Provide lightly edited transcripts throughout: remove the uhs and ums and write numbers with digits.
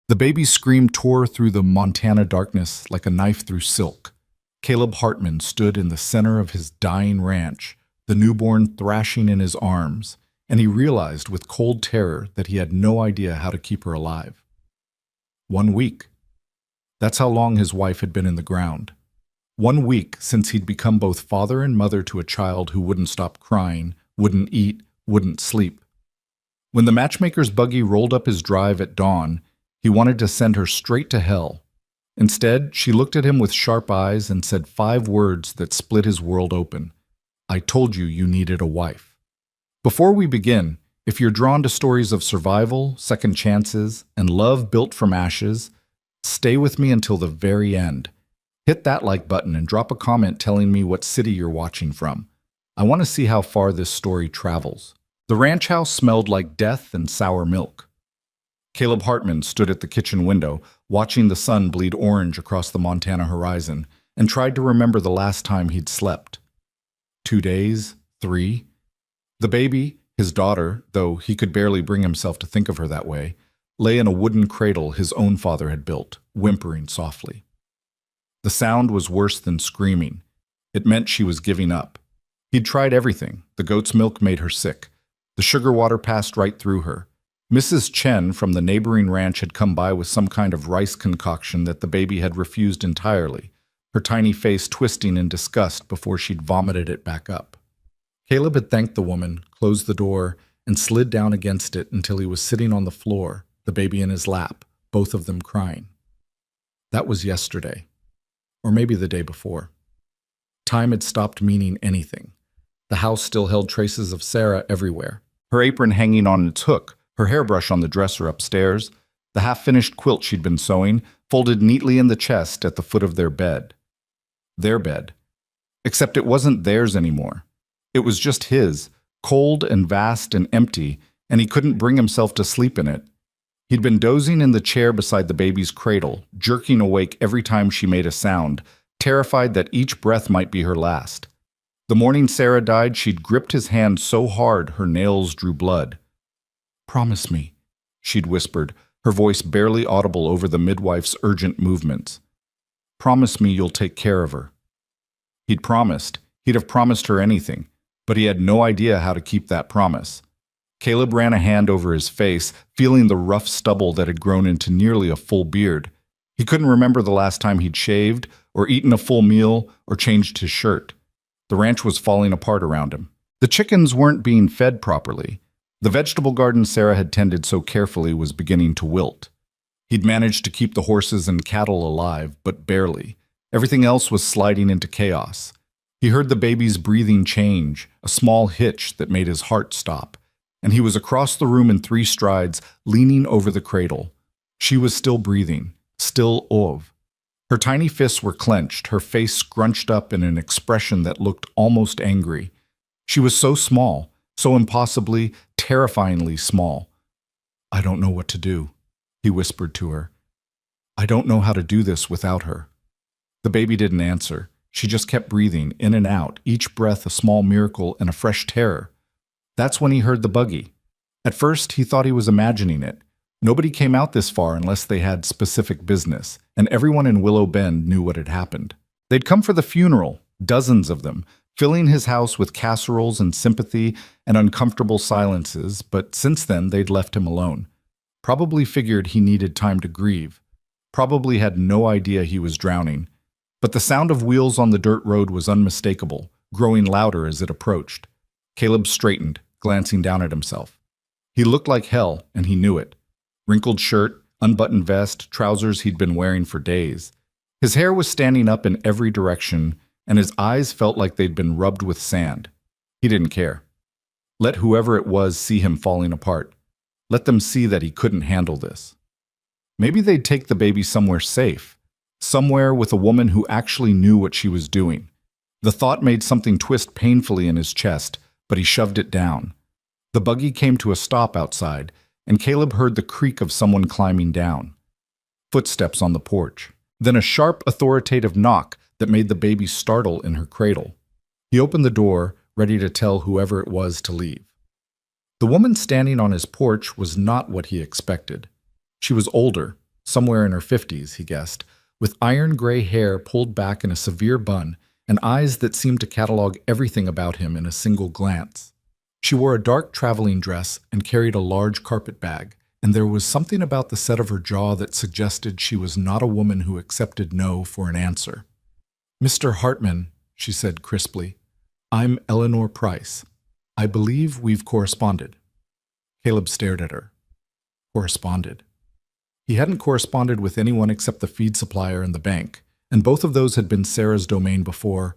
The baby's scream tore through the Montana darkness like a knife through silk. Caleb Hartman stood in the center of his dying ranch, the newborn thrashing in his arms, and he realized with cold terror that he had no idea how to keep her alive. 1 week. That's how long his wife had been in the ground. 1 week since he'd become both father and mother to a child who wouldn't stop crying, wouldn't eat, wouldn't sleep. When the matchmaker's buggy rolled up his drive at dawn, he wanted to send her straight to hell. Instead, she looked at him with sharp eyes and said 5 words that split his world open. I told you you needed a wife. Before we begin, if you're drawn to stories of survival, second chances, and love built from ashes, stay with me until the very end. Hit that like button and drop a comment telling me what city you're watching from. I want to see how far this story travels. The ranch house smelled like death and sour milk. Caleb Hartman stood at the kitchen window, watching the sun bleed orange across the Montana horizon, and tried to remember the last time he'd slept. 2 days? 3? The baby, his daughter, though he could barely bring himself to think of her that way, lay in a wooden cradle his own father had built, whimpering softly. The sound was worse than screaming. It meant she was giving up. He'd tried everything. The goat's milk made her sick. The sugar water passed right through her. Mrs. Chen from the neighboring ranch had come by with some kind of rice concoction that the baby had refused entirely, her tiny face twisting in disgust before she'd vomited it back up. Caleb had thanked the woman, closed the door, and slid down against it until he was sitting on the floor, the baby in his lap, both of them crying. That was yesterday, or maybe the day before. Time had stopped meaning anything. The house still held traces of Sarah everywhere, her apron hanging on its hook, her hairbrush on the dresser upstairs, the half-finished quilt she'd been sewing, folded neatly in the chest at the foot of their bed. Their bed. Except it wasn't theirs anymore. It was just his, cold and vast and empty, and he couldn't bring himself to sleep in it. He'd been dozing in the chair beside the baby's cradle, jerking awake every time she made a sound, terrified that each breath might be her last. The morning Sarah died, she'd gripped his hand so hard her nails drew blood. Promise me, she'd whispered, her voice barely audible over the midwife's urgent movements. Promise me you'll take care of her. He'd promised. He'd have promised her anything, but he had no idea how to keep that promise. Caleb ran a hand over his face, feeling the rough stubble that had grown into nearly a full beard. He couldn't remember the last time he'd shaved, or eaten a full meal, or changed his shirt. The ranch was falling apart around him. The chickens weren't being fed properly. The vegetable garden Sarah had tended so carefully was beginning to wilt. He'd managed to keep the horses and cattle alive, but barely. Everything else was sliding into chaos. He heard the baby's breathing change, a small hitch that made his heart stop, and he was across the room in 3 strides, leaning over the cradle. She was still breathing, still Ov. Her tiny fists were clenched, her face scrunched up in an expression that looked almost angry. She was so small, so impossibly, terrifyingly small. I don't know what to do, he whispered to her. I don't know how to do this without her. The baby didn't answer. She just kept breathing, in and out, each breath a small miracle and a fresh terror. That's when he heard the buggy. At first, he thought he was imagining it. Nobody came out this far unless they had specific business, and everyone in Willow Bend knew what had happened. They'd come for the funeral, dozens of them, filling his house with casseroles and sympathy and uncomfortable silences, but since then they'd left him alone. Probably figured he needed time to grieve. Probably had no idea he was drowning. But the sound of wheels on the dirt road was unmistakable, growing louder as it approached. Caleb straightened, glancing down at himself. He looked like hell, and he knew it. Wrinkled shirt, unbuttoned vest, trousers he'd been wearing for days. His hair was standing up in every direction, and his eyes felt like they'd been rubbed with sand. He didn't care. Let whoever it was see him falling apart. Let them see that he couldn't handle this. Maybe they'd take the baby somewhere safe, somewhere with a woman who actually knew what she was doing. The thought made something twist painfully in his chest, but he shoved it down. The buggy came to a stop outside, and Caleb heard the creak of someone climbing down. Footsteps on the porch, then a sharp, authoritative knock that made the baby startle in her cradle. He opened the door, ready to tell whoever it was to leave. The woman standing on his porch was not what he expected. She was older, somewhere in her 50s, he guessed, with iron gray hair pulled back in a severe bun and eyes that seemed to catalog everything about him in a single glance. She wore a dark traveling dress and carried a large carpet bag, and there was something about the set of her jaw that suggested she was not a woman who accepted no for an answer. "Mr. Hartman," she said crisply, "I'm Eleanor Price. I believe we've corresponded." Caleb stared at her. Corresponded. He hadn't corresponded with anyone except the feed supplier and the bank, and both of those had been Sarah's domain before.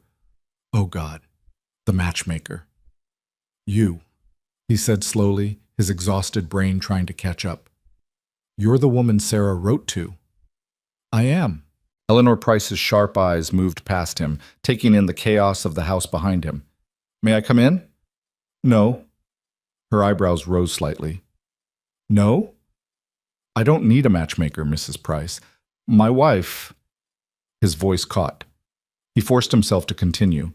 Oh God, the matchmaker. "You," he said slowly, his exhausted brain trying to catch up. "You're the woman Sarah wrote to." "I am." Eleanor Price's sharp eyes moved past him, taking in the chaos of the house behind him. "May I come in?" "No." Her eyebrows rose slightly. "No?" "I don't need a matchmaker, Mrs. Price. My wife—" His voice caught. He forced himself to continue.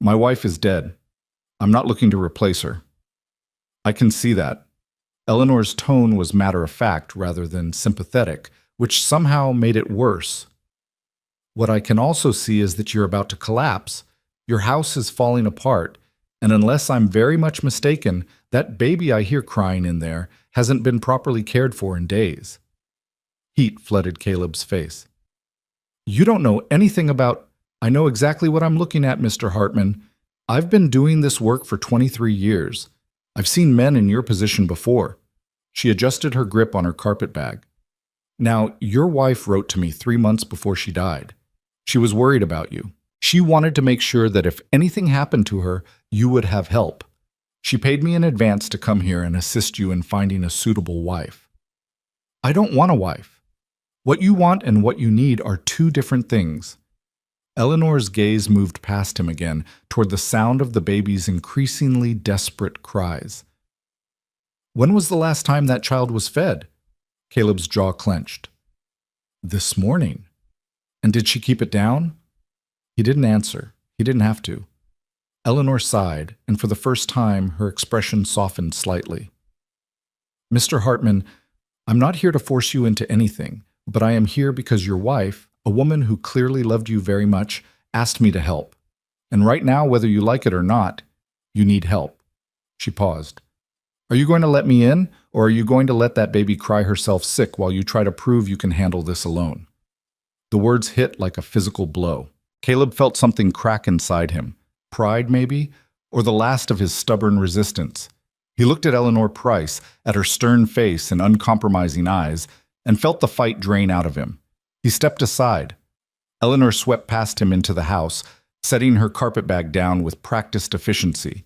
"My wife is dead. I'm not looking to replace her." "I can see that." Eleanor's tone was matter-of-fact rather than sympathetic, which somehow made it worse. "What I can also see is that you're about to collapse. Your house is falling apart, and unless I'm very much mistaken, that baby I hear crying in there hasn't been properly cared for in days." Heat flooded Caleb's face. "You don't know anything about—" "I know exactly what I'm looking at, Mr. Hartman. I've been doing this work for 23 years. I've seen men in your position before." She adjusted her grip on her carpet bag. "Now, your wife wrote to me 3 months before she died. She was worried about you. She wanted to make sure that if anything happened to her, you would have help. She paid me in advance to come here and assist you in finding a suitable wife." "I don't want a wife. What you want and what you need are two different things." Eleanor's gaze moved past him again, toward the sound of the baby's increasingly desperate cries. "When was the last time that child was fed?" Caleb's jaw clenched. "This morning." "And did she keep it down?" He didn't answer. He didn't have to. Eleanor sighed, and for the first time her expression softened slightly. "Mr. Hartman, I'm not here to force you into anything, but I am here because your wife, a woman who clearly loved you very much, asked me to help. And right now, whether you like it or not, you need help." She paused. "Are you going to let me in, or are you going to let that baby cry herself sick while you try to prove you can handle this alone?" The words hit like a physical blow. Caleb felt something crack inside him. Pride, maybe, or the last of his stubborn resistance. He looked at Eleanor Price, at her stern face and uncompromising eyes, and felt the fight drain out of him. He stepped aside. Eleanor swept past him into the house, setting her carpetbag down with practiced efficiency.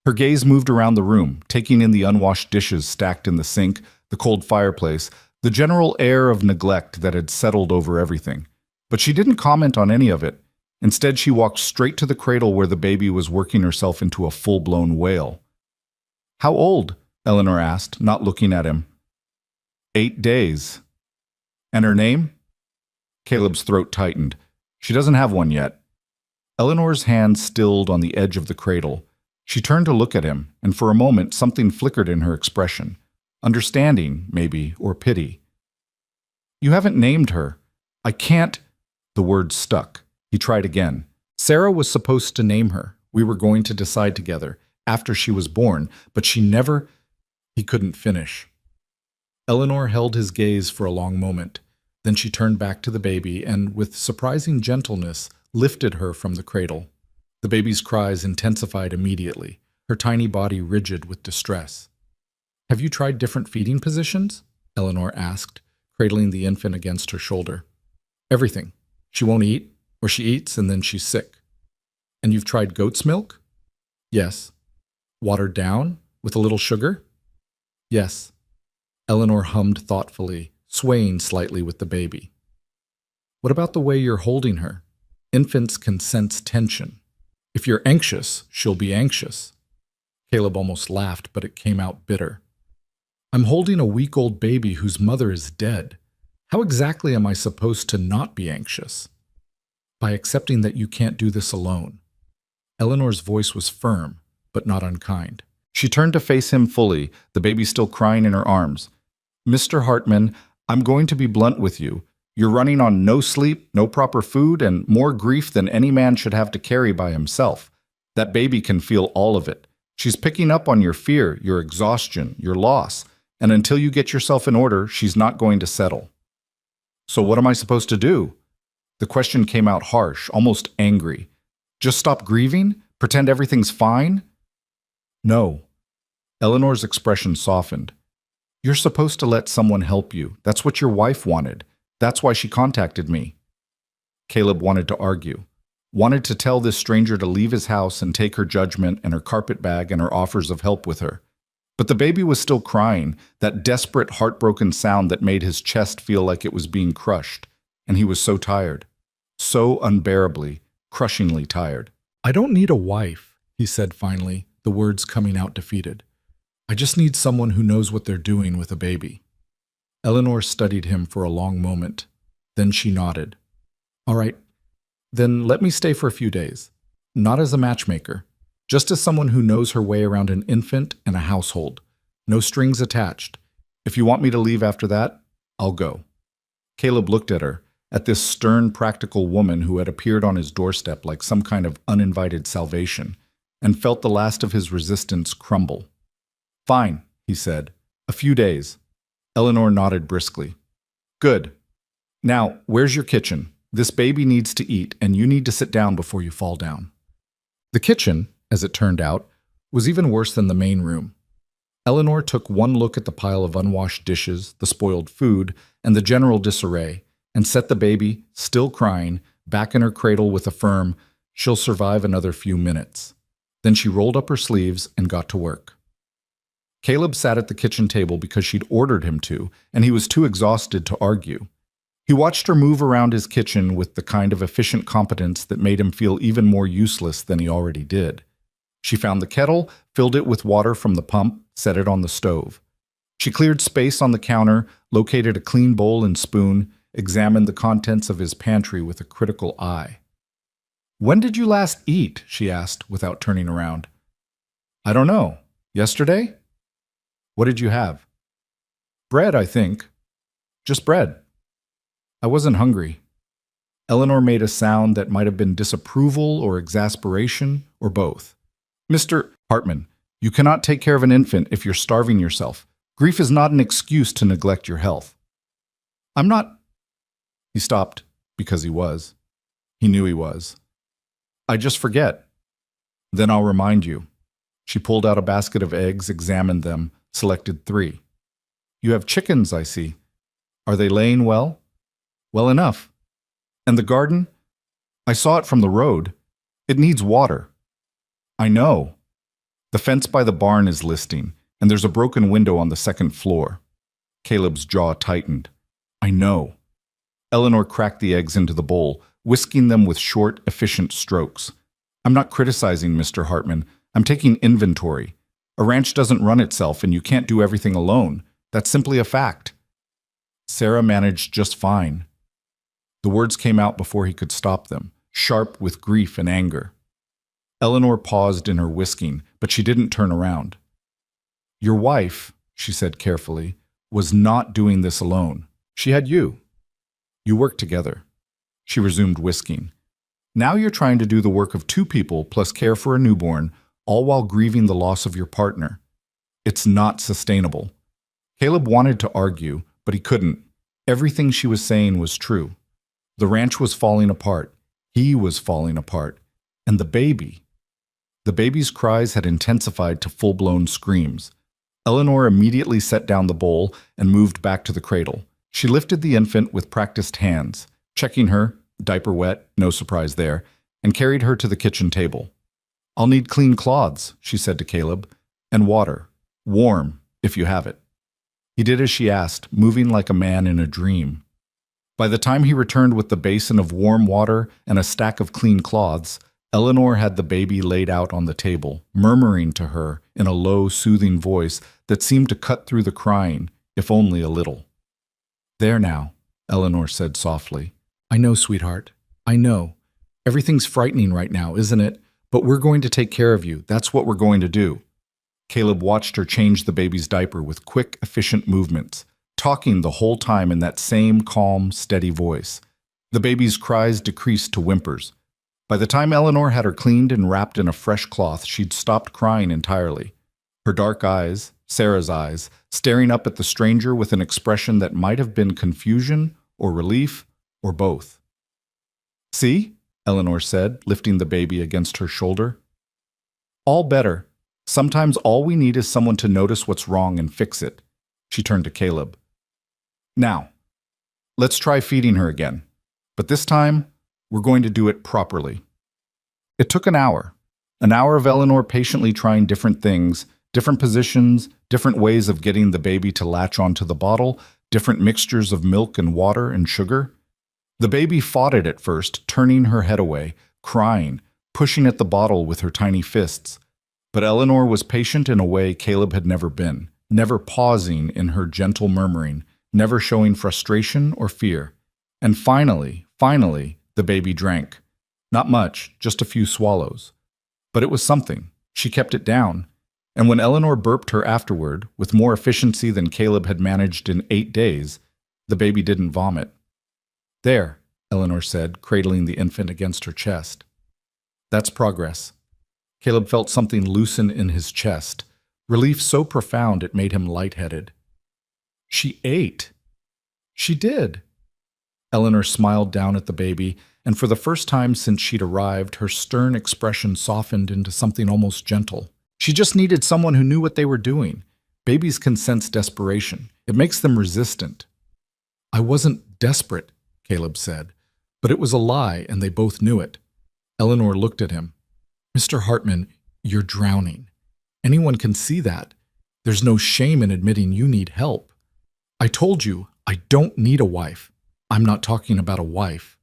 Her gaze moved around the room, taking in the unwashed dishes stacked in the sink, the cold fireplace, the general air of neglect that had settled over everything. But she didn't comment on any of it. Instead, she walked straight to the cradle where the baby was working herself into a full-blown wail. "How old?" Eleanor asked, not looking at him. 8 days. "And her name?" Caleb's throat tightened. "She doesn't have one yet." Eleanor's hand stilled on the edge of the cradle. She turned to look at him, and for a moment something flickered in her expression. Understanding, maybe, or pity. "You haven't named her. I can't—" The word stuck. He tried again. "Sarah was supposed to name her. We were going to decide together, after she was born, but she never—" He couldn't finish. Eleanor held his gaze for a long moment. Then she turned back to the baby and, with surprising gentleness, lifted her from the cradle. The baby's cries intensified immediately, her tiny body rigid with distress. "Have you tried different feeding positions?" Eleanor asked, cradling the infant against her shoulder. "Everything. She won't eat, or she eats and then she's sick." "And you've tried goat's milk?" "Yes." "Watered down, with a little sugar?" "Yes." Eleanor hummed thoughtfully, swaying slightly with the baby. "What about the way you're holding her? Infants can sense tension. If you're anxious, she'll be anxious." Caleb almost laughed, but it came out bitter. "I'm holding a week-old baby whose mother is dead. How exactly am I supposed to not be anxious?" "By accepting that you can't do this alone." Eleanor's voice was firm, but not unkind. She turned to face him fully, the baby still crying in her arms. "Mr. Hartman, I'm going to be blunt with you. You're running on no sleep, no proper food, and more grief than any man should have to carry by himself. That baby can feel all of it. She's picking up on your fear, your exhaustion, your loss, and until you get yourself in order, she's not going to settle. So what am I supposed to do? The question came out harsh, almost angry. Just stop grieving? Pretend everything's fine? No. Eleanor's expression softened. You're supposed to let someone help you. That's what your wife wanted. That's why she contacted me. Caleb wanted to argue. Wanted to tell this stranger to leave his house and take her judgment and her carpet bag and her offers of help with her. But the baby was still crying, that desperate, heartbroken sound that made his chest feel like it was being crushed, and he was so tired. So unbearably, crushingly tired. I don't need a wife, he said finally, the words coming out defeated. I just need someone who knows what they're doing with a baby. Eleanor studied him for a long moment. Then she nodded. All right, then let me stay for a few days. Not as a matchmaker, just as someone who knows her way around an infant and a household. No strings attached. If you want me to leave after that, I'll go. Caleb looked at her, at this stern, practical woman who had appeared on his doorstep like some kind of uninvited salvation, and felt the last of his resistance crumble. Fine, he said. A few days. Eleanor nodded briskly. Good. Now, where's your kitchen? This baby needs to eat, and you need to sit down before you fall down. The kitchen, as it turned out, was even worse than the main room. Eleanor took one look at the pile of unwashed dishes, the spoiled food, and the general disarray, and set the baby, still crying, back in her cradle with a firm, "She'll survive another few minutes." Then she rolled up her sleeves and got to work. Caleb sat at the kitchen table because she'd ordered him to, and he was too exhausted to argue. He watched her move around his kitchen with the kind of efficient competence that made him feel even more useless than he already did. She found the kettle, filled it with water from the pump, set it on the stove. She cleared space on the counter, located a clean bowl and spoon, examined the contents of his pantry with a critical eye. "When did you last eat?" she asked without turning around. "I don't know. Yesterday?" "What did you have?" "Bread, I think. Just bread." "I wasn't hungry." Eleanor made a sound that might have been disapproval or exasperation or both. "Mr. Hartman, you cannot take care of an infant if you're starving yourself. Grief is not an excuse to neglect your health." "I'm not—" He stopped because he was. He knew he was. "I just forget." "Then I'll remind you." She pulled out a basket of eggs, examined them, selected 3. "You have chickens, I see. Are they laying well?" "Well enough." "And the garden?" "I saw it from the road. It needs water." "I know." "The fence by the barn is listing, and there's a broken window on the second floor." Caleb's jaw tightened. "I know." Eleanor cracked the eggs into the bowl, whisking them with short, efficient strokes. "I'm not criticizing, Mr. Hartman. I'm taking inventory. A ranch doesn't run itself, and you can't do everything alone. That's simply a fact." "Sarah managed just fine." The words came out before he could stop them, sharp with grief and anger. Eleanor paused in her whisking, but she didn't turn around. "Your wife," she said carefully, "was not doing this alone. She had you. You worked together." She resumed whisking. "Now you're trying to do the work of 2 people plus care for a newborn, all while grieving the loss of your partner. It's not sustainable." Caleb wanted to argue, but he couldn't. Everything she was saying was true. The ranch was falling apart. He was falling apart. And the baby. The baby's cries had intensified to full-blown screams. Eleanor immediately set down the bowl and moved back to the cradle. She lifted the infant with practiced hands, checking her, diaper wet, no surprise there, and carried her to the kitchen table. "I'll need clean cloths," she said to Caleb, "and water. Warm, if you have it." He did as she asked, moving like a man in a dream. By the time he returned with the basin of warm water and a stack of clean cloths, Eleanor had the baby laid out on the table, murmuring to her in a low, soothing voice that seemed to cut through the crying, if only a little. "There now," Eleanor said softly. "I know, sweetheart. I know. Everything's frightening right now, isn't it? But we're going to take care of you. That's what we're going to do." Caleb watched her change the baby's diaper with quick, efficient movements, talking the whole time in that same calm, steady voice. The baby's cries decreased to whimpers. By the time Eleanor had her cleaned and wrapped in a fresh cloth, she'd stopped crying entirely. Her dark eyes, Sarah's eyes, staring up at the stranger with an expression that might have been confusion or relief or both. "See?" Eleanor said, lifting the baby against her shoulder. "All better. Sometimes all we need is someone to notice what's wrong and fix it." She turned to Caleb. "Now, let's try feeding her again. But this time, we're going to do it properly." It took an hour of Eleanor patiently trying different things, different positions, different ways of getting the baby to latch onto the bottle, different mixtures of milk and water and sugar. The baby fought it at first, turning her head away, crying, pushing at the bottle with her tiny fists. But Eleanor was patient in a way Caleb had never been, never pausing in her gentle murmuring, never showing frustration or fear. And finally, the baby drank. Not much, just a few swallows. But it was something. She kept it down. And when Eleanor burped her afterward, with more efficiency than Caleb had managed in 8 days, the baby didn't vomit. "There," Eleanor said, cradling the infant against her chest. "That's progress." Caleb felt something loosen in his chest, relief so profound it made him lightheaded. "She ate." "She did." Eleanor smiled down at the baby, and for the first time since she'd arrived, her stern expression softened into something almost gentle. She just needed someone who knew what they were doing. Babies can sense desperation. It makes them resistant. "I wasn't desperate," Caleb said, but it was a lie, and they both knew it. Eleanor looked at him. "Mr. Hartman, you're drowning. Anyone can see that. There's no shame in admitting you need help. I told you, I don't need a wife. I'm not talking about a wife."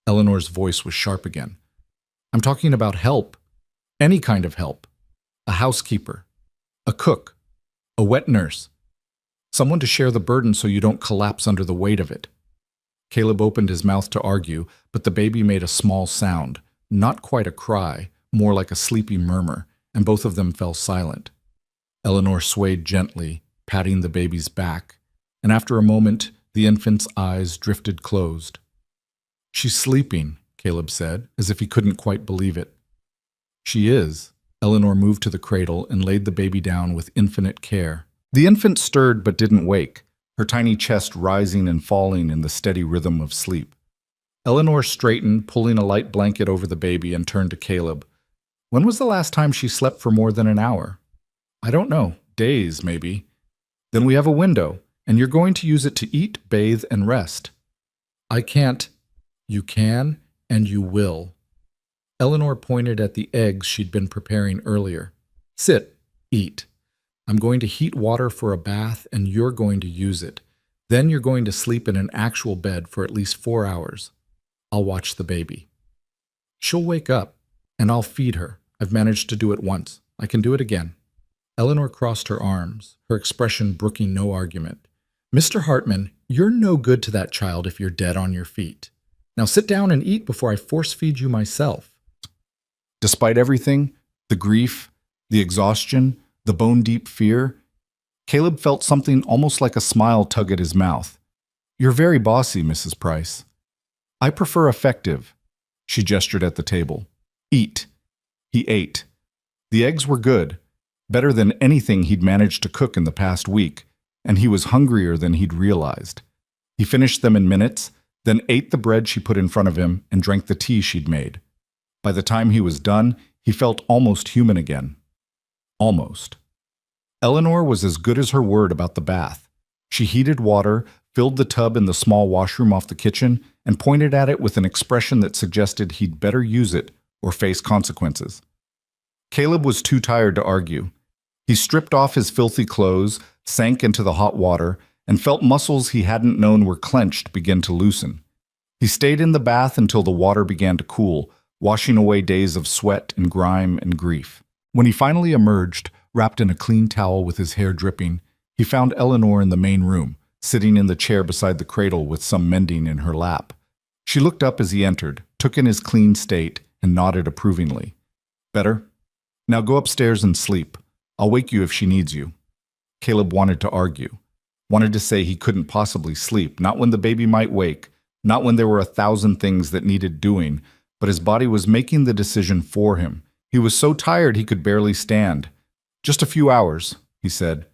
Eleanor's voice was sharp again. "I'm talking about help. Any kind of help. A housekeeper. A cook. A wet nurse. Someone to share the burden so you don't collapse under the weight of it." Caleb opened his mouth to argue, but the baby made a small sound, not quite a cry, more like a sleepy murmur, and both of them fell silent. Eleanor swayed gently, patting the baby's back, and after a moment, the infant's eyes drifted closed. "She's sleeping," Caleb said, as if he couldn't quite believe it. "She is." Eleanor moved to the cradle and laid the baby down with infinite care. The infant stirred but didn't wake, her tiny chest rising and falling in the steady rhythm of sleep. Eleanor straightened, pulling a light blanket over the baby, and turned to Caleb. "When was the last time she slept for more than an hour?" "I don't know. Days, maybe." "Then we have a window, and you're going to use it to eat, bathe, and rest." "I can't." "You can, and you will." Eleanor pointed at the eggs she'd been preparing earlier. "Sit, eat. I'm going to heat water for a bath, and you're going to use it. Then you're going to sleep in an actual bed for at least 4 hours. I'll watch the baby. She'll wake up, and I'll feed her. I've managed to do it once. I can do it again." Eleanor crossed her arms, her expression brooking no argument. "Mr. Hartman, you're no good to that child if you're dead on your feet. Now sit down and eat before I force feed you myself." Despite everything, the grief, the exhaustion, the bone-deep fear, Caleb felt something almost like a smile tug at his mouth. "You're very bossy, Mrs. Price." "I prefer effective." She gestured at the table. "Eat." He ate. The eggs were good, better than anything he'd managed to cook in the past week, and he was hungrier than he'd realized. He finished them in minutes, then ate the bread she put in front of him and drank the tea she'd made. By the time he was done, he felt almost human again. Almost. Eleanor was as good as her word about the bath. She heated water, filled the tub in the small washroom off the kitchen, and pointed at it with an expression that suggested he'd better use it or face consequences. Caleb was too tired to argue. He stripped off his filthy clothes, sank into the hot water, and felt muscles he hadn't known were clenched begin to loosen. He stayed in the bath until the water began to cool, washing away days of sweat and grime and grief. When he finally emerged, wrapped in a clean towel with his hair dripping, he found Eleanor in the main room, sitting in the chair beside the cradle with some mending in her lap. She looked up as he entered, took in his clean state, and nodded approvingly. "Better? Now go upstairs and sleep. I'll wake you if she needs you." Caleb wanted to argue. Wanted to say he couldn't possibly sleep, not when the baby might wake, not when there were 1,000 things that needed doing, but his body was making the decision for him. He was so tired he could barely stand. "Just a few hours," he said.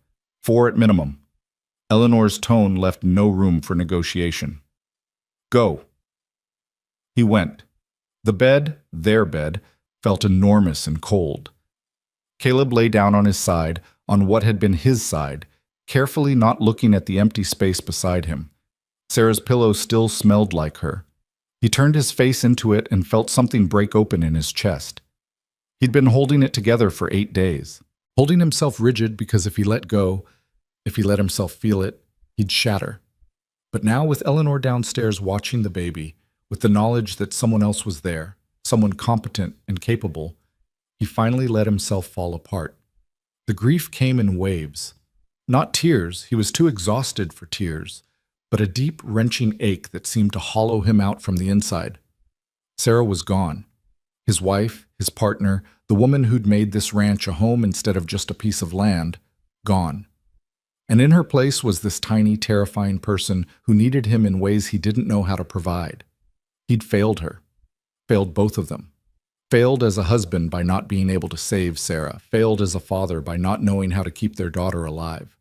"4 at minimum." Eleanor's tone left no room for negotiation. "Go." He went. The bed, their bed, felt enormous and cold. Caleb lay down on his side, on what had been his side, carefully not looking at the empty space beside him. Sarah's pillow still smelled like her. He turned his face into it and felt something break open in his chest. He'd been holding it together for 8 days, holding himself rigid because if he let go, if he let himself feel it, he'd shatter. But now with Eleanor downstairs watching the baby, with the knowledge that someone else was there, someone competent and capable, he finally let himself fall apart. The grief came in waves. Not tears, he was too exhausted for tears, but a deep, wrenching ache that seemed to hollow him out from the inside. Sarah was gone. His wife, his partner, the woman who'd made this ranch a home instead of just a piece of land, gone. And in her place was this tiny, terrifying person who needed him in ways he didn't know how to provide. He'd failed her. Failed both of them. Failed as a husband by not being able to save Sarah. Failed as a father by not knowing how to keep their daughter alive.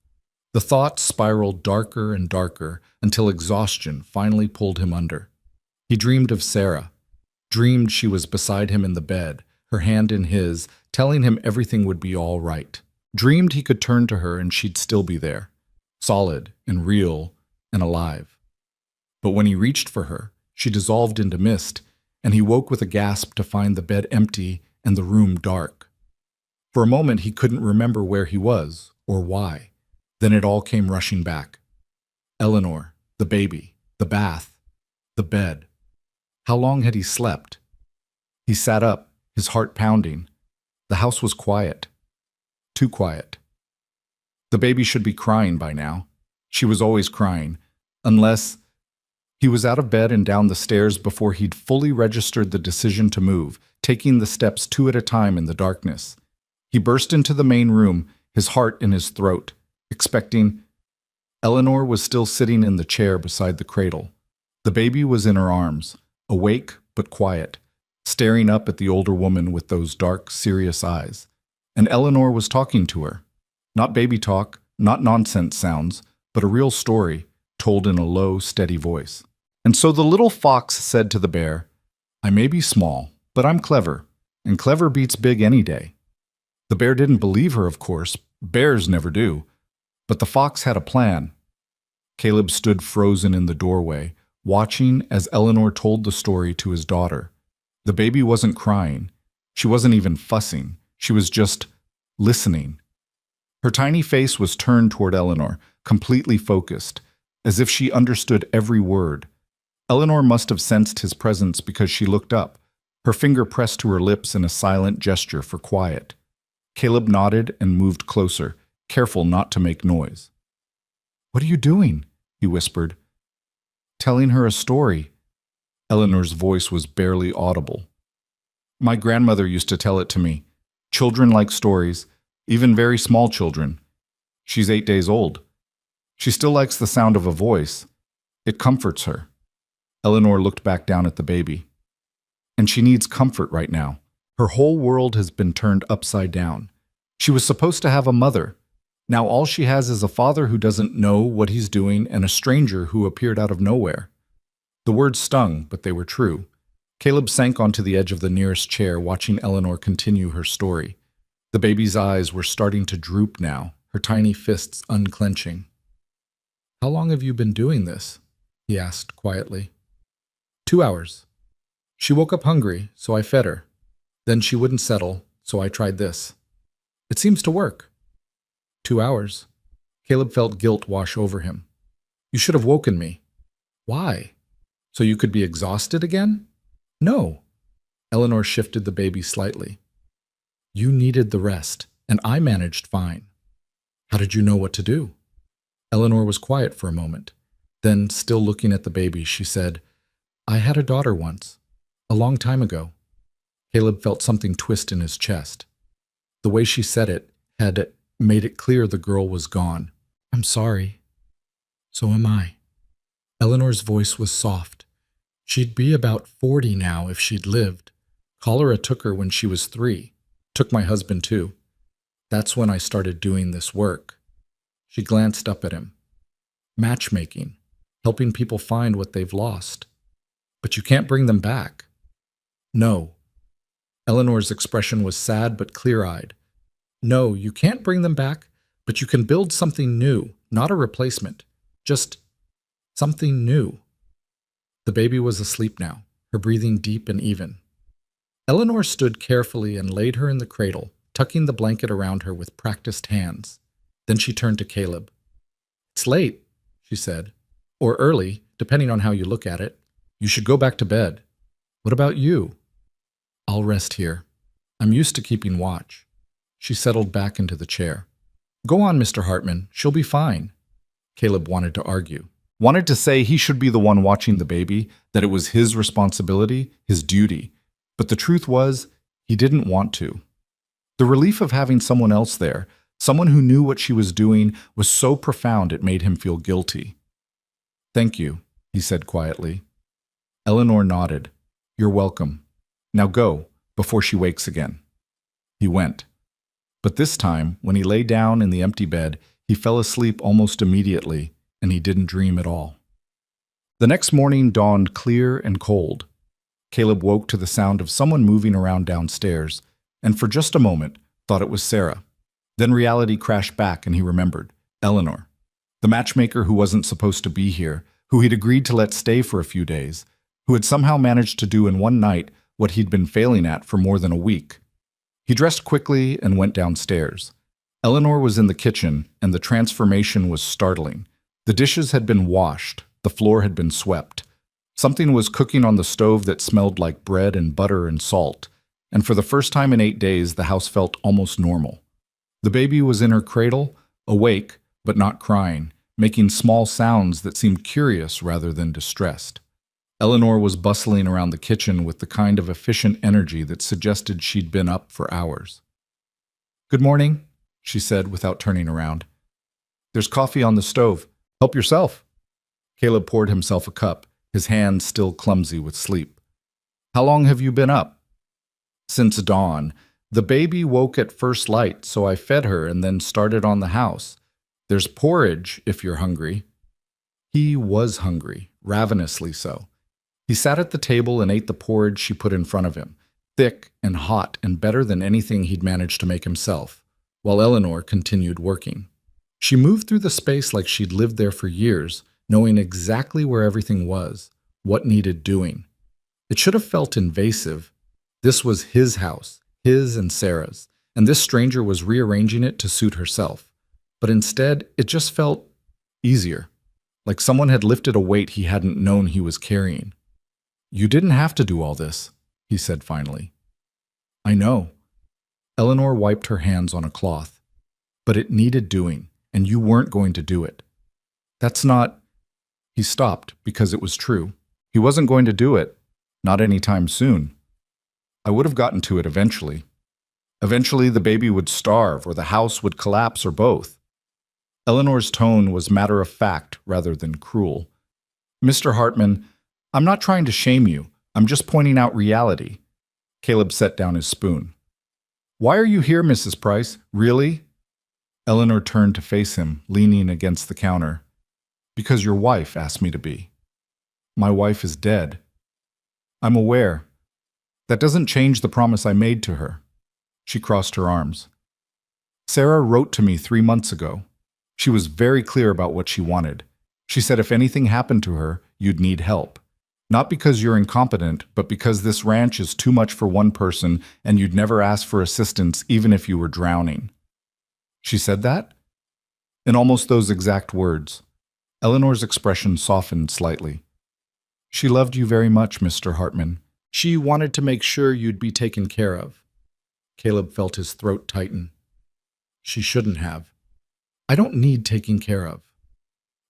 The thoughts spiraled darker and darker until exhaustion finally pulled him under. He dreamed of Sarah. Dreamed she was beside him in the bed, her hand in his, telling him everything would be all right. Dreamed he could turn to her and she'd still be there, solid and real and alive. But when he reached for her, she dissolved into mist, and he woke with a gasp to find the bed empty and the room dark. For a moment he couldn't remember where he was or why. Then it all came rushing back. Eleanor, the baby, the bath, the bed. How long had he slept? He sat up, his heart pounding. The house was quiet. Too quiet. The baby should be crying by now. She was always crying, unless... He was out of bed and down the stairs before he'd fully registered the decision to move, taking the steps 2 at a time in the darkness. He burst into the main room, his heart in his throat, expecting... Eleanor was still sitting in the chair beside the cradle. The baby was in her arms, awake but quiet, staring up at the older woman with those dark, serious eyes. And Eleanor was talking to her. Not baby talk, not nonsense sounds, but a real story, told in a low, steady voice. And so the little fox said to the bear, "I may be small, but I'm clever, and clever beats big any day." The bear didn't believe her, of course. Bears never do. But the fox had a plan. Caleb stood frozen in the doorway, watching as Eleanor told the story to his daughter. The baby wasn't crying. She wasn't even fussing. She was just listening. Her tiny face was turned toward Eleanor, completely focused, as if she understood every word. Eleanor must have sensed his presence because she looked up, her finger pressed to her lips in a silent gesture for quiet. Caleb nodded and moved closer, careful not to make noise. "What are you doing?" he whispered. "Telling her a story." Eleanor's voice was barely audible. "My grandmother used to tell it to me. Children like stories, even very small children. She's 8 days old. She still likes the sound of a voice. It comforts her." Eleanor looked back down at the baby. "And she needs comfort right now. Her whole world has been turned upside down. She was supposed to have a mother. Now all she has is a father who doesn't know what he's doing and a stranger who appeared out of nowhere." The words stung, but they were true. Caleb sank onto the edge of the nearest chair, watching Eleanor continue her story. The baby's eyes were starting to droop now, her tiny fists unclenching. "How long have you been doing this?" he asked quietly. 2 hours. She woke up hungry, so I fed her. Then she wouldn't settle, so I tried this. It seems to work. 2 hours. Caleb felt guilt wash over him. "You should have woken me." "Why? So you could be exhausted again?" "No." Eleanor shifted the baby slightly. "You needed the rest, and I managed fine." "How did you know what to do?" Eleanor was quiet for a moment. Then, still looking at the baby, she said, "I had a daughter once, a long time ago." Caleb felt something twist in his chest. The way she said it had made it clear the girl was gone. "I'm sorry." So am I. Eleanor's voice was soft. She'd be about 40 now if she'd lived. Cholera took her when she was 3. Took my husband too. That's when I started doing this work. She glanced up at him. Matchmaking. Helping people find what they've lost. But you can't bring them back. No. Eleanor's expression was sad but clear-eyed. No, you can't bring them back, but you can build something new, not a replacement. Just something new. The baby was asleep now, her breathing deep and even. Eleanor stood carefully and laid her in the cradle, tucking the blanket around her with practiced hands. Then she turned to Caleb. It's late, she said. Or early, depending on how you look at it. You should go back to bed. What about you? I'll rest here. I'm used to keeping watch. She settled back into the chair. Go on, Mr. Hartman. She'll be fine. Caleb wanted to argue. Wanted to say he should be the one watching the baby, that it was his responsibility, his duty. But the truth was, he didn't want to. The relief of having someone else there, someone who knew what she was doing, was so profound it made him feel guilty. Thank you, he said quietly. Eleanor nodded. You're welcome. Now go, before she wakes again. He went. But this time, when he lay down in the empty bed, he fell asleep almost immediately, and he didn't dream at all. The next morning dawned clear and cold. Caleb woke to the sound of someone moving around downstairs, and for just a moment thought it was Sarah. Then reality crashed back and he remembered. Eleanor. The matchmaker who wasn't supposed to be here, who he'd agreed to let stay for a few days, who had somehow managed to do in one night what he'd been failing at for more than a week. He dressed quickly and went downstairs. Eleanor was in the kitchen, and the transformation was startling. The dishes had been washed, the floor had been swept. Something was cooking on the stove that smelled like bread and butter and salt, and for the first time in 8 days, the house felt almost normal. The baby was in her cradle, awake, but not crying, making small sounds that seemed curious rather than distressed. Eleanor was bustling around the kitchen with the kind of efficient energy that suggested she'd been up for hours. Good morning, she said without turning around. There's coffee on the stove. Help yourself. Caleb poured himself a cup, his hands still clumsy with sleep. How long have you been up? Since dawn. The baby woke at first light, so I fed her and then started on the house. There's porridge if you're hungry. He was hungry, ravenously so. He sat at the table and ate the porridge she put in front of him, thick and hot and better than anything he'd managed to make himself, while Eleanor continued working. She moved through the space like she'd lived there for years, knowing exactly where everything was, what needed doing. It should have felt invasive. This was his house, his and Sarah's, and this stranger was rearranging it to suit herself. But instead, it just felt easier, like someone had lifted a weight he hadn't known he was carrying. You didn't have to do all this, he said finally. I know. Eleanor wiped her hands on a cloth. But it needed doing, and you weren't going to do it. That's not... He stopped because it was true. He wasn't going to do it, not anytime soon. I would have gotten to it eventually. Eventually the baby would starve or the house would collapse or both. Eleanor's tone was matter-of-fact rather than cruel. Mr. Hartman, I'm not trying to shame you. I'm just pointing out reality. Caleb set down his spoon. Why are you here, Mrs. Price? Really? Eleanor turned to face him, leaning against the counter. Because your wife asked me to be. My wife is dead. I'm aware. That doesn't change the promise I made to her. She crossed her arms. Sarah wrote to me 3 months ago. She was very clear about what she wanted. She said if anything happened to her, you'd need help. Not because you're incompetent, but because this ranch is too much for one person and you'd never ask for assistance even if you were drowning. She said that? In almost those exact words. Eleanor's expression softened slightly. She loved you very much, Mr. Hartman. She wanted to make sure you'd be taken care of. Caleb felt his throat tighten. She shouldn't have. I don't need taking care of.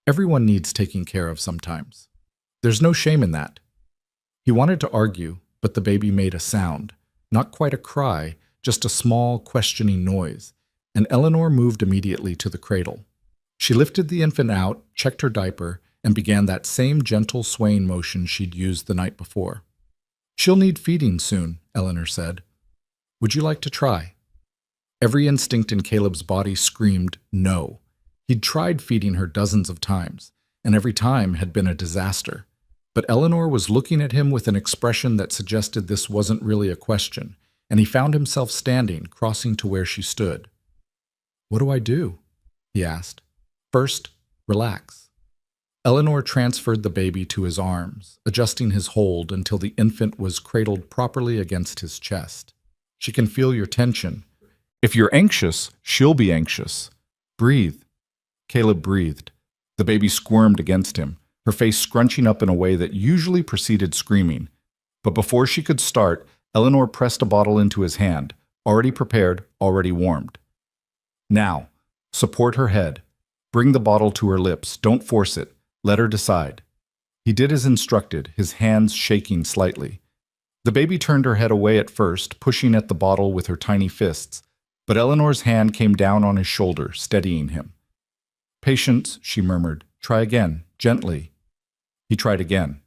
Everyone needs taking care of sometimes. There's no shame in that. He wanted to argue, but the baby made a sound, not quite a cry, just a small, questioning noise, and Eleanor moved immediately to the cradle. She lifted the infant out, checked her diaper, and began that same gentle swaying motion she'd used the night before. "She'll need feeding soon," Eleanor said. "Would you like to try?" Every instinct in Caleb's body screamed no. He'd tried feeding her dozens of times, and every time had been a disaster. But Eleanor was looking at him with an expression that suggested this wasn't really a question, and he found himself standing, crossing to where she stood. "What do I do?" he asked. "First, relax." Eleanor transferred the baby to his arms, adjusting his hold until the infant was cradled properly against his chest. "She can feel your tension. If you're anxious, she'll be anxious. Breathe." Caleb breathed. The baby squirmed against him, her face scrunching up in a way that usually preceded screaming. But before she could start, Eleanor pressed a bottle into his hand, already prepared, already warmed. "Now, support her head. Bring the bottle to her lips. Don't force it. Let her decide." He did as instructed, his hands shaking slightly. The baby turned her head away at first, pushing at the bottle with her tiny fists, but Eleanor's hand came down on his shoulder, steadying him. "Patience," she murmured. "Try again, gently." He tried again.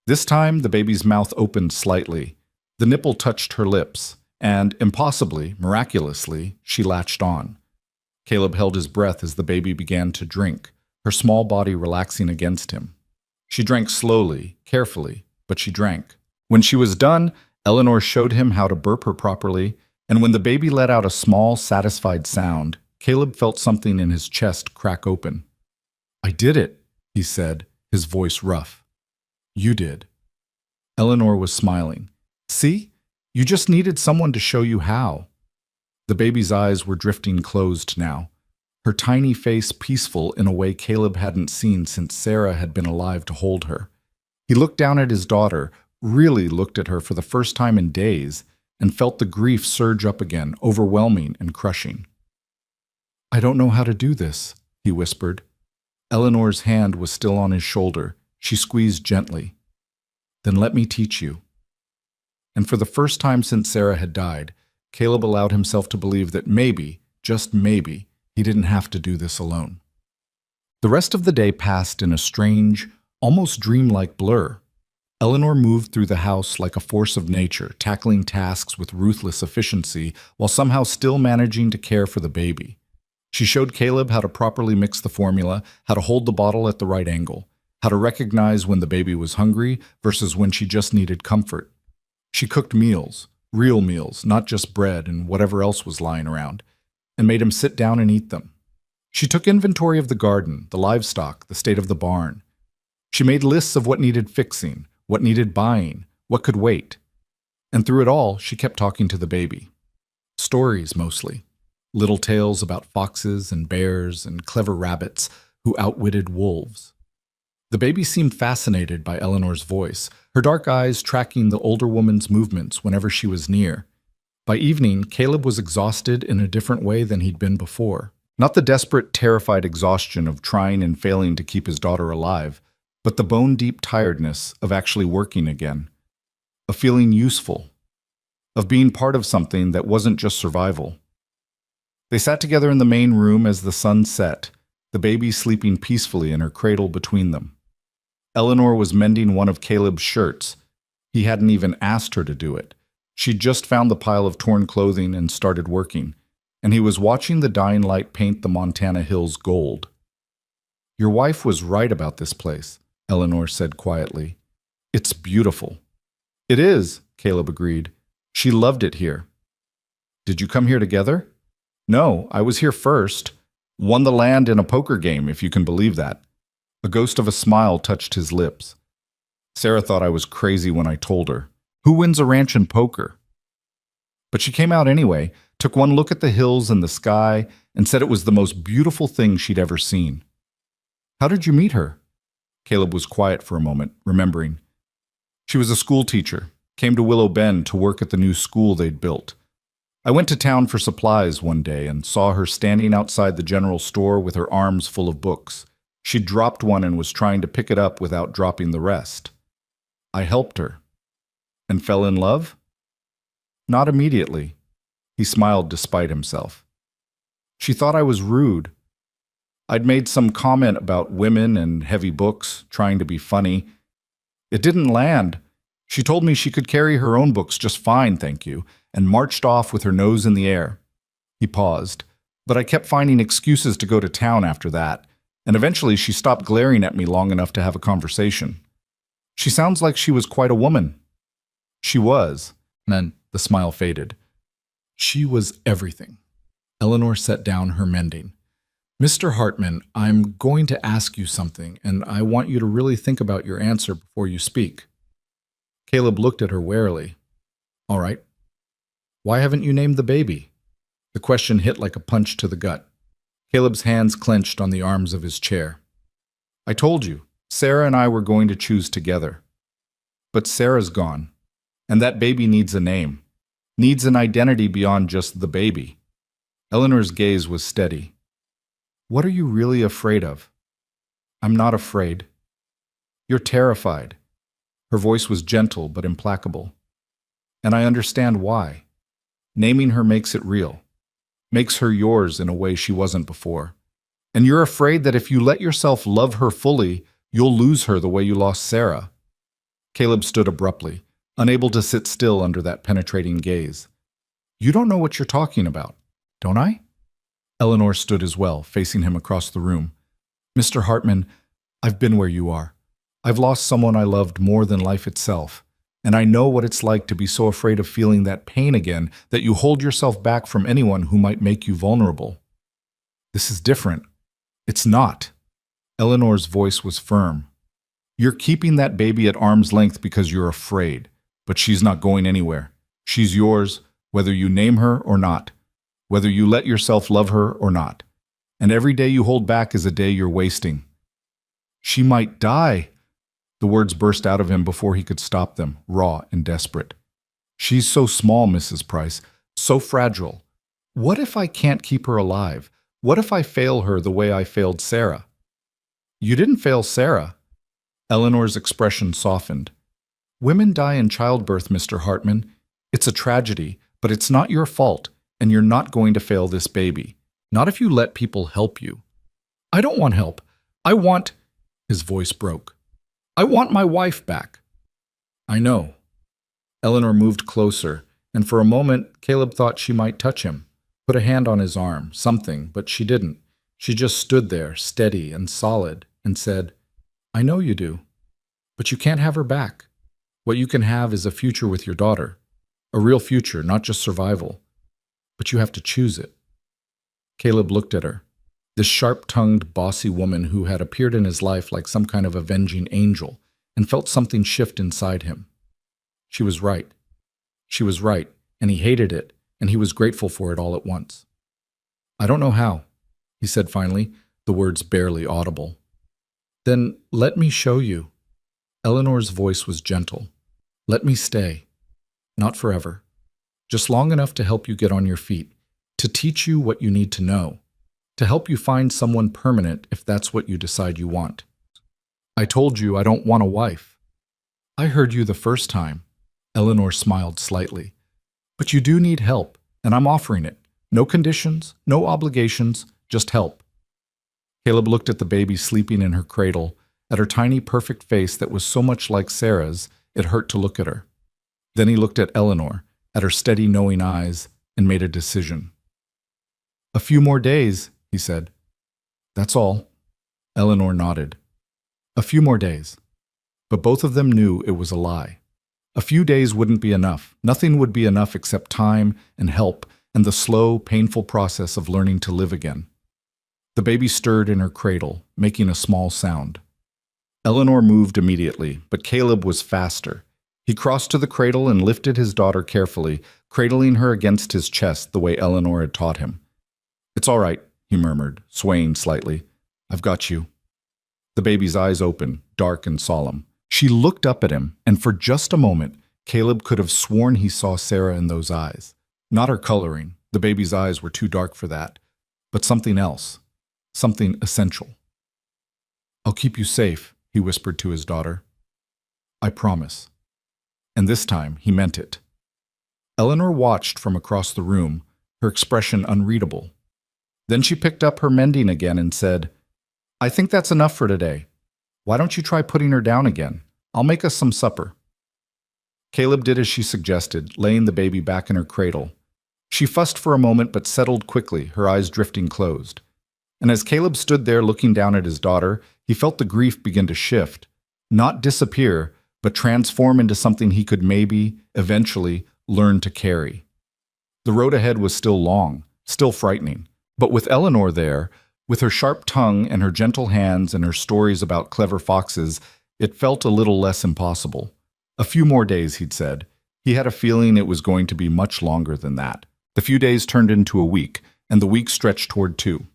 This time, the baby's mouth opened slightly. The nipple touched her lips, and, impossibly, miraculously, she latched on. Caleb held his breath as the baby began to drink, her small body relaxing against him. She drank slowly, carefully, but she drank. When she was done, Eleanor showed him how to burp her properly, and when the baby let out a small, satisfied sound, Caleb felt something in his chest crack open. "I did it," he said, his voice rough. "You did." Eleanor was smiling. "See? You just needed someone to show you how." The baby's eyes were drifting closed now, her tiny face peaceful in a way Caleb hadn't seen since Sarah had been alive to hold her. He looked down at his daughter, really looked at her for the first time in days, and felt the grief surge up again, overwhelming and crushing. "I don't know how to do this," he whispered. Eleanor's hand was still on his shoulder. She squeezed gently. "Then let me teach you." And for the first time since Sarah had died, Caleb allowed himself to believe that maybe, just maybe, he didn't have to do this alone. The rest of the day passed in a strange, almost dreamlike blur. Eleanor moved through the house like a force of nature, tackling tasks with ruthless efficiency while somehow still managing to care for the baby. She showed Caleb how to properly mix the formula, how to hold the bottle at the right angle, how to recognize when the baby was hungry versus when she just needed comfort. She cooked meals, real meals, not just bread and whatever else was lying around, and made him sit down and eat them. She took inventory of the garden, the livestock, the state of the barn. She made lists of what needed fixing, what needed buying, what could wait. And through it all, she kept talking to the baby. Stories, mostly. Little tales about foxes and bears and clever rabbits who outwitted wolves. The baby seemed fascinated by Eleanor's voice, her dark eyes tracking the older woman's movements whenever she was near. By evening, Caleb was exhausted in a different way than he'd been before. Not the desperate, terrified exhaustion of trying and failing to keep his daughter alive, but the bone-deep tiredness of actually working again, of feeling useful, of being part of something that wasn't just survival. They sat together in the main room as the sun set, the baby sleeping peacefully in her cradle between them. Eleanor was mending one of Caleb's shirts. He hadn't even asked her to do it. She'd just found the pile of torn clothing and started working, and he was watching the dying light paint the Montana hills gold. "Your wife was right about this place," Eleanor said quietly. "It's beautiful." "It is," Caleb agreed. "She loved it here." "Did you come here together?" "No, I was here first. Won the land in a poker game, if you can believe that." A ghost of a smile touched his lips. Sarah thought I was crazy when I told her. Who wins a ranch in poker? But she came out anyway, took one look at the hills and the sky, and said it was the most beautiful thing she'd ever seen. "How did you meet her?" Caleb was quiet for a moment, remembering. "She was a school teacher, came to Willow Bend to work at the new school they'd built. I went to town for supplies one day and saw her standing outside the general store with her arms full of books. She'd dropped one and was trying to pick it up without dropping the rest. I helped her. And fell in love?" "Not immediately." He smiled despite himself. "She thought I was rude." I'd made some comment about women and heavy books, trying to be funny. It didn't land. She told me she could carry her own books just fine, thank you, and marched off with her nose in the air. He paused, but I kept finding excuses to go to town after that, and eventually she stopped glaring at me long enough to have a conversation. She sounds like she was quite a woman. She was. Then the smile faded. She was everything. Eleanor set down her mending. Mr. Hartman, I'm going to ask you something, and I want you to really think about your answer before you speak. Caleb looked at her warily. All right. Why haven't you named the baby? The question hit like a punch to the gut. Caleb's hands clenched on the arms of his chair. I told you, Sarah and I were going to choose together. But Sarah's gone, and that baby needs a name, needs an identity beyond just the baby. Eleanor's gaze was steady. What are you really afraid of? I'm not afraid. You're terrified. Her voice was gentle but implacable. And I understand why. Naming her makes it real, makes her yours in a way she wasn't before. And you're afraid that if you let yourself love her fully, you'll lose her the way you lost Sarah. Caleb stood abruptly, unable to sit still under that penetrating gaze. You don't know what you're talking about, don't I? Eleanor stood as well, facing him across the room. Mr. Hartman, I've been where you are. I've lost someone I loved more than life itself, and I know what it's like to be so afraid of feeling that pain again that you hold yourself back from anyone who might make you vulnerable. This is different. It's not. Eleanor's voice was firm. You're keeping that baby at arm's length because you're afraid, but she's not going anywhere. She's yours, whether you name her or not, whether you let yourself love her or not. And every day you hold back is a day you're wasting. She might die. The words burst out of him before he could stop them, raw and desperate. She's so small, Mrs. Price, so fragile. What if I can't keep her alive? What if I fail her the way I failed Sarah? You didn't fail Sarah. Eleanor's expression softened. Women die in childbirth, Mr. Hartman. It's a tragedy, but it's not your fault, and you're not going to fail this baby. Not if you let people help you. I don't want help. I want... His voice broke. I want my wife back. I know. Eleanor moved closer, and for a moment, Caleb thought she might touch him, put a hand on his arm, something, but she didn't. She just stood there, steady and solid, and said, I know you do, but you can't have her back. What you can have is a future with your daughter, a real future, not just survival. But you have to choose it. Caleb looked at her, this sharp-tongued, bossy woman who had appeared in his life like some kind of avenging angel, and felt something shift inside him. She was right. She was right, and he hated it, and he was grateful for it all at once. I don't know how, he said finally, the words barely audible. Then let me show you. Eleanor's voice was gentle. Let me stay. Not forever. Just long enough to help you get on your feet, to teach you what you need to know, to help you find someone permanent if that's what you decide you want. I told you I don't want a wife. I heard you the first time. Eleanor smiled slightly. But you do need help, and I'm offering it. No conditions, no obligations, just help. Caleb looked at the baby sleeping in her cradle, at her tiny perfect face that was so much like Sarah's, it hurt to look at her. Then he looked at Eleanor, at her steady knowing eyes, and made a decision. A few more days, he said. That's all. Eleanor nodded. A few more days. But both of them knew it was a lie. A few days wouldn't be enough. Nothing would be enough except time and help and the slow, painful process of learning to live again. The baby stirred in her cradle, making a small sound. Eleanor moved immediately, but Caleb was faster. He crossed to the cradle and lifted his daughter carefully, cradling her against his chest the way Eleanor had taught him. It's all right, he murmured, swaying slightly. I've got you. The baby's eyes opened, dark and solemn. She looked up at him, and for just a moment, Caleb could have sworn he saw Sarah in those eyes. Not her coloring, the baby's eyes were too dark for that, but something else, something essential. I'll keep you safe, he whispered to his daughter. I promise. And this time, he meant it. Eleanor watched from across the room, her expression unreadable. Then she picked up her mending again and said, I think that's enough for today. Why don't you try putting her down again? I'll make us some supper. Caleb did as she suggested, laying the baby back in her cradle. She fussed for a moment but settled quickly, her eyes drifting closed. And as Caleb stood there looking down at his daughter, he felt the grief begin to shift, not disappear, but transform into something he could maybe, eventually, learn to carry. The road ahead was still long, still frightening, but with Eleanor there, with her sharp tongue and her gentle hands and her stories about clever foxes, it felt a little less impossible. A few more days, he'd said. He had a feeling it was going to be much longer than that. The few days turned into a week, and the week stretched toward 2.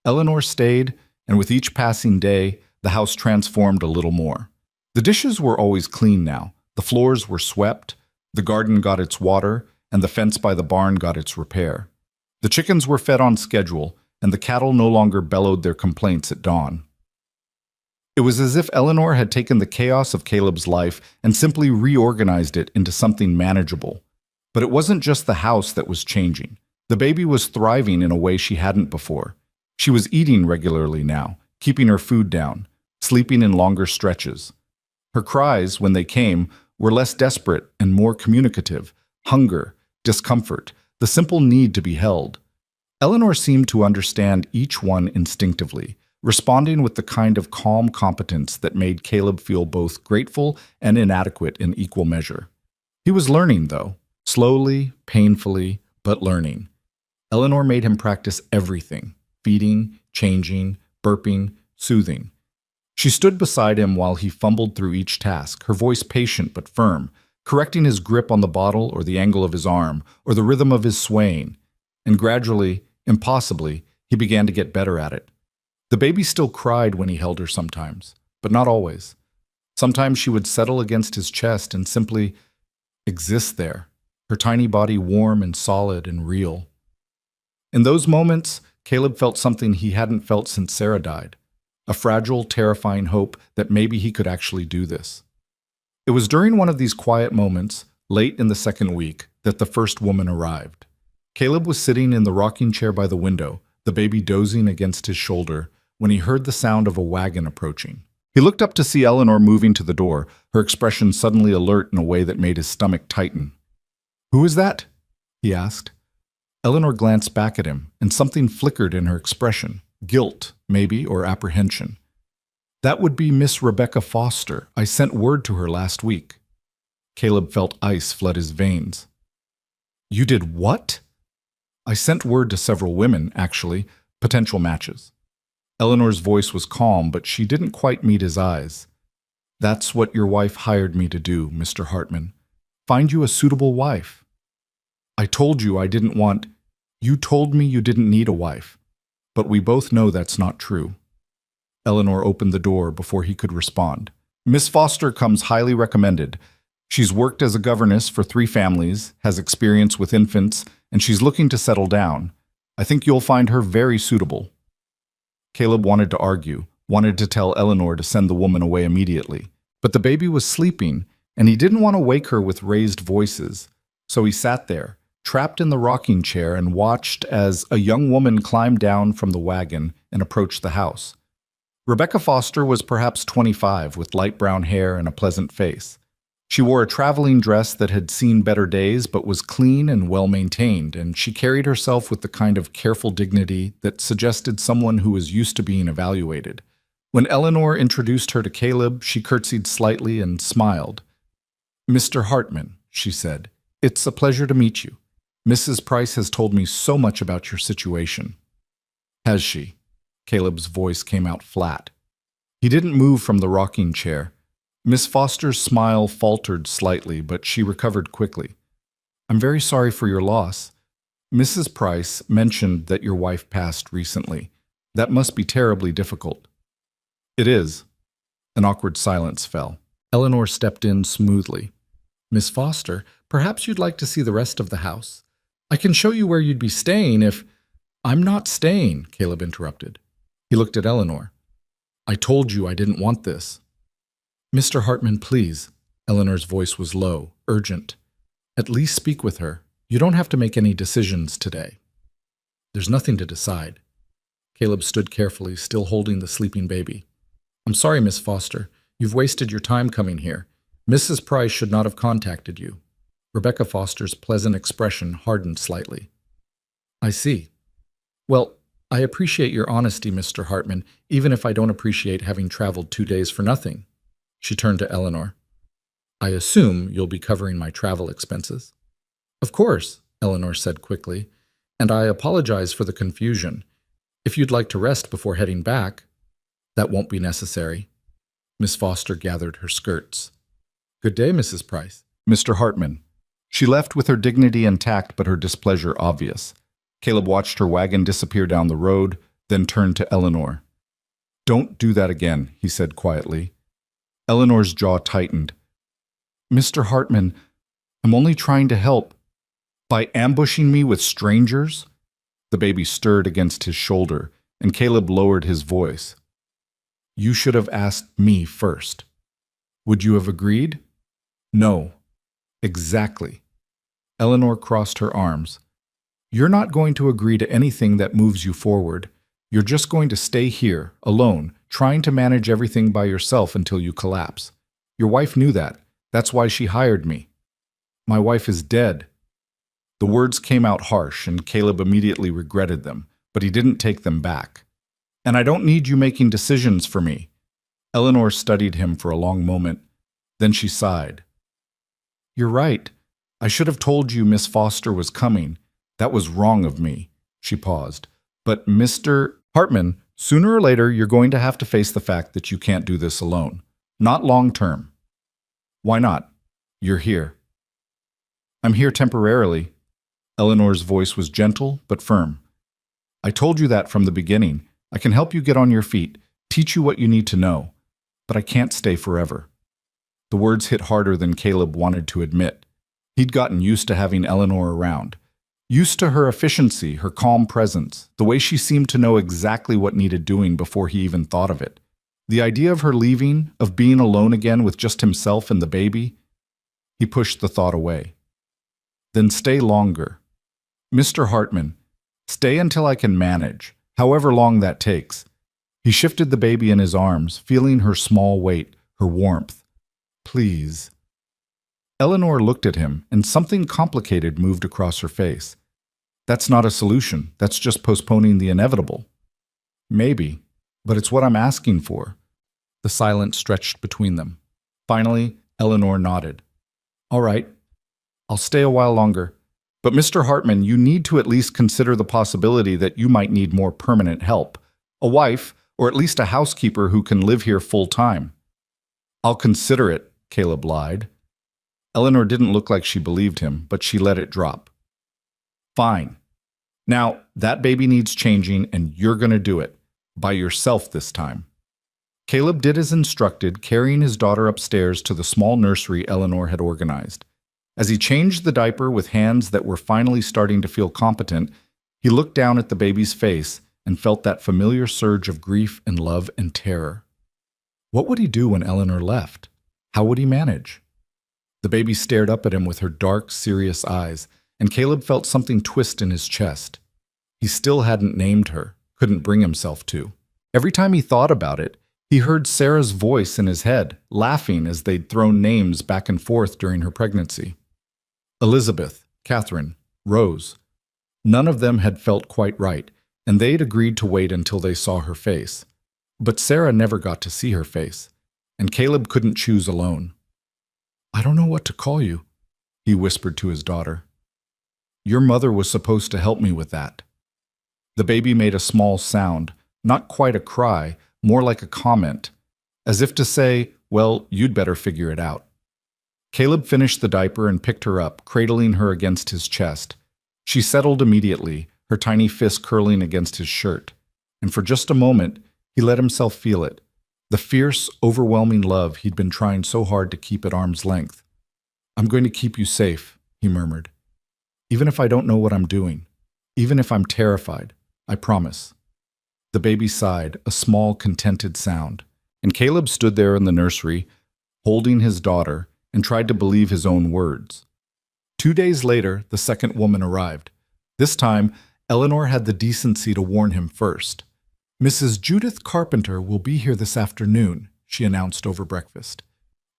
Eleanor stayed, and with each passing day, the house transformed a little more. The dishes were always clean now, the floors were swept, the garden got its water, and the fence by the barn got its repair. The chickens were fed on schedule, and the cattle no longer bellowed their complaints at dawn. It was as if Eleanor had taken the chaos of Caleb's life and simply reorganized it into something manageable. But it wasn't just the house that was changing. The baby was thriving in a way she hadn't before. She was eating regularly now, keeping her food down, sleeping in longer stretches. Her cries, when they came, were less desperate and more communicative. Hunger, discomfort, the simple need to be held. Eleanor seemed to understand each one instinctively, responding with the kind of calm competence that made Caleb feel both grateful and inadequate in equal measure. He was learning, though, slowly, painfully, but learning. Eleanor made him practice everything: feeding, changing, burping, soothing. She stood beside him while he fumbled through each task, her voice patient but firm, correcting his grip on the bottle or the angle of his arm or the rhythm of his swaying. And gradually, impossibly, he began to get better at it. The baby still cried when he held her sometimes, but not always. Sometimes she would settle against his chest and simply exist there, her tiny body warm and solid and real. In those moments, Caleb felt something he hadn't felt since Sarah died, a fragile, terrifying hope that maybe he could actually do this. It was during one of these quiet moments, late in the second week, that the first woman arrived. Caleb was sitting in the rocking chair by the window, the baby dozing against his shoulder, when he heard the sound of a wagon approaching. He looked up to see Eleanor moving to the door, her expression suddenly alert in a way that made his stomach tighten. "Who is that?" he asked. Eleanor glanced back at him, and something flickered in her expression. Guilt, maybe, or apprehension. "That would be Miss Rebecca Foster. I sent word to her last week." Caleb felt ice flood his veins. "You did what?" "I sent word to several women, actually, potential matches." Eleanor's voice was calm, but she didn't quite meet his eyes. "That's what your wife hired me to do, Mr. Hartman. Find you a suitable wife." "I told you I didn't want—" "You told me you didn't need a wife. But we both know that's not true." Eleanor opened the door before he could respond. "Miss Foster comes highly recommended. She's worked as a governess for 3 families, has experience with infants, and she's looking to settle down. I think you'll find her very suitable." Caleb wanted to argue, wanted to tell Eleanor to send the woman away immediately. But the baby was sleeping, and he didn't want to wake her with raised voices. So he sat there, trapped in the rocking chair, and watched as a young woman climbed down from the wagon and approached the house. Rebecca Foster was perhaps 25, with light brown hair and a pleasant face. She wore a traveling dress that had seen better days but was clean and well-maintained, and she carried herself with the kind of careful dignity that suggested someone who was used to being evaluated. When Eleanor introduced her to Caleb, she curtsied slightly and smiled. "Mr. Hartman," she said, "it's a pleasure to meet you. Mrs. Price has told me so much about your situation." "Has she?" Caleb's voice came out flat. He didn't move from the rocking chair. Miss Foster's smile faltered slightly, but she recovered quickly. "I'm very sorry for your loss. Mrs. Price mentioned that your wife passed recently. That must be terribly difficult." "It is." An awkward silence fell. Eleanor stepped in smoothly. "Miss Foster, perhaps you'd like to see the rest of the house. I can show you where you'd be staying if—" "I'm not staying," Caleb interrupted. He looked at Eleanor. "I told you I didn't want this." "Mr. Hartman, please." Eleanor's voice was low, urgent. "At least speak with her. You don't have to make any decisions today." "There's nothing to decide." Caleb stood carefully, still holding the sleeping baby. I'm sorry, Miss Foster. You've wasted your time coming here. Mrs. Price should not have contacted you. Rebecca Foster's pleasant expression hardened slightly. I see. Well, I appreciate your honesty, Mr. Hartman, even if I don't appreciate having traveled 2 days for nothing. She turned to Eleanor. I assume you'll be covering my travel expenses. Of course, Eleanor said quickly, and I apologize for the confusion. If you'd like to rest before heading back, that won't be necessary. Miss Foster gathered her skirts. Good day, Mrs. Price. Mr. Hartman. She left with her dignity intact but her displeasure obvious. Caleb watched her wagon disappear down the road, then turned to Eleanor. Don't do that again, he said quietly. Eleanor's jaw tightened. Mr. Hartman, I'm only trying to help. By ambushing me with strangers? The baby stirred against his shoulder, and Caleb lowered his voice. You should have asked me first. Would you have agreed? No. Exactly. Eleanor crossed her arms. You're not going to agree to anything that moves you forward. You're just going to stay here, alone, trying to manage everything by yourself until you collapse. Your wife knew that. That's why she hired me. My wife is dead. The words came out harsh, and Caleb immediately regretted them, but he didn't take them back. And I don't need you making decisions for me. Eleanor studied him for a long moment. Then she sighed. You're right. I should have told you Miss Foster was coming. That was wrong of me. She paused. But Mr. Hartman, sooner or later you're going to have to face the fact that you can't do this alone. Not long term. Why not? You're here. I'm here temporarily. Eleanor's voice was gentle but firm. I told you that from the beginning. I can help you get on your feet, teach you what you need to know, but I can't stay forever. The words hit harder than Caleb wanted to admit. He'd gotten used to having Eleanor around, used to her efficiency, her calm presence, the way she seemed to know exactly what needed doing before he even thought of it. The idea of her leaving, of being alone again with just himself and the baby, he pushed the thought away. Then stay longer. Mr. Hartman, stay until I can manage, however long that takes. He shifted the baby in his arms, feeling her small weight, her warmth. Please. Eleanor looked at him, and something complicated moved across her face. That's not a solution. That's just postponing the inevitable. Maybe, but it's what I'm asking for. The silence stretched between them. Finally, Eleanor nodded. All right, I'll stay a while longer. But Mr. Hartman, you need to at least consider the possibility that you might need more permanent help. A wife, or at least a housekeeper who can live here full time. I'll consider it, Caleb lied. Eleanor didn't look like she believed him, but she let it drop. Fine. Now, that baby needs changing, and you're going to do it. By yourself this time. Caleb did as instructed, carrying his daughter upstairs to the small nursery Eleanor had organized. As he changed the diaper with hands that were finally starting to feel competent, he looked down at the baby's face and felt that familiar surge of grief and love and terror. What would he do when Eleanor left? How would he manage? The baby stared up at him with her dark, serious eyes, and Caleb felt something twist in his chest. He still hadn't named her, couldn't bring himself to. Every time he thought about it, he heard Sarah's voice in his head, laughing as they'd thrown names back and forth during her pregnancy. Elizabeth, Catherine, Rose. None of them had felt quite right, and they'd agreed to wait until they saw her face. But Sarah never got to see her face, and Caleb couldn't choose alone. I don't know what to call you, he whispered to his daughter. Your mother was supposed to help me with that. The baby made a small sound, not quite a cry, more like a comment, as if to say, well, you'd better figure it out. Caleb finished the diaper and picked her up, cradling her against his chest. She settled immediately, her tiny fist curling against his shirt. And for just a moment, he let himself feel it, the fierce, overwhelming love he'd been trying so hard to keep at arm's length. I'm going to keep you safe, he murmured. Even if I don't know what I'm doing, even if I'm terrified, I promise. The baby sighed, a small, contented sound, and Caleb stood there in the nursery, holding his daughter, and tried to believe his own words. 2 days later, the second woman arrived. This time, Eleanor had the decency to warn him first. Mrs. Judith Carpenter will be here this afternoon, she announced over breakfast.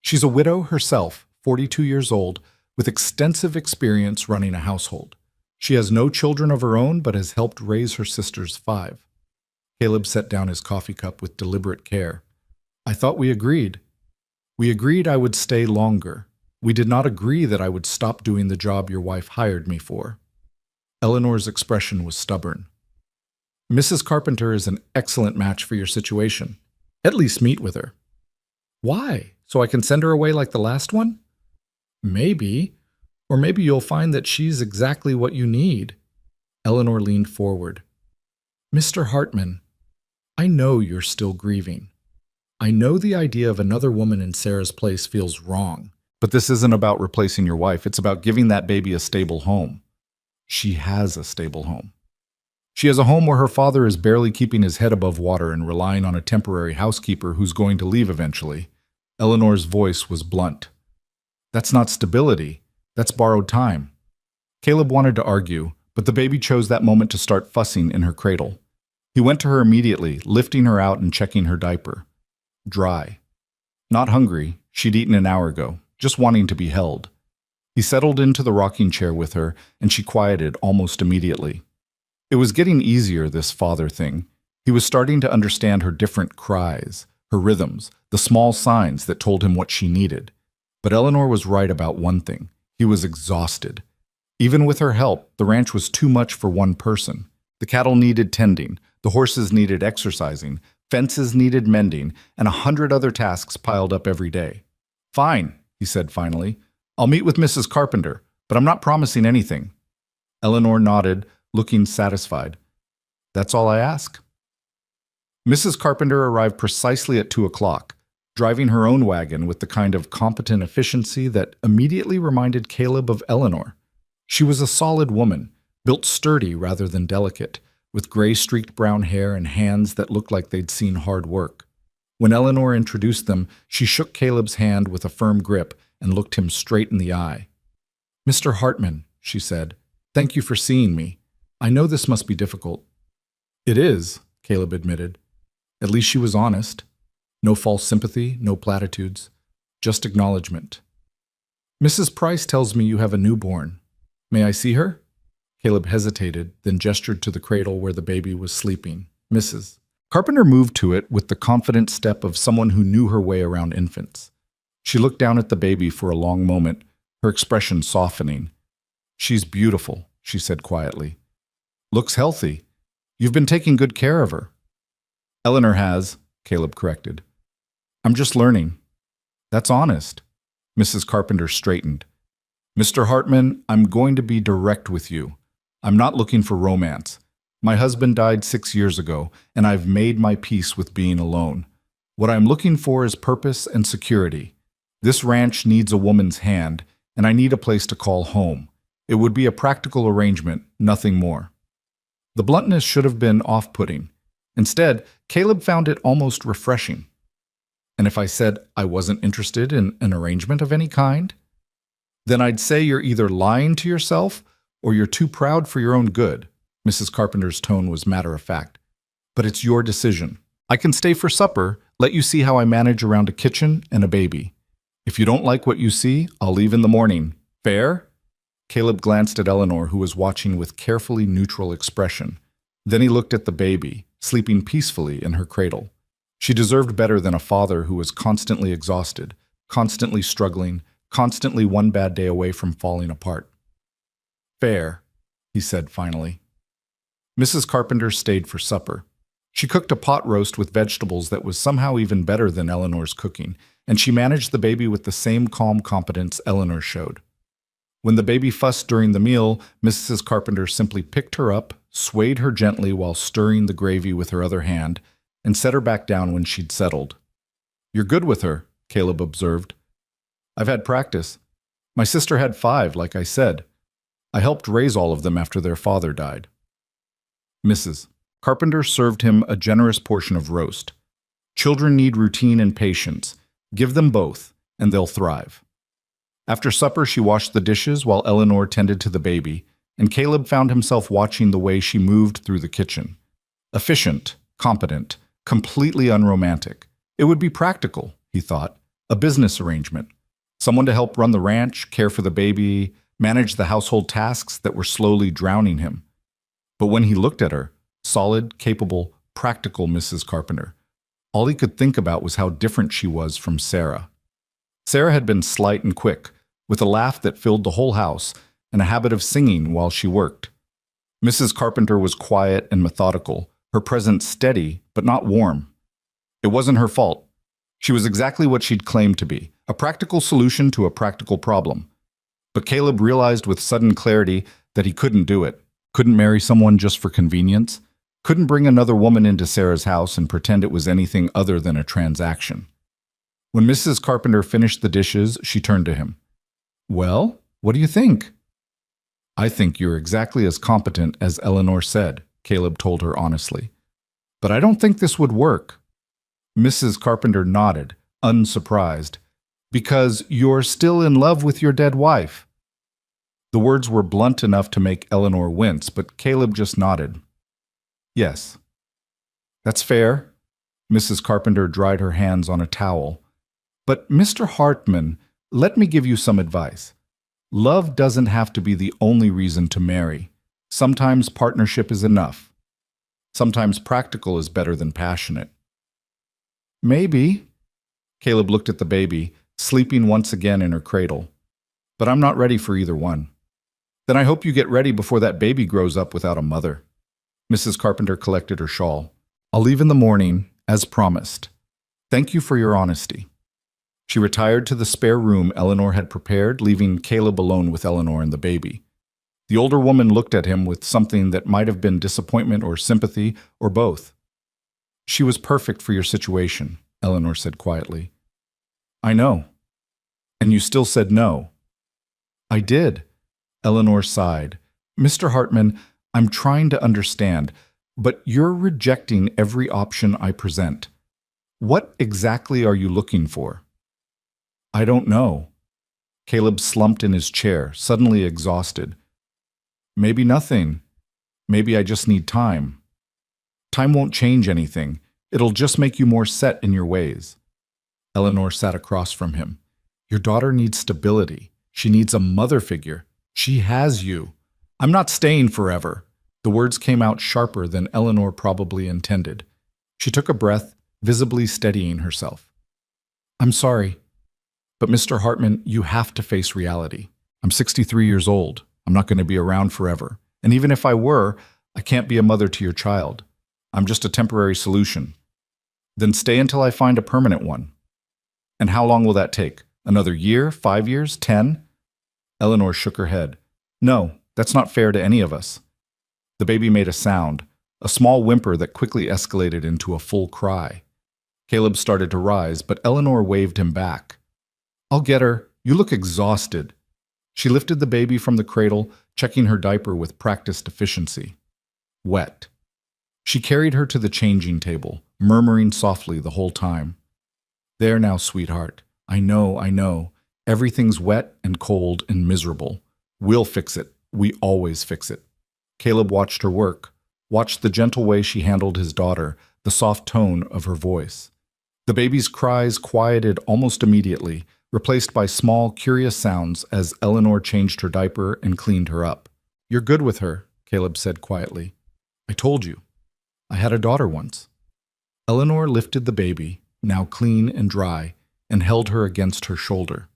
She's a widow herself, 42 years old, with extensive experience running a household. She has no children of her own, but has helped raise her sister's 5. Caleb set down his coffee cup with deliberate care. I thought we agreed. We agreed I would stay longer. We did not agree that I would stop doing the job your wife hired me for. Eleanor's expression was stubborn. Mrs. Carpenter is an excellent match for your situation. At least meet with her. Why? So I can send her away like the last one? Maybe. Or maybe you'll find that she's exactly what you need. Eleanor leaned forward. Mr. Hartman, I know you're still grieving. I know the idea of another woman in Sarah's place feels wrong. But this isn't about replacing your wife. It's about giving that baby a stable home. She has a stable home. She has a home where her father is barely keeping his head above water and relying on a temporary housekeeper who's going to leave eventually. Eleanor's voice was blunt. That's not stability. That's borrowed time. Caleb wanted to argue, but the baby chose that moment to start fussing in her cradle. He went to her immediately, lifting her out and checking her diaper. Dry. Not hungry. She'd eaten an hour ago, just wanting to be held. He settled into the rocking chair with her, and she quieted almost immediately. It was getting easier, this father thing. He was starting to understand her different cries, her rhythms, the small signs that told him what she needed. But Eleanor was right about one thing. He was exhausted. Even with her help, the ranch was too much for one person. The cattle needed tending, the horses needed exercising, fences needed mending, and 100 other tasks piled up every day. Fine, he said finally. I'll meet with Mrs. Carpenter, but I'm not promising anything. Eleanor nodded, looking satisfied. That's all I ask. Mrs. Carpenter arrived precisely at 2 o'clock, driving her own wagon with the kind of competent efficiency that immediately reminded Caleb of Eleanor. She was a solid woman, built sturdy rather than delicate, with gray-streaked brown hair and hands that looked like they'd seen hard work. When Eleanor introduced them, she shook Caleb's hand with a firm grip and looked him straight in the eye. Mr. Hartman, she said, thank you for seeing me. I know this must be difficult. It is, Caleb admitted. At least she was honest. No false sympathy, no platitudes, just acknowledgement. Mrs. Price tells me you have a newborn. May I see her? Caleb hesitated, then gestured to the cradle where the baby was sleeping. Mrs. Carpenter moved to it with the confident step of someone who knew her way around infants. She looked down at the baby for a long moment, her expression softening. She's beautiful, she said quietly. Looks healthy. You've been taking good care of her. Eleanor has, Caleb corrected. I'm just learning. That's honest. Mrs. Carpenter straightened. Mr. Hartman, I'm going to be direct with you. I'm not looking for romance. My husband died 6 years ago, and I've made my peace with being alone. What I'm looking for is purpose and security. This ranch needs a woman's hand, and I need a place to call home. It would be a practical arrangement, nothing more. The bluntness should have been off-putting. Instead, Caleb found it almost refreshing. And if I said I wasn't interested in an arrangement of any kind, then I'd say you're either lying to yourself or you're too proud for your own good. Mrs. Carpenter's tone was matter-of-fact. But it's your decision. I can stay for supper, let you see how I manage around a kitchen and a baby. If you don't like what you see, I'll leave in the morning. Fair? Caleb glanced at Eleanor, who was watching with carefully neutral expression. Then he looked at the baby, sleeping peacefully in her cradle. She deserved better than a father who was constantly exhausted, constantly struggling, constantly one bad day away from falling apart. Fair, he said finally. Mrs. Carpenter stayed for supper. She cooked a pot roast with vegetables that was somehow even better than Eleanor's cooking, and she managed the baby with the same calm competence Eleanor showed. When the baby fussed during the meal, Mrs. Carpenter simply picked her up, swayed her gently while stirring the gravy with her other hand, and set her back down when she'd settled. You're good with her, Caleb observed. I've had practice. My sister had 5, like I said. I helped raise all of them after their father died. Mrs. Carpenter served him a generous portion of roast. Children need routine and patience. Give them both, and they'll thrive. After supper, she washed the dishes while Eleanor tended to the baby, and Caleb found himself watching the way she moved through the kitchen. Efficient, competent, completely unromantic. It would be practical, he thought, a business arrangement. Someone to help run the ranch, care for the baby, manage the household tasks that were slowly drowning him. But when he looked at her, solid, capable, practical Mrs. Carpenter, all he could think about was how different she was from Sarah. Sarah had been slight and quick, with a laugh that filled the whole house and a habit of singing while she worked. Mrs. Carpenter was quiet and methodical, her presence steady but not warm. It wasn't her fault. She was exactly what she'd claimed to be, a practical solution to a practical problem. But Caleb realized with sudden clarity that he couldn't do it, couldn't marry someone just for convenience, couldn't bring another woman into Sarah's house and pretend it was anything other than a transaction. When Mrs. Carpenter finished the dishes, she turned to him. "Well, what do you think?" "I think you're exactly as competent as Eleanor said," Caleb told her honestly. "But I don't think this would work." Mrs. Carpenter nodded, unsurprised. "Because you're still in love with your dead wife." The words were blunt enough to make Eleanor wince, but Caleb just nodded. "Yes." "That's fair." Mrs. Carpenter dried her hands on a towel. "But Mr. Hartman, let me give you some advice. Love doesn't have to be the only reason to marry. Sometimes partnership is enough. Sometimes practical is better than passionate." "Maybe." Caleb looked at the baby, sleeping once again in her cradle. "But I'm not ready for either one." "Then I hope you get ready before that baby grows up without a mother." Mrs. Carpenter collected her shawl. "I'll leave in the morning, as promised. Thank you for your honesty." She retired to the spare room Eleanor had prepared, leaving Caleb alone with Eleanor and the baby. The older woman looked at him with something that might have been disappointment or sympathy, or both. "She was perfect for your situation," Eleanor said quietly. "I know." "And you still said no." "I did." Eleanor sighed. "Mr. Hartman, I'm trying to understand, but you're rejecting every option I present. What exactly are you looking for?" "I don't know." Caleb slumped in his chair, suddenly exhausted. "Maybe nothing. Maybe I just need time." "Time won't change anything. It'll just make you more set in your ways." Eleanor sat across from him. "Your daughter needs stability. She needs a mother figure. She has you. I'm not staying forever." The words came out sharper than Eleanor probably intended. She took a breath, visibly steadying herself. "I'm sorry. But Mr. Hartman, you have to face reality. I'm 63 years old. I'm not going to be around forever. And even if I were, I can't be a mother to your child. I'm just a temporary solution. Then stay until I find a permanent one." "And how long will that take? Another year? 5 years? 10? Eleanor shook her head. "No, that's not fair to any of us." The baby made a sound, a small whimper that quickly escalated into a full cry. Caleb started to rise, but Eleanor waved him back. "I'll get her. You look exhausted." She lifted the baby from the cradle, checking her diaper with practiced efficiency. Wet. She carried her to the changing table, murmuring softly the whole time. "There now, sweetheart. I know. Everything's wet and cold and miserable. We'll fix it. We always fix it." Caleb watched her work, watched the gentle way she handled his daughter, the soft tone of her voice. The baby's cries quieted almost immediately, replaced by small, curious sounds as Eleanor changed her diaper and cleaned her up. "You're good with her," Caleb said quietly. "I told you. I had a daughter once." Eleanor lifted the baby, now clean and dry, and held her against her shoulder.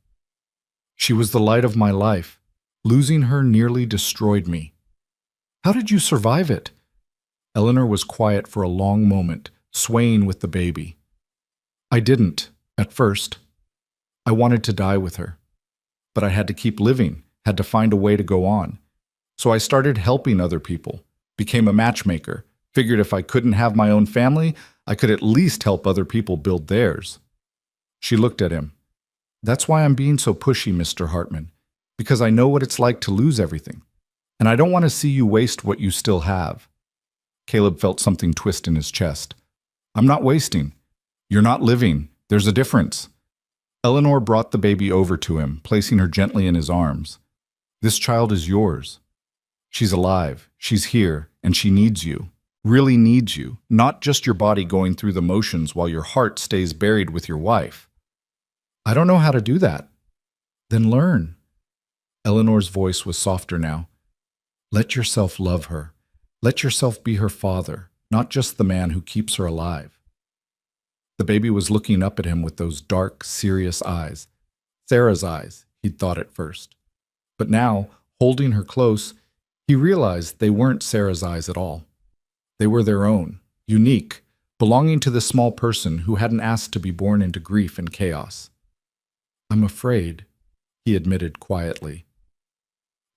"She was the light of my life. Losing her nearly destroyed me." "How did you survive it?" Eleanor was quiet for a long moment, swaying with the baby. "I didn't, at first. I wanted to die with her. But I had to keep living, had to find a way to go on. So I started helping other people, became a matchmaker, figured if I couldn't have my own family, I could at least help other people build theirs." She looked at him. "That's why I'm being so pushy, Mr. Hartman, because I know what it's like to lose everything. And I don't want to see you waste what you still have." Caleb felt something twist in his chest. "I'm not wasting. You're not living. There's a difference." Eleanor brought the baby over to him, placing her gently in his arms. "This child is yours. She's alive, she's here, and she needs you. really needs you, not just your body going through the motions while your heart stays buried with your wife. I don't know how to do that. Then learn. Eleanor's voice was softer now. Let yourself love her. Let yourself be her father, not just the man who keeps her alive. The baby was looking up at him with those dark, serious eyes. Sarah's eyes, he'd thought at first. But now, holding her close, he realized they weren't Sarah's eyes at all. They were their own, unique, belonging to this small person who hadn't asked to be born into grief and chaos. I'm afraid, he admitted quietly.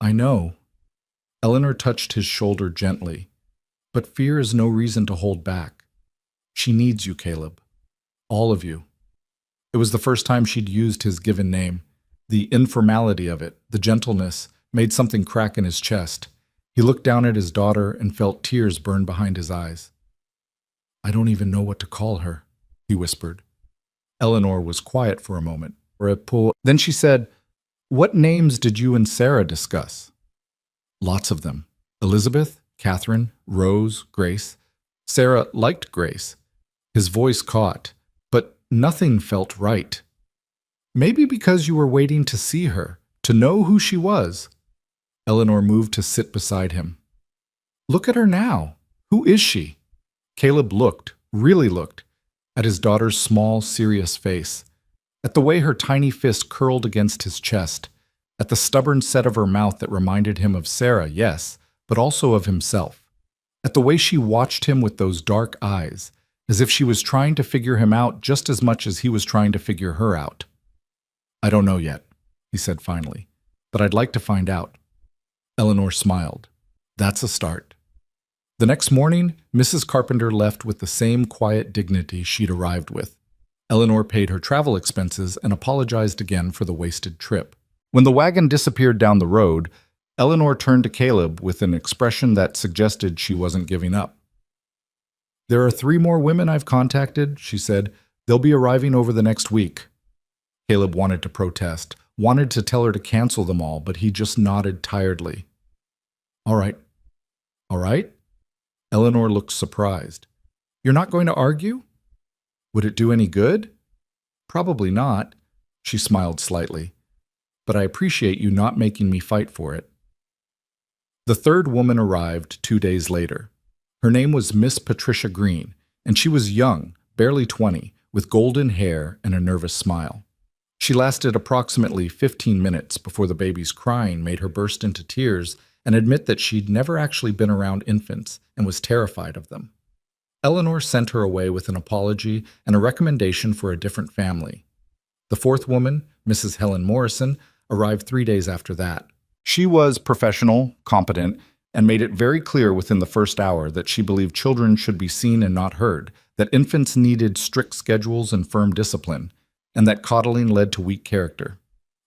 I know. Eleanor touched his shoulder gently. But fear is no reason to hold back. She needs you, Caleb. All of you. It was the first time she'd used his given name. The informality of it, the gentleness, made something crack in his chest. He looked down at his daughter and felt tears burn behind his eyes. I don't even know what to call her, he whispered. Eleanor was quiet for a moment. Then she said, What names did you and Sarah discuss? Lots of them. Elizabeth, Catherine, Rose, Grace. Sarah liked Grace. His voice caught, but nothing felt right. Maybe because you were waiting to see her, to know who she was. Eleanor moved to sit beside him. Look at her now. Who is she? Caleb looked, really looked, at his daughter's small, serious face, at the way her tiny fist curled against his chest, at the stubborn set of her mouth that reminded him of Sarah, yes, but also of himself, at the way she watched him with those dark eyes, as if she was trying to figure him out just as much as he was trying to figure her out. I don't know yet, he said finally, but I'd like to find out. Eleanor smiled. That's a start. The next morning, Mrs. Carpenter left with the same quiet dignity she'd arrived with. Eleanor paid her travel expenses and apologized again for the wasted trip. When the wagon disappeared down the road, Eleanor turned to Caleb with an expression that suggested she wasn't giving up. There are 3 more women I've contacted, she said. They'll be arriving over the next week. Caleb wanted to protest, wanted to tell her to cancel them all, but he just nodded tiredly. All right. All right? Eleanor looked surprised. You're not going to argue? Would it do any good? Probably not, she smiled slightly. But I appreciate you not making me fight for it. The 3rd woman arrived 2 days later. Her name was Miss Patricia Green, and she was young, barely 20, with golden hair and a nervous smile. She lasted approximately 15 minutes before the baby's crying made her burst into tears and admit that she'd never actually been around infants and was terrified of them. Eleanor sent her away with an apology and a recommendation for a different family. The 4th woman, Mrs. Helen Morrison, arrived 3 days after that. She was professional, competent, and made it very clear within the first hour that she believed children should be seen and not heard, that infants needed strict schedules and firm discipline, and that coddling led to weak character.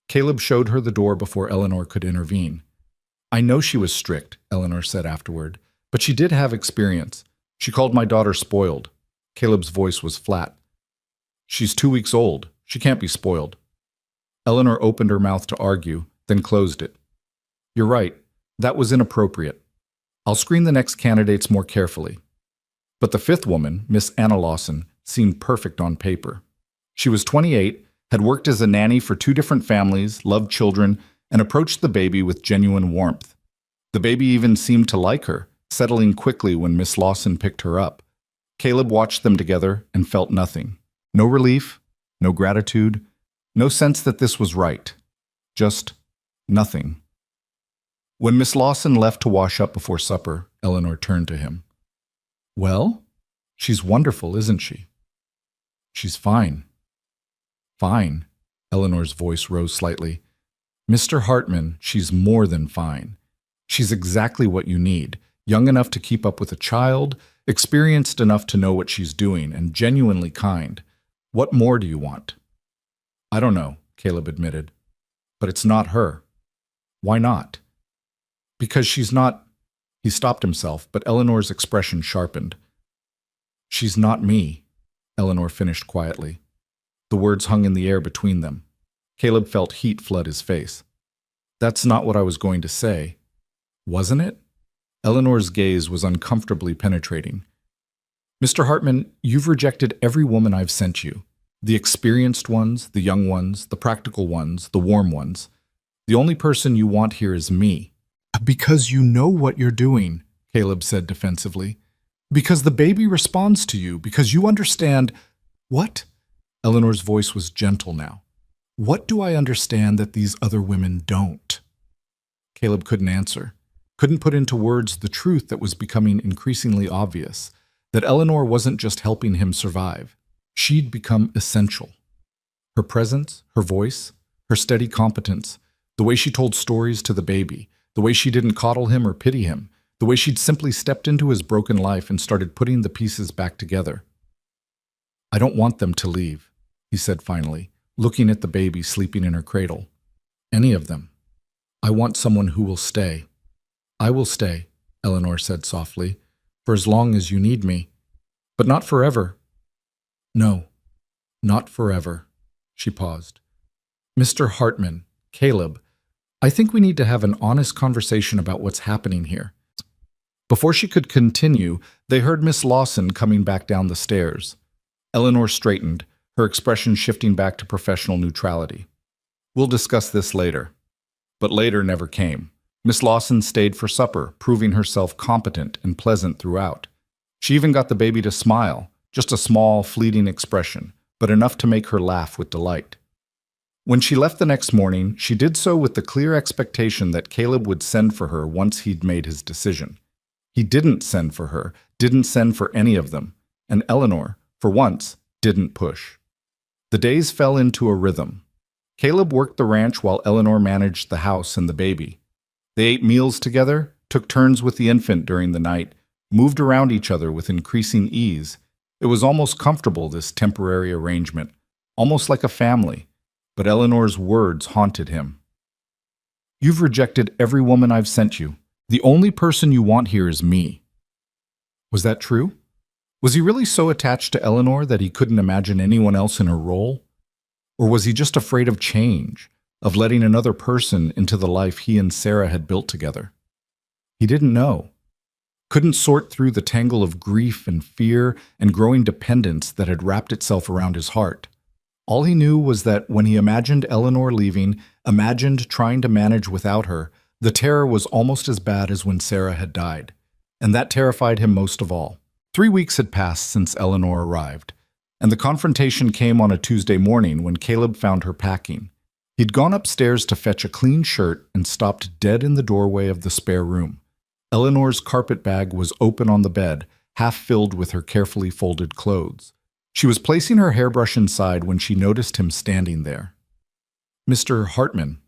Caleb showed her the door before Eleanor could intervene. I know she was strict, Eleanor said afterward, but she did have experience. She called my daughter spoiled. Caleb's voice was flat. She's 2 weeks old. She can't be spoiled. Eleanor opened her mouth to argue, then closed it. You're right. That was inappropriate. I'll screen the next candidates more carefully. But the 5th woman, Miss Anna Lawson, seemed perfect on paper. She was 28, had worked as a nanny for 2 different families, loved children, and approached the baby with genuine warmth. The baby even seemed to like her, settling quickly when Miss Lawson picked her up. Caleb watched them together and felt nothing. No relief, no gratitude, no sense that this was right. Just nothing. When Miss Lawson left to wash up before supper, Eleanor turned to him. Well, she's wonderful, isn't she? She's fine. Fine. Eleanor's voice rose slightly. Mr. Hartman, she's more than fine. She's exactly what you need. Young enough to keep up with a child, experienced enough to know what she's doing, and genuinely kind. What more do you want? I don't know, Caleb admitted. But it's not her. Why not? Because she's not... He stopped himself, but Eleanor's expression sharpened. She's not me, Eleanor finished quietly. The words hung in the air between them. Caleb felt heat flood his face. That's not what I was going to say. Wasn't it? Eleanor's gaze was uncomfortably penetrating. Mr. Hartman, you've rejected every woman I've sent you. The experienced ones, the young ones, the practical ones, the warm ones. The only person you want here is me. Because you know what you're doing, Caleb said defensively. Because the baby responds to you, because you understand… What? Eleanor's voice was gentle now. What do I understand that these other women don't? Caleb couldn't answer, couldn't put into words the truth that was becoming increasingly obvious, that Eleanor wasn't just helping him survive. She'd become essential. Her presence, her voice, her steady competence, the way she told stories to the baby, the way she didn't coddle him or pity him, the way she'd simply stepped into his broken life and started putting the pieces back together. I don't want them to leave, he said finally, looking at the baby sleeping in her cradle. Any of them. I want someone who will stay. I will stay, Eleanor said softly, for as long as you need me. But not forever. No, not forever. She paused. Mr. Hartman, Caleb, I think we need to have an honest conversation about what's happening here. Before she could continue, they heard Miss Lawson coming back down the stairs. Eleanor straightened, her expression shifting back to professional neutrality. We'll discuss this later. But later never came. Miss Lawson stayed for supper, proving herself competent and pleasant throughout. She even got the baby to smile, just a small, fleeting expression, but enough to make her laugh with delight. When she left the next morning, she did so with the clear expectation that Caleb would send for her once he'd made his decision. He didn't send for her, didn't send for any of them, and Eleanor, for once, didn't push. The days fell into a rhythm. Caleb worked the ranch while Eleanor managed the house and the baby. They ate meals together, took turns with the infant during the night, moved around each other with increasing ease. It was almost comfortable, this temporary arrangement, almost like a family. But Eleanor's words haunted him. You've rejected every woman I've sent you. The only person you want here is me. Was that true? Was he really so attached to Eleanor that he couldn't imagine anyone else in her role? Or was he just afraid of change, of letting another person into the life he and Sarah had built together? He didn't know. Couldn't sort through the tangle of grief and fear and growing dependence that had wrapped itself around his heart. All he knew was that when he imagined Eleanor leaving, imagined trying to manage without her, the terror was almost as bad as when Sarah had died. And that terrified him most of all. 3 weeks had passed since Eleanor arrived, and the confrontation came on a Tuesday morning when Caleb found her packing. He'd gone upstairs to fetch a clean shirt and stopped dead in the doorway of the spare room. Eleanor's carpet bag was open on the bed, half filled with her carefully folded clothes. She was placing her hairbrush inside when she noticed him standing there. Mr. Hartman.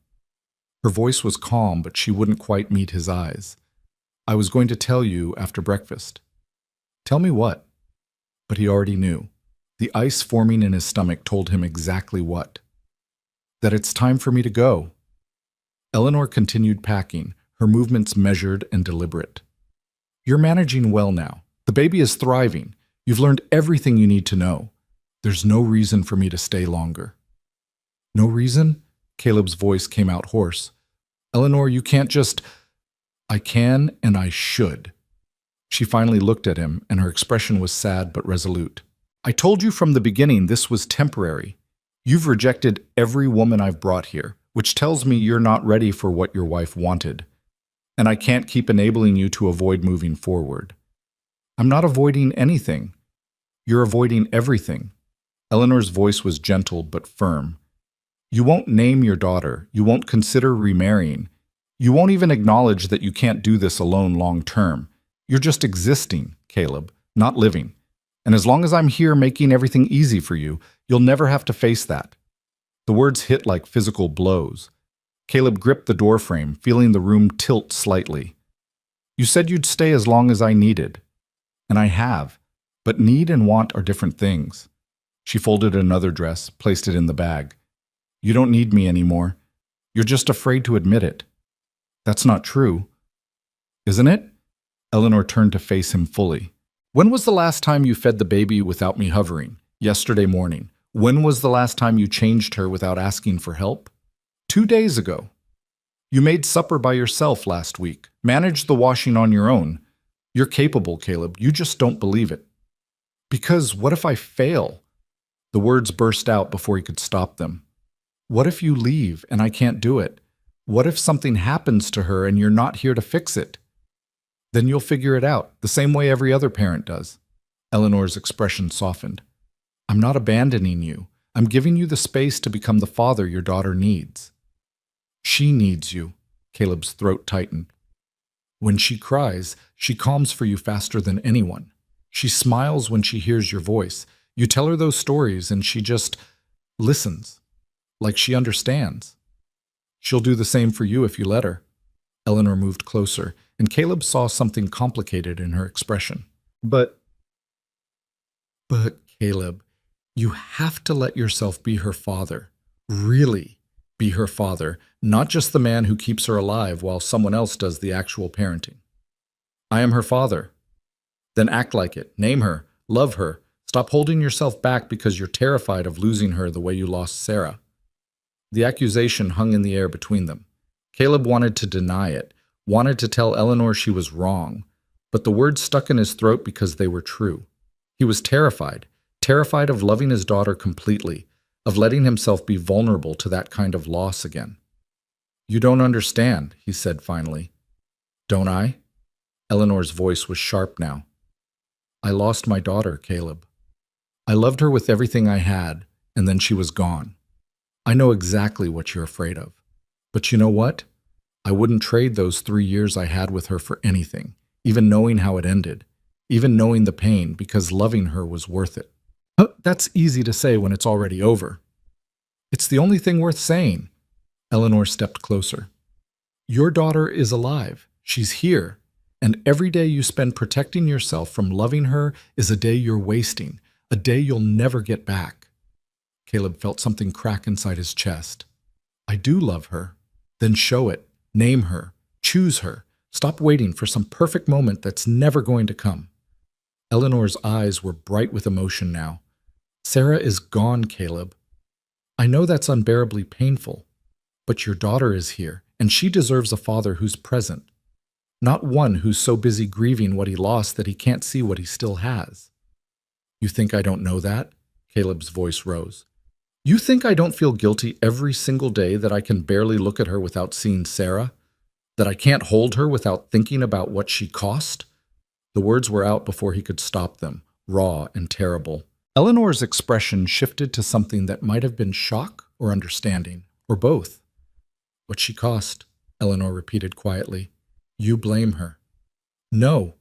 Her voice was calm, but she wouldn't quite meet his eyes. I was going to tell you after breakfast. Tell me what? But he already knew. The ice forming in his stomach told him exactly what. That it's time for me to go. Eleanor continued packing, her movements measured and deliberate. You're managing well now. The baby is thriving. You've learned everything you need to know. There's no reason for me to stay longer. No reason? Caleb's voice came out hoarse. Eleanor, you can't just… I can and I should. She finally looked at him, and her expression was sad but resolute. I told you from the beginning this was temporary. You've rejected every woman I've brought here, which tells me you're not ready for what your wife wanted. And I can't keep enabling you to avoid moving forward. I'm not avoiding anything. You're avoiding everything. Eleanor's voice was gentle but firm. You won't name your daughter. You won't consider remarrying. You won't even acknowledge that you can't do this alone long term. You're just existing, Caleb, not living. And as long as I'm here making everything easy for you, you'll never have to face that. The words hit like physical blows. Caleb gripped the doorframe, feeling the room tilt slightly. You said you'd stay as long as I needed. And I have. But need and want are different things. She folded another dress, placed it in the bag. You don't need me anymore. You're just afraid to admit it. That's not true. Isn't it? Eleanor turned to face him fully. When was the last time you fed the baby without me hovering? Yesterday morning. When was the last time you changed her without asking for help? 2 days ago. You made supper by yourself last week. Managed the washing on your own. You're capable, Caleb. You just don't believe it. Because what if I fail? The words burst out before he could stop them. What if you leave and I can't do it? What if something happens to her and you're not here to fix it? Then you'll figure it out, the same way every other parent does. Eleanor's expression softened. I'm not abandoning you. I'm giving you the space to become the father your daughter needs. She needs you. Caleb's throat tightened. When she cries, she calms for you faster than anyone. She smiles when she hears your voice. You tell her those stories and she just listens, like she understands. She'll do the same for you if you let her. Eleanor moved closer, and Caleb saw something complicated in her expression. But Caleb, you have to let yourself be her father. Really be her father, not just the man who keeps her alive while someone else does the actual parenting. I am her father. Then act like it. Name her. Love her. Stop holding yourself back because you're terrified of losing her the way you lost Sarah. The accusation hung in the air between them. Caleb wanted to deny it, wanted to tell Eleanor she was wrong, but the words stuck in his throat because they were true. He was terrified of loving his daughter completely, of letting himself be vulnerable to that kind of loss again. You don't understand, he said finally. Don't I? Eleanor's voice was sharp now. I lost my daughter, Caleb. I loved her with everything I had, and then she was gone. I know exactly what you're afraid of. But you know what? I wouldn't trade those 3 years I had with her for anything, even knowing how it ended, even knowing the pain, because loving her was worth it. That's easy to say when it's already over. It's the only thing worth saying. Eleanor stepped closer. Your daughter is alive. She's here. And every day you spend protecting yourself from loving her is a day you're wasting, a day you'll never get back. Caleb felt something crack inside his chest. I do love her. Then show it. Name her. Choose her. Stop waiting for some perfect moment that's never going to come. Eleanor's eyes were bright with emotion now. Sarah is gone, Caleb. I know that's unbearably painful, but your daughter is here, and she deserves a father who's present, not one who's so busy grieving what he lost that he can't see what he still has. You think I don't know that? Caleb's voice rose. You think I don't feel guilty every single day that I can barely look at her without seeing Sarah? That I can't hold her without thinking about what she cost? The words were out before he could stop them, raw and terrible. Eleanor's expression shifted to something that might have been shock or understanding, or both. What she cost, Eleanor repeated quietly. You blame her. No,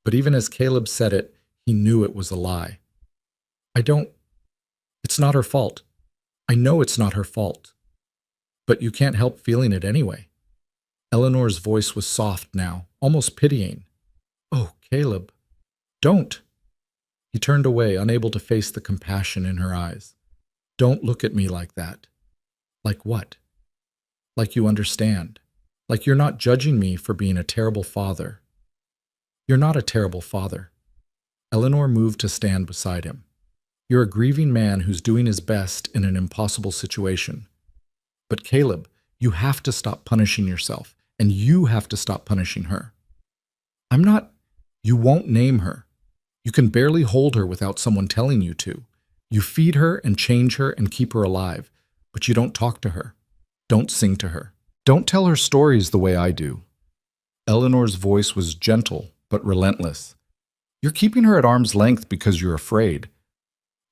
but even as Caleb said it, he knew it was a lie. It's not her fault. I know it's not her fault. But you can't help feeling it anyway. Eleanor's voice was soft now, almost pitying. Oh, Caleb, don't. He turned away, unable to face the compassion in her eyes. Don't look at me like that. Like what? Like you understand. Like you're not judging me for being a terrible father. You're not a terrible father. Eleanor moved to stand beside him. You're a grieving man who's doing his best in an impossible situation. But Caleb, you have to stop punishing yourself, and you have to stop punishing her. You won't name her. You can barely hold her without someone telling you to. You feed her and change her and keep her alive, but you don't talk to her. Don't sing to her. Don't tell her stories the way I do. Eleanor's voice was gentle but relentless. You're keeping her at arm's length because you're afraid.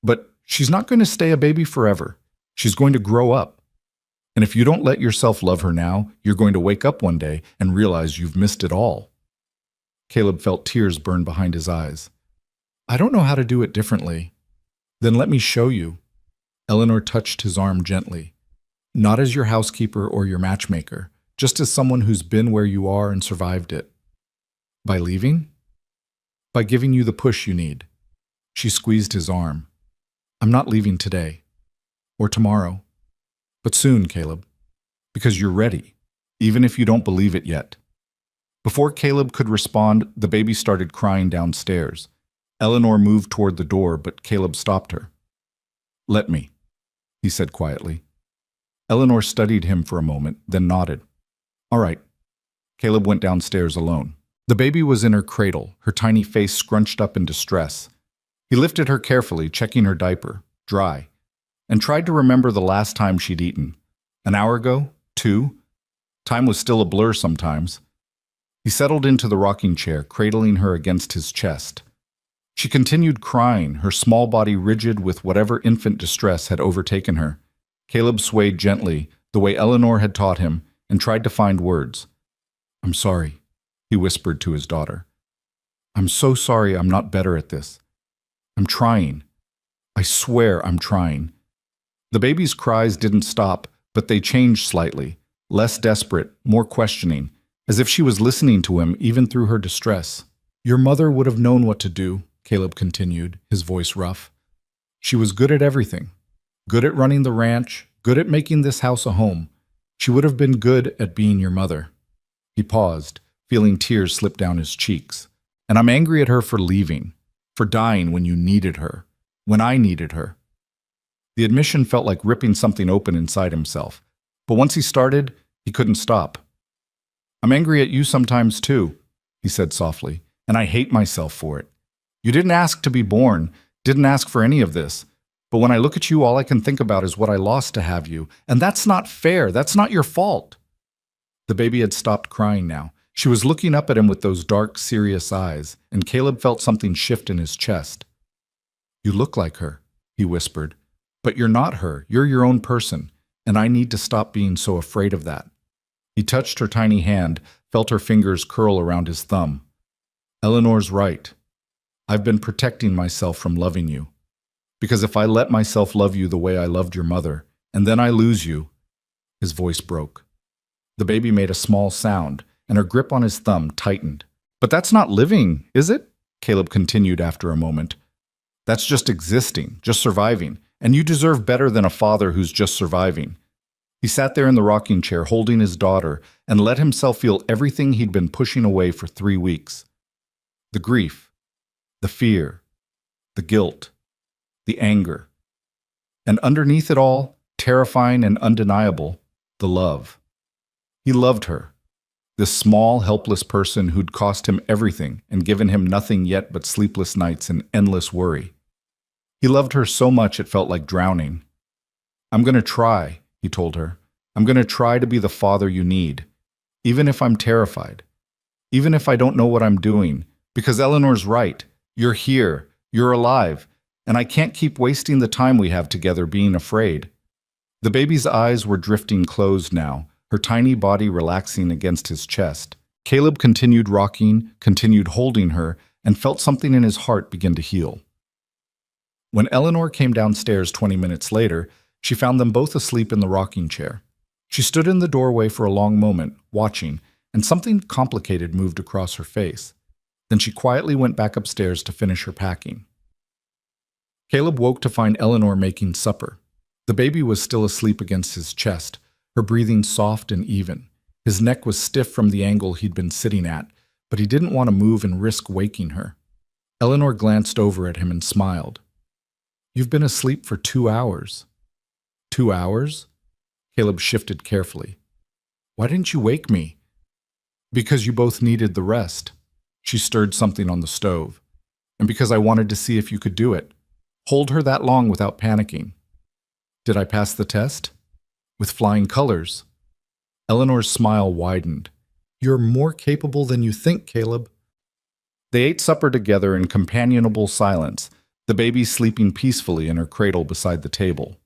But she's not going to stay a baby forever. She's going to grow up. And if you don't let yourself love her now, you're going to wake up one day and realize you've missed it all. Caleb felt tears burn behind his eyes. I don't know how to do it differently. Then let me show you. Eleanor touched his arm gently. Not as your housekeeper or your matchmaker, just as someone who's been where you are and survived it. By leaving? By giving you the push you need. She squeezed his arm. I'm not leaving today. Or tomorrow. But soon, Caleb. Because you're ready, even if you don't believe it yet. Before Caleb could respond, the baby started crying downstairs. Eleanor moved toward the door, but Caleb stopped her. Let me, he said quietly. Eleanor studied him for a moment, then nodded. All right. Caleb went downstairs alone. The baby was in her cradle, her tiny face scrunched up in distress. He lifted her carefully, checking her diaper, dry, and tried to remember the last time she'd eaten. An hour ago? 2? Time was still a blur sometimes. He settled into the rocking chair, cradling her against his chest. She continued crying, her small body rigid with whatever infant distress had overtaken her. Caleb swayed gently, the way Eleanor had taught him, and tried to find words. "I'm sorry," he whispered to his daughter. "I'm so sorry I'm not better at this. I'm trying. I swear I'm trying." The baby's cries didn't stop, but they changed slightly, less desperate, more questioning, as if she was listening to him even through her distress. "Your mother would have known what to do," Caleb continued, his voice rough. "She was good at everything. Good at running the ranch, good at making this house a home. She would have been good at being your mother." He paused, feeling tears slip down his cheeks. "And I'm angry at her for leaving, for dying when you needed her, when I needed her." The admission felt like ripping something open inside himself, but once he started, he couldn't stop. "I'm angry at you sometimes too," he said softly, "and I hate myself for it. You didn't ask to be born, didn't ask for any of this, but when I look at you, all I can think about is what I lost to have you, and that's not fair, that's not your fault." The baby had stopped crying now. She was looking up at him with those dark, serious eyes, and Caleb felt something shift in his chest. "You look like her," he whispered, "but you're not her, you're your own person, and I need to stop being so afraid of that." He touched her tiny hand, felt her fingers curl around his thumb. "Eleanor's right. I've been protecting myself from loving you. Because if I let myself love you the way I loved your mother, and then I lose you..." His voice broke. The baby made a small sound, and her grip on his thumb tightened. "But that's not living, is it?" Caleb continued after a moment. "That's just existing, just surviving, and you deserve better than a father who's just surviving." He sat there in the rocking chair holding his daughter and let himself feel everything he'd been pushing away for 3 weeks. The grief, the fear, the guilt, the anger. And underneath it all, terrifying and undeniable, the love. He loved her, this small, helpless person who'd cost him everything and given him nothing yet but sleepless nights and endless worry. He loved her so much it felt like drowning. "I'm going to try," he told her. "I'm going to try to be the father you need, even if I'm terrified, even if I don't know what I'm doing, because Eleanor's right. You're here, you're alive, and I can't keep wasting the time we have together being afraid." The baby's eyes were drifting closed now, her tiny body relaxing against his chest. Caleb continued rocking, continued holding her, and felt something in his heart begin to heal. When Eleanor came downstairs 20 minutes later, she found them both asleep in the rocking chair. She stood in the doorway for a long moment, watching, and something complicated moved across her face. Then she quietly went back upstairs to finish her packing. Caleb woke to find Eleanor making supper. The baby was still asleep against his chest, her breathing soft and even. His neck was stiff from the angle he'd been sitting at, but he didn't want to move and risk waking her. Eleanor glanced over at him and smiled. "You've been asleep for 2 hours." 2 hours? Caleb shifted carefully. "Why didn't you wake me?" "Because you both needed the rest." She stirred something on the stove. "And because I wanted to see if you could do it. Hold her that long without panicking." "Did I pass the test?" "With flying colors." Eleanor's smile widened. "You're more capable than you think, Caleb." They ate supper together in companionable silence, the baby sleeping peacefully in her cradle beside the table.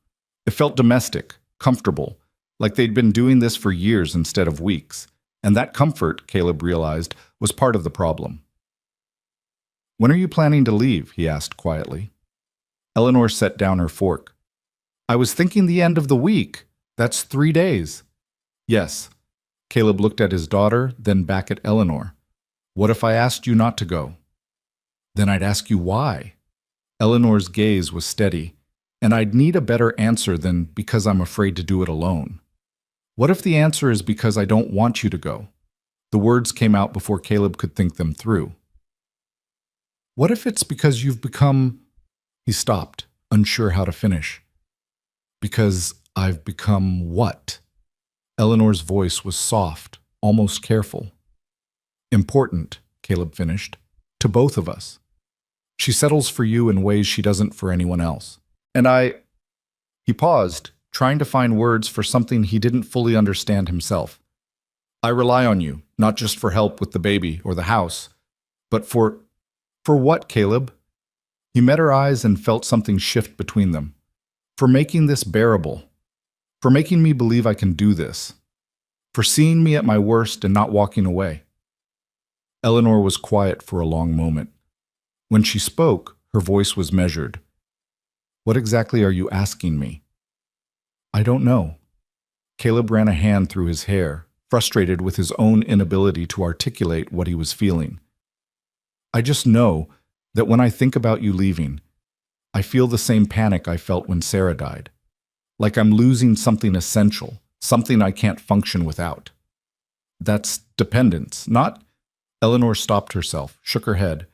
It felt domestic, comfortable, like they'd been doing this for years instead of weeks, and that comfort, Caleb realized, was part of the problem. "When are you planning to leave?" he asked quietly. Eleanor set down her fork. "I was thinking the end of the week. That's 3 days." "Yes." Caleb looked at his daughter, then back at Eleanor. "What if I asked you not to go?" "Then I'd ask you why." Eleanor's gaze was steady, and I'd need a better answer than because I'm afraid to do it alone. "What if the answer is because I don't want you to go?" The words came out before Caleb could think them through. "What if it's because you've become..." He stopped, unsure how to finish. "Because I've become what?" Eleanor's voice was soft, almost careful. Important, Caleb finished, to both of us. She settles for you in ways she doesn't for anyone else. And He paused, trying to find words for something he didn't fully understand himself. I rely on you, not just for help with the baby or the house, but for what, Caleb? He met her eyes and felt something shift between them. For making this bearable. For making me believe I can do this. For seeing me at my worst and not walking away. Eleanor was quiet for a long moment. When she spoke, her voice was measured. What exactly are you asking me? I don't know. Caleb ran a hand through his hair, frustrated with his own inability to articulate what he was feeling. I just know that when I think about you leaving, I feel the same panic I felt when Sarah died. Like I'm losing something essential, something I can't function without. That's dependence, not... Eleanor stopped herself, shook her head.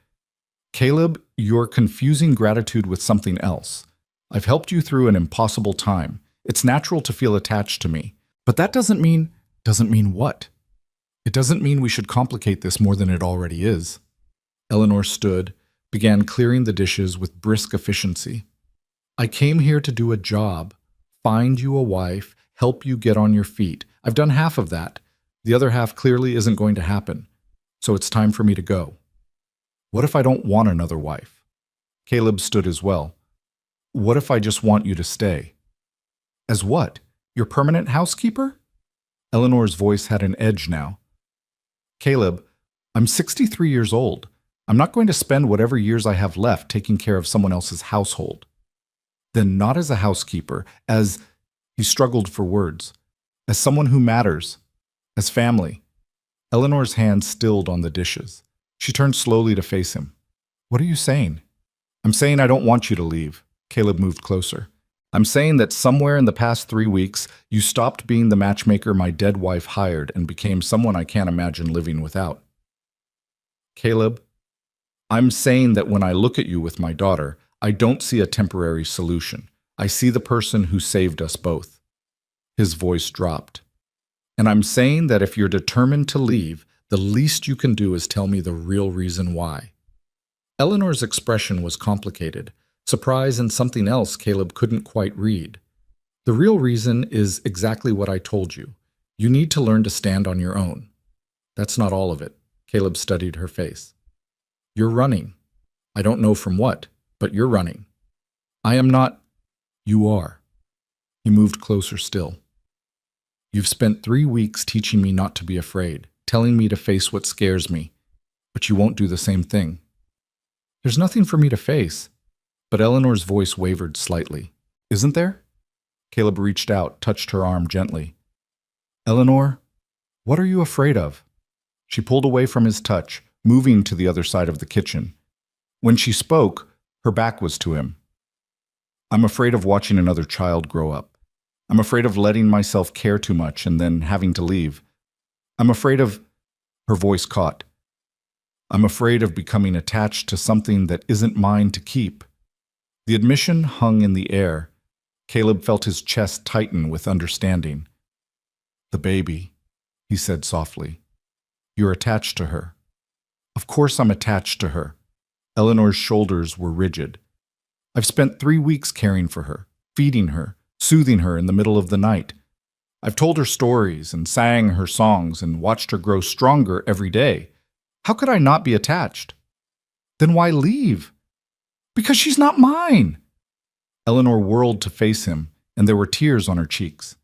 Caleb, you're confusing gratitude with something else. I've helped you through an impossible time. It's natural to feel attached to me. But that doesn't mean what? It doesn't mean we should complicate this more than it already is. Eleanor stood, began clearing the dishes with brisk efficiency. I came here to do a job, find you a wife, help you get on your feet. I've done half of that. The other half clearly isn't going to happen. So it's time for me to go. What if I don't want another wife? Caleb stood as well. What if I just want you to stay? As what? Your permanent housekeeper? Eleanor's voice had an edge now. Caleb, I'm 63 years old. I'm not going to spend whatever years I have left taking care of someone else's household. Then not as a housekeeper, as... He struggled for words. As someone who matters. As family. Eleanor's hand stilled on the dishes. She turned slowly to face him. What are you saying? I'm saying I don't want you to leave. Caleb moved closer. I'm saying that somewhere in the past 3 weeks, you stopped being the matchmaker my dead wife hired and became someone I can't imagine living without. Caleb, I'm saying that when I look at you with my daughter, I don't see a temporary solution. I see the person who saved us both. His voice dropped. And I'm saying that if you're determined to leave, the least you can do is tell me the real reason why. Eleanor's expression was complicated, surprise and something else Caleb couldn't quite read. The real reason is exactly what I told you. You need to learn to stand on your own. That's not all of it. Caleb studied her face. You're running. I don't know from what, but you're running. I am not. You are. He moved closer still. You've spent 3 weeks teaching me not to be afraid, telling me to face what scares me, but you won't do the same thing. There's nothing for me to face. But Eleanor's voice wavered slightly. Isn't there? Caleb reached out, touched her arm gently. Eleanor, what are you afraid of? She pulled away from his touch, moving to the other side of the kitchen. When she spoke, her back was to him. I'm afraid of watching another child grow up. I'm afraid of letting myself care too much and then having to leave. I'm afraid of... Her voice caught. I'm afraid of becoming attached to something that isn't mine to keep. The admission hung in the air. Caleb felt his chest tighten with understanding. The baby, he said softly. You're attached to her. Of course I'm attached to her. Eleanor's shoulders were rigid. I've spent 3 weeks caring for her, feeding her, soothing her in the middle of the night. I've told her stories and sang her songs and watched her grow stronger every day. How could I not be attached? Then why leave? Because she's not mine. Eleanor whirled to face him, and there were tears on her cheeks.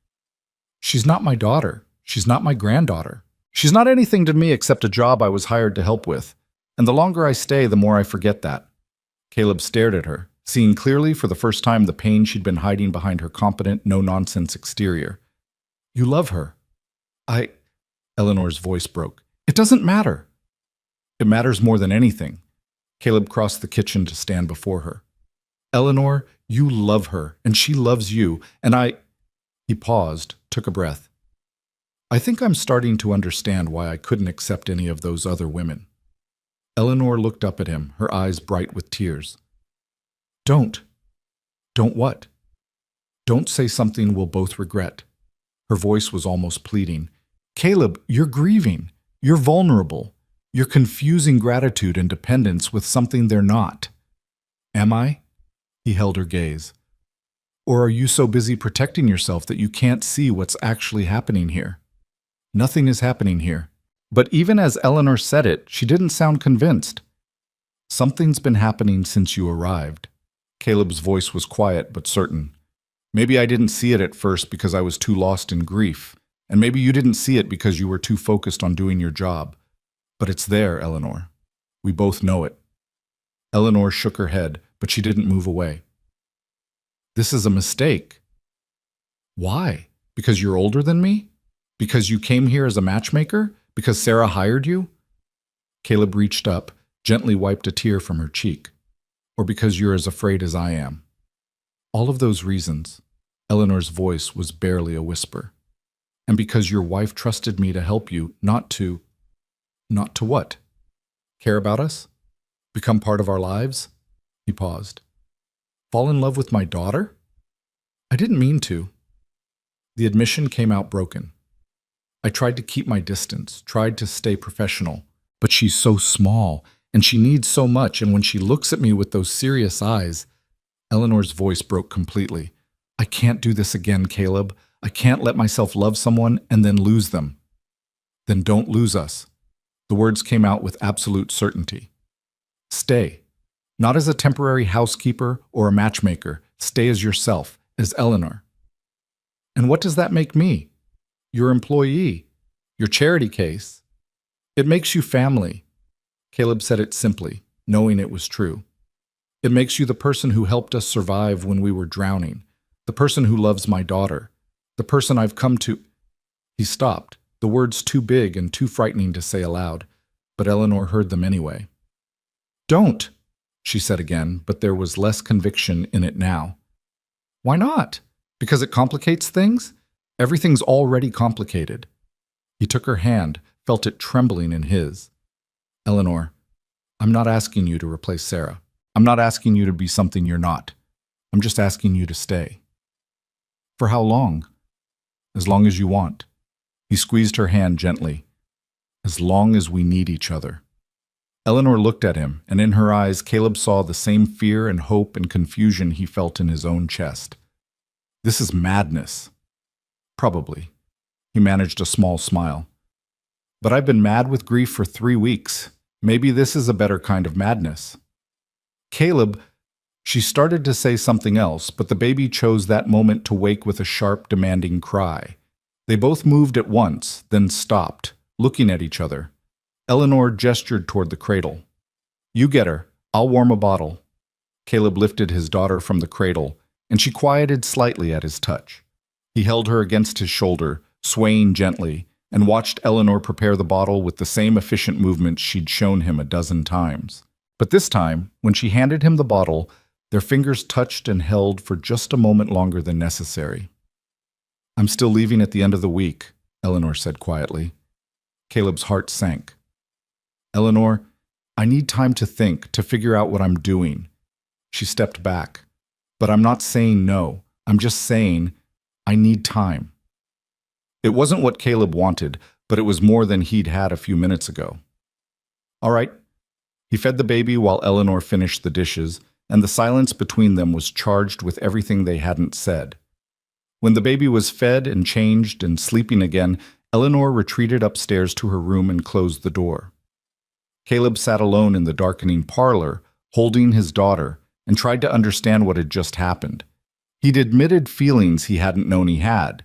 She's not my daughter. She's not my granddaughter. She's not anything to me except a job I was hired to help with. And the longer I stay, the more I forget that. Caleb stared at her, seeing clearly for the first time the pain she'd been hiding behind her competent, no-nonsense exterior. You love her. Eleanor's voice broke. It doesn't matter. It matters more than anything. Caleb crossed the kitchen to stand before her. Eleanor, you love her, and she loves you, and He paused, took a breath. I think I'm starting to understand why I couldn't accept any of those other women. Eleanor looked up at him, her eyes bright with tears. Don't. Don't what? Don't say something we'll both regret. Her voice was almost pleading. Caleb, you're grieving. You're vulnerable. You're confusing gratitude and dependence with something they're not. Am I? He held her gaze. Or are you so busy protecting yourself that you can't see what's actually happening here? Nothing is happening here. But even as Eleanor said it, she didn't sound convinced. Something's been happening since you arrived. Caleb's voice was quiet but certain. Maybe I didn't see it at first because I was too lost in grief, and maybe you didn't see it because you were too focused on doing your job. But it's there, Eleanor. We both know it. Eleanor shook her head, but she didn't move away. This is a mistake. Why? Because you're older than me? Because you came here as a matchmaker? Because Sarah hired you? Caleb reached up, gently wiped a tear from her cheek. Or because you're as afraid as I am? All of those reasons. Eleanor's voice was barely a whisper. And because your wife trusted me to help you, not to what? Care about us? Become part of our lives? He paused. Fall in love with my daughter? I didn't mean to. The admission came out broken. I tried to keep my distance, tried to stay professional, but she's so small, and she needs so much, and when she looks at me with those serious eyes, Eleanor's voice broke completely. I can't do this again, Caleb. I can't let myself love someone and then lose them. Then don't lose us. The words came out with absolute certainty. Stay. Not as a temporary housekeeper or a matchmaker. Stay as yourself, as Eleanor. And what does that make me? Your employee. Your charity case. It makes you family. Caleb said it simply, knowing it was true. It makes you the person who helped us survive when we were drowning, the person who loves my daughter, the person I've come to. He stopped, the words too big and too frightening to say aloud, but Eleanor heard them anyway. Don't, she said again, but there was less conviction in it now. Why not? Because it complicates things? Everything's already complicated. He took her hand, felt it trembling in his. Eleanor, I'm not asking you to replace Sarah. I'm not asking you to be something you're not. I'm just asking you to stay. For how long? As long as you want. He squeezed her hand gently. As long as we need each other. Eleanor looked at him, and in her eyes Caleb saw the same fear and hope and confusion he felt in his own chest. This is madness. Probably. He managed a small smile. But I've been mad with grief for 3 weeks. Maybe this is a better kind of madness. Caleb, she started to say something else, but the baby chose that moment to wake with a sharp, demanding cry. They both moved at once, then stopped, looking at each other. Eleanor gestured toward the cradle. You get her. I'll warm a bottle. Caleb lifted his daughter from the cradle, and she quieted slightly at his touch. He held her against his shoulder, swaying gently, and watched Eleanor prepare the bottle with the same efficient movements she'd shown him a dozen times. But this time, when she handed him the bottle, their fingers touched and held for just a moment longer than necessary. I'm still leaving at the end of the week, Eleanor said quietly. Caleb's heart sank. Eleanor, I need time to think, to figure out what I'm doing. She stepped back. But I'm not saying no. I'm just saying I need time. It wasn't what Caleb wanted, but it was more than he'd had a few minutes ago. All right. He fed the baby while Eleanor finished the dishes, and the silence between them was charged with everything they hadn't said. When the baby was fed and changed and sleeping again, Eleanor retreated upstairs to her room and closed the door. Caleb sat alone in the darkening parlor, holding his daughter, and tried to understand what had just happened. He'd admitted feelings he hadn't known he had.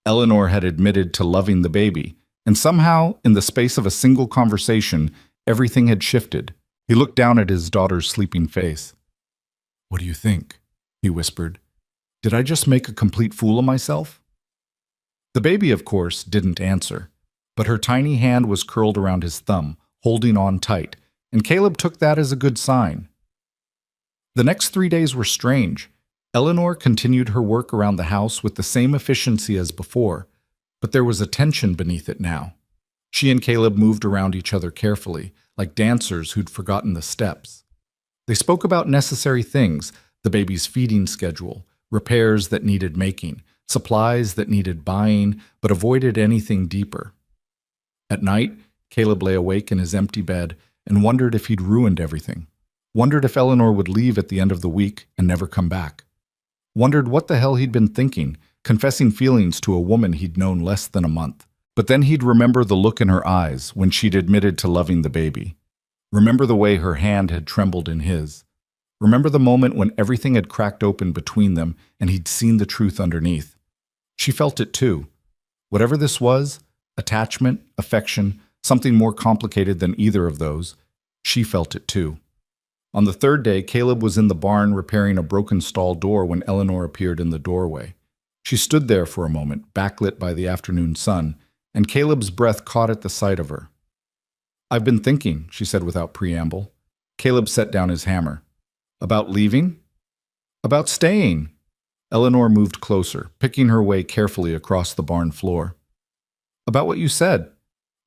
Eleanor had admitted to loving the baby, and somehow, in the space of a single conversation, everything had shifted. He looked down at his daughter's sleeping face. What do you think? He whispered. Did I just make a complete fool of myself? The baby, of course, didn't answer, but her tiny hand was curled around his thumb, holding on tight, and Caleb took that as a good sign. The next 3 days were strange. Eleanor continued her work around the house with the same efficiency as before, but there was a tension beneath it now. She and Caleb moved around each other carefully, like dancers who'd forgotten the steps. They spoke about necessary things, the baby's feeding schedule, repairs that needed making, supplies that needed buying, but avoided anything deeper. At night, Caleb lay awake in his empty bed and wondered if he'd ruined everything. Wondered if Eleanor would leave at the end of the week and never come back. Wondered what the hell he'd been thinking, confessing feelings to a woman he'd known less than a month. But then he'd remember the look in her eyes when she'd admitted to loving the baby. Remember the way her hand had trembled in his. Remember the moment when everything had cracked open between them and he'd seen the truth underneath. She felt it too. Whatever this was, attachment, affection, something more complicated than either of those, she felt it too. On the third day, Caleb was in the barn repairing a broken stall door when Eleanor appeared in the doorway. She stood there for a moment, backlit by the afternoon sun, and Caleb's breath caught at the sight of her. "I've been thinking," she said without preamble. Caleb set down his hammer. "About leaving?" "About staying." Eleanor moved closer, picking her way carefully across the barn floor. "About what you said.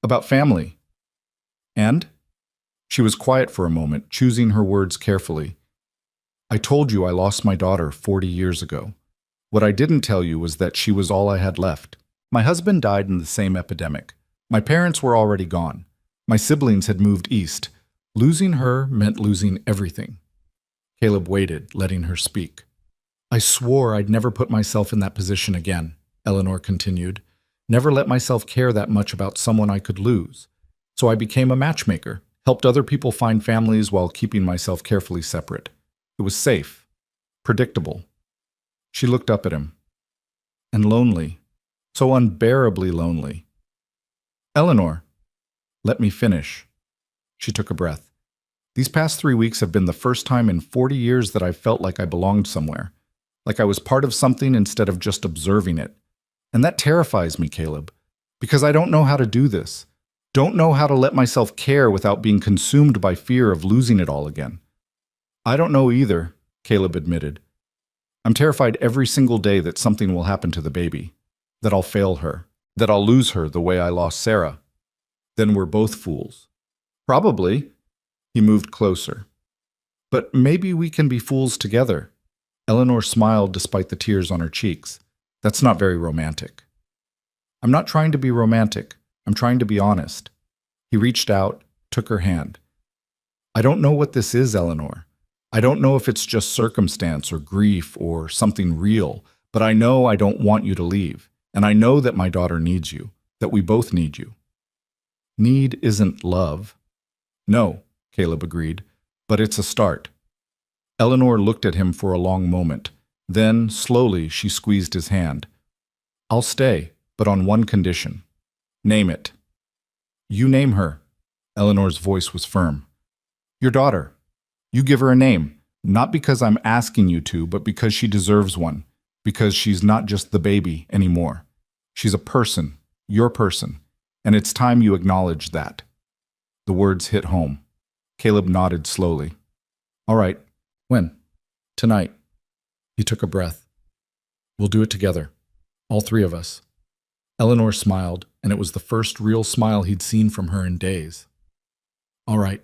About family." "And?" She was quiet for a moment, choosing her words carefully. "I told you I lost my daughter 40 years ago. What I didn't tell you was that she was all I had left. My husband died in the same epidemic. My parents were already gone. My siblings had moved east. Losing her meant losing everything." Caleb waited, letting her speak. "I swore I'd never put myself in that position again," Eleanor continued. "Never let myself care that much about someone I could lose. So I became a matchmaker, helped other people find families while keeping myself carefully separate. It was safe, predictable." She looked up at him. "And lonely. So unbearably lonely." "Eleanor, let me finish." She took a breath. "These past 3 weeks have been the first time in 40 years that I felt like I belonged somewhere, like I was part of something instead of just observing it. And that terrifies me, Caleb, because I don't know how to do this. Don't know how to let myself care without being consumed by fear of losing it all again." "I don't know either," Caleb admitted. "I'm terrified every single day that something will happen to the baby, that I'll fail her, that I'll lose her the way I lost Sarah. Then we're both fools." "Probably." He moved closer. "But maybe we can be fools together." Eleanor smiled despite the tears on her cheeks. "That's not very romantic." "I'm not trying to be romantic. I'm trying to be honest." He reached out, took her hand. "I don't know what this is, Eleanor. I don't know if it's just circumstance or grief or something real, but I know I don't want you to leave, and I know that my daughter needs you, that we both need you." "Need isn't love." "No," Caleb agreed, "but it's a start." Eleanor looked at him for a long moment. Then, slowly, she squeezed his hand. "I'll stay, but on one condition." "Name it." "You name her." Eleanor's voice was firm. "Your daughter. You give her a name, not because I'm asking you to, but because she deserves one, because she's not just the baby anymore. She's a person, your person, and it's time you acknowledge that." The words hit home. Caleb nodded slowly. "All right. When?" "Tonight." He took a breath. "We'll do it together. All three of us." Eleanor smiled, and it was the first real smile he'd seen from her in days. "All right."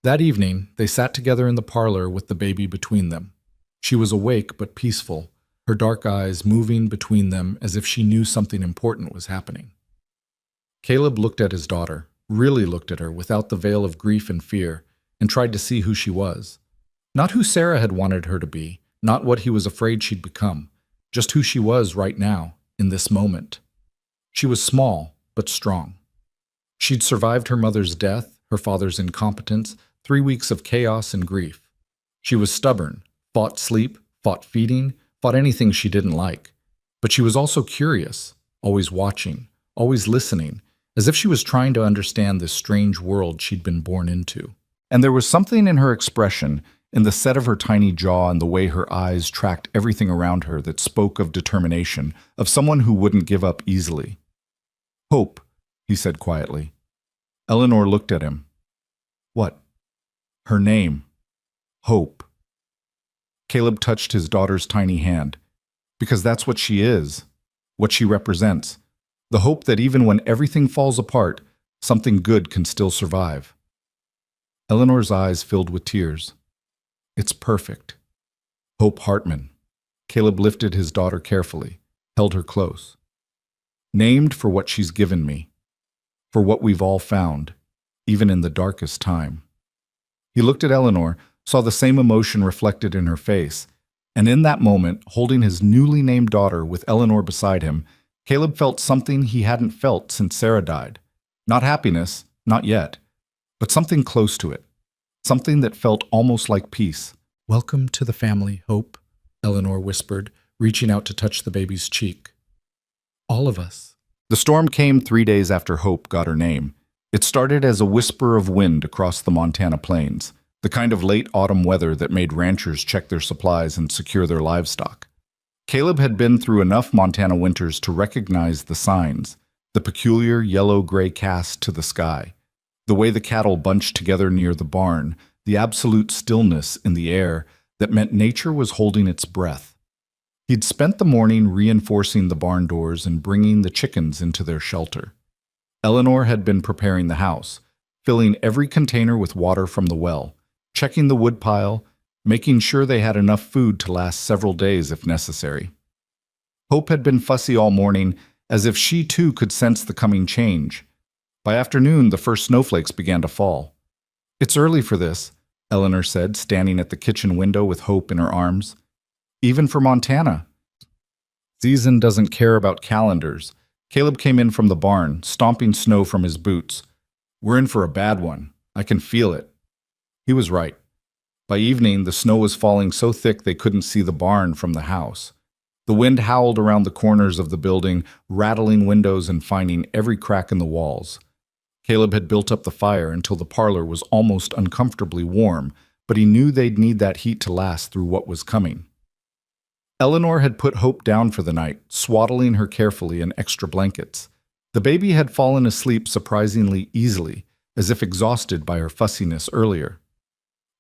That evening, they sat together in the parlor with the baby between them. She was awake but peaceful, her dark eyes moving between them as if she knew something important was happening. Caleb looked at his daughter, really looked at her without the veil of grief and fear, and tried to see who she was. Not who Sarah had wanted her to be, not what he was afraid she'd become, just who she was right now, in this moment. She was small, but strong. She'd survived her mother's death, her father's incompetence, 3 weeks of chaos and grief. She was stubborn, fought sleep, fought feeding, fought anything she didn't like. But she was also curious, always watching, always listening, as if she was trying to understand this strange world she'd been born into. And there was something in her expression, in the set of her tiny jaw and the way her eyes tracked everything around her that spoke of determination, of someone who wouldn't give up easily. "Hope," he said quietly. Eleanor looked at him. "What?" "Her name. Hope." Caleb touched his daughter's tiny hand. "Because that's what she is, what she represents. The hope that even when everything falls apart, something good can still survive." Eleanor's eyes filled with tears. "It's perfect. Hope Hartman." Caleb lifted his daughter carefully, held her close. "Named for what she's given me. for what we've all found, even in the darkest time. He looked at Eleanor, saw the same emotion reflected in her face, and in that moment, holding his newly named daughter with Eleanor beside him, Caleb felt something he hadn't felt since Sarah died. Not happiness, not yet, but something close to it. Something that felt almost like peace. "Welcome to the family, Hope," Eleanor whispered, reaching out to touch the baby's cheek. "All of us." The storm came 3 days after Hope got her name. It started as a whisper of wind across the Montana plains, the kind of late autumn weather that made ranchers check their supplies and secure their livestock. Caleb had been through enough Montana winters to recognize the signs, the peculiar yellow-gray cast to the sky, the way the cattle bunched together near the barn, the absolute stillness in the air that meant nature was holding its breath. He'd spent the morning reinforcing the barn doors and bringing the chickens into their shelter. Eleanor had been preparing the house, filling every container with water from the well, checking the woodpile, making sure they had enough food to last several days if necessary. Hope had been fussy all morning, as if she too could sense the coming change. By afternoon, the first snowflakes began to fall. "It's early for this," Eleanor said, standing at the kitchen window with Hope in her arms. "Even for Montana. Season doesn't care about calendars." Caleb came in from the barn, stomping snow from his boots. "We're in for a bad one. I can feel it." He was right. By evening, the snow was falling so thick they couldn't see the barn from the house. The wind howled around the corners of the building, rattling windows and finding every crack in the walls. Caleb had built up the fire until the parlor was almost uncomfortably warm, but he knew they'd need that heat to last through what was coming. Eleanor had put Hope down for the night, swaddling her carefully in extra blankets. The baby had fallen asleep surprisingly easily, as if exhausted by her fussiness earlier.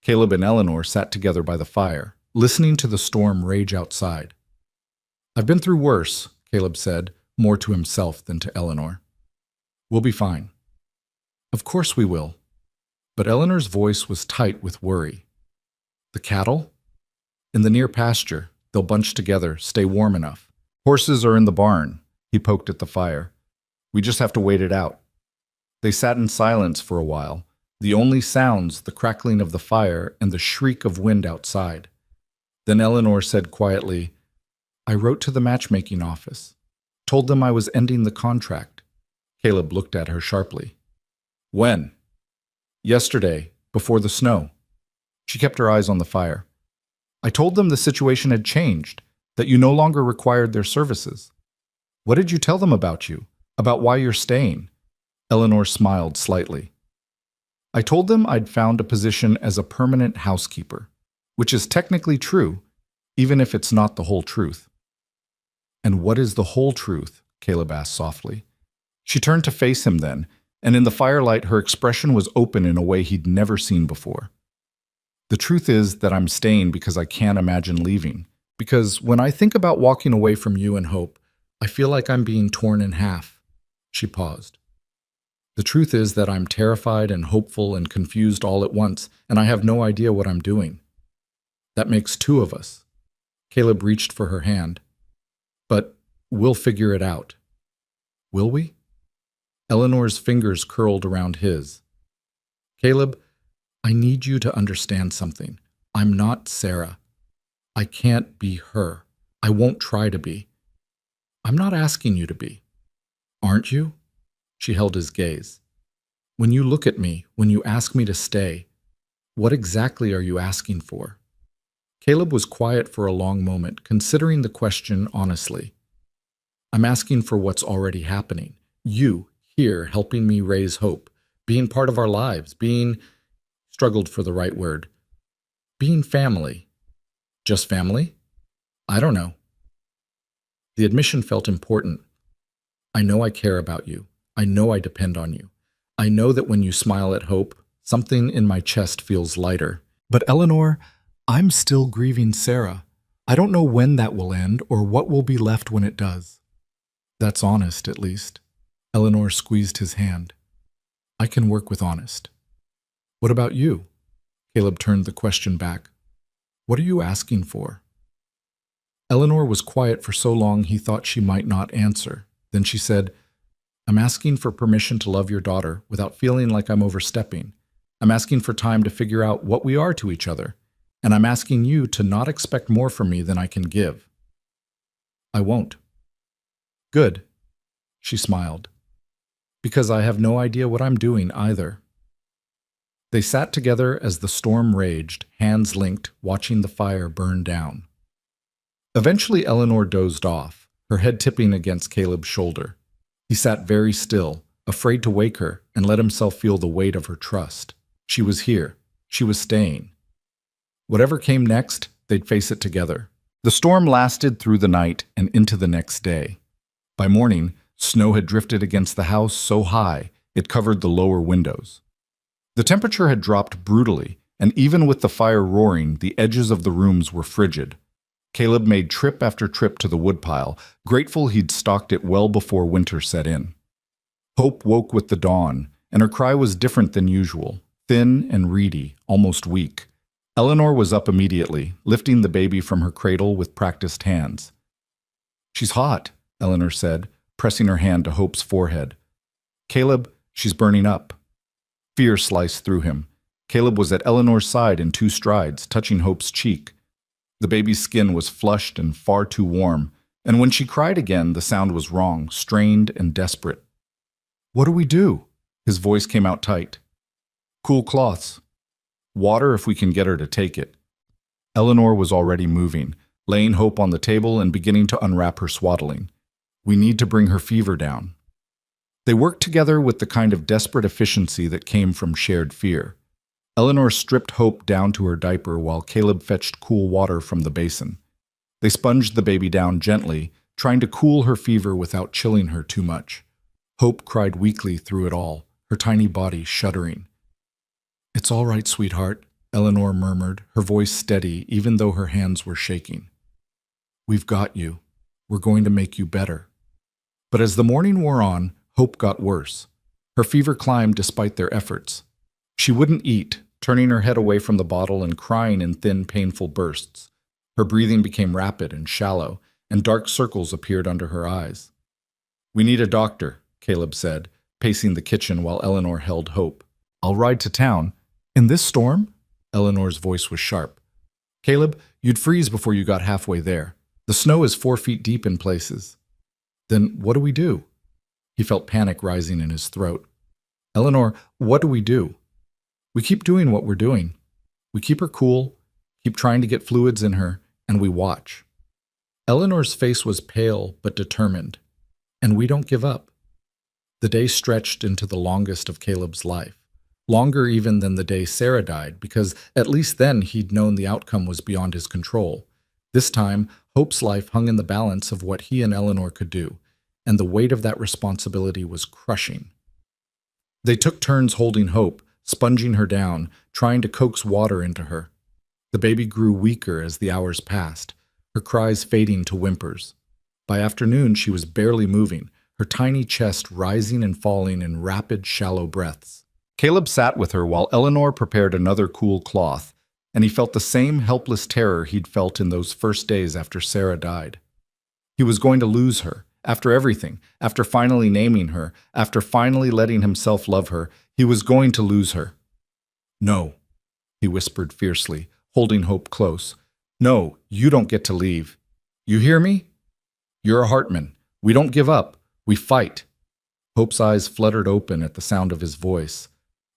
Caleb and Eleanor sat together by the fire, listening to the storm rage outside. "I've been through worse," Caleb said, more to himself than to Eleanor. "We'll be fine." "Of course we will." But Eleanor's voice was tight with worry. "The cattle?" "In the near pasture. They'll bunch together, stay warm enough. Horses are in the barn." He poked at the fire. "We just have to wait it out." They sat in silence for a while, the only sounds the crackling of the fire and the shriek of wind outside. Then Eleanor said quietly, "I wrote to the matchmaking office. Told them I was ending the contract." Caleb looked at her sharply. "When?" "Yesterday, before the snow." She kept her eyes on the fire. "I told them the situation had changed, that you no longer required their services." "What did you tell them about you? About why you're staying?" Eleanor smiled slightly. "I told them I'd found a position as a permanent housekeeper, which is technically true, even if it's not the whole truth." "And what is the whole truth?" Caleb asked softly. She turned to face him then, and in the firelight her expression was open in a way he'd never seen before. "The truth is that I'm staying because I can't imagine leaving. Because when I think about walking away from you and Hope, I feel like I'm being torn in half." She paused. "The truth is that I'm terrified and hopeful and confused all at once, and I have no idea what I'm doing. That makes two of us." Caleb reached for her hand. "But we'll figure it out." "Will we?" Eleanor's fingers curled around his. "Caleb, I need you to understand something. I'm not Sarah. I can't be her. I won't try to be. I'm not asking you to be. Aren't you?" She held his gaze. "When you look at me, when you ask me to stay, what exactly are you asking for?" Caleb was quiet for a long moment, considering the question honestly. "I'm asking for what's already happening. You, here, helping me raise Hope, being part of our lives, being," struggled for the right word, "being family." "Just family?" "I don't know." The admission felt important. "I know I care about you. I know I depend on you. I know that when you smile at Hope, something in my chest feels lighter. But Eleanor, I'm still grieving Sarah. I don't know when that will end or what will be left when it does." "That's honest, at least." Eleanor squeezed his hand. "I can work with honest." "What about you?" Caleb turned the question back. "What are you asking for?" Eleanor was quiet for so long he thought she might not answer. Then she said, I'm asking for permission to love your daughter without feeling like I'm overstepping. I'm asking for time to figure out what we are to each other. And I'm asking you to not expect more from me than I can give. I won't. Good, she smiled. Because I have no idea what I'm doing either. They sat together as the storm raged, hands linked, watching the fire burn down. Eventually Eleanor dozed off, her head tipping against Caleb's shoulder. He sat very still, afraid to wake her, and let himself feel the weight of her trust. She was here. She was staying. Whatever came next, they'd face it together. The storm lasted through the night and into the next day. By morning, snow had drifted against the house so high it covered the lower windows. The temperature had dropped brutally, and even with the fire roaring, the edges of the rooms were frigid. Caleb made trip after trip to the woodpile, grateful he'd stalked it well before winter set in. Hope woke with the dawn, and her cry was different than usual, thin and reedy, almost weak. Eleanor was up immediately, lifting the baby from her cradle with practiced hands. "She's hot," Eleanor said, pressing her hand to Hope's forehead. "Caleb, she's burning up." Fear sliced through him. Caleb was at Eleanor's side in 2 strides, touching Hope's cheek. The baby's skin was flushed and far too warm, and when she cried again, the sound was wrong, strained and desperate. "What do we do?" His voice came out tight. "Cool cloths. Water if we can get her to take it." Eleanor was already moving, laying Hope on the table and beginning to unwrap her swaddling. "We need to bring her fever down." They worked together with the kind of desperate efficiency that came from shared fear. Eleanor stripped Hope down to her diaper while Caleb fetched cool water from the basin. They sponged the baby down gently, trying to cool her fever without chilling her too much. Hope cried weakly through it all, her tiny body shuddering. "It's all right, sweetheart," Eleanor murmured, her voice steady even though her hands were shaking. "We've got you. We're going to make you better." But as the morning wore on, Hope got worse. Her fever climbed despite their efforts. She wouldn't eat, turning her head away from the bottle and crying in thin, painful bursts. Her breathing became rapid and shallow, and dark circles appeared under her eyes. "We need a doctor," Caleb said, pacing the kitchen while Eleanor held Hope. "I'll ride to town." "In this storm?" Eleanor's voice was sharp. "Caleb, you'd freeze before you got halfway there. The snow is 4 feet deep in places." "Then what do we do?" He felt panic rising in his throat. "Eleanor, what do we do?" "We keep doing what we're doing. We keep her cool, keep trying to get fluids in her, and we watch." Eleanor's face was pale but determined. "And we don't give up." The day stretched into the longest of Caleb's life. Longer even than the day Sarah died, because at least then he'd known the outcome was beyond his control. This time, Hope's life hung in the balance of what he and Eleanor could do, and the weight of that responsibility was crushing. They took turns holding Hope, sponging her down, trying to coax water into her. The baby grew weaker as the hours passed, her cries fading to whimpers. By afternoon, she was barely moving, her tiny chest rising and falling in rapid, shallow breaths. Caleb sat with her while Eleanor prepared another cool cloth, and he felt the same helpless terror he'd felt in those first days after Sarah died. He was going to lose her. After everything, after finally naming her, after finally letting himself love her, he was going to lose her. "No," he whispered fiercely, holding Hope close. "No, you don't get to leave. You hear me? You're a Hartman. We don't give up. We fight." Hope's eyes fluttered open at the sound of his voice.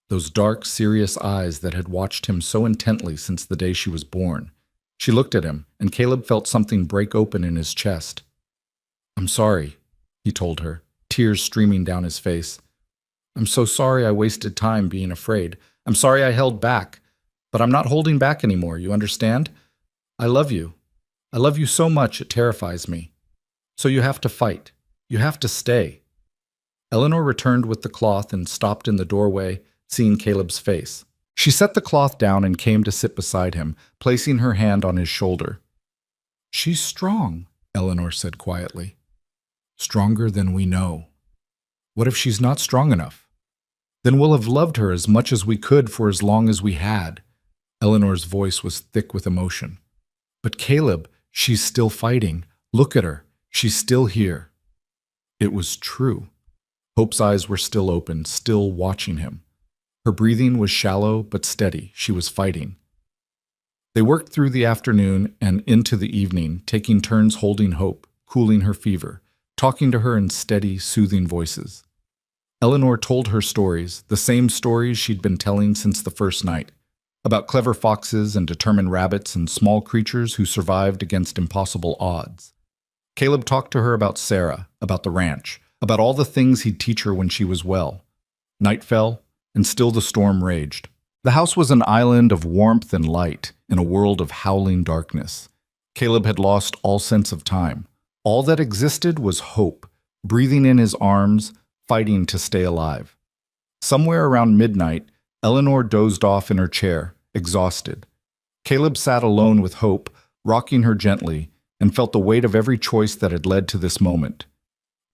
Those dark, serious eyes that had watched him so intently since the day she was born. She looked at him, and Caleb felt something break open in his chest. "I'm sorry," he told her, tears streaming down his face. "I'm so sorry I wasted time being afraid. I'm sorry I held back. But I'm not holding back anymore, you understand? I love you. I love you so much it terrifies me. So you have to fight. You have to stay." Eleanor returned with the cloth and stopped in the doorway, seeing Caleb's face. She set the cloth down and came to sit beside him, placing her hand on his shoulder. "She's strong," Eleanor said quietly. "Stronger than we know. What if she's not strong enough? Then we'll have loved her as much as we could for as long as we had." Eleanor's voice was thick with emotion. "But Caleb, she's still fighting. Look at her. She's still here." It was true. Hope's eyes were still open, still watching him. Her breathing was shallow but steady. She was fighting. They worked through the afternoon and into the evening, taking turns holding Hope, cooling her fever, talking to her in steady, soothing voices. Eleanor told her stories, the same stories she'd been telling since the first night, about clever foxes and determined rabbits and small creatures who survived against impossible odds. Caleb talked to her about Sarah, about the ranch, about all the things he'd teach her when she was well. Night fell, and still the storm raged. The house was an island of warmth and light in a world of howling darkness. Caleb had lost all sense of time. All that existed was hope, breathing in his arms, fighting to stay alive. Somewhere around midnight, Eleanor dozed off in her chair, exhausted. Caleb sat alone with Hope, rocking her gently, and felt the weight of every choice that had led to this moment.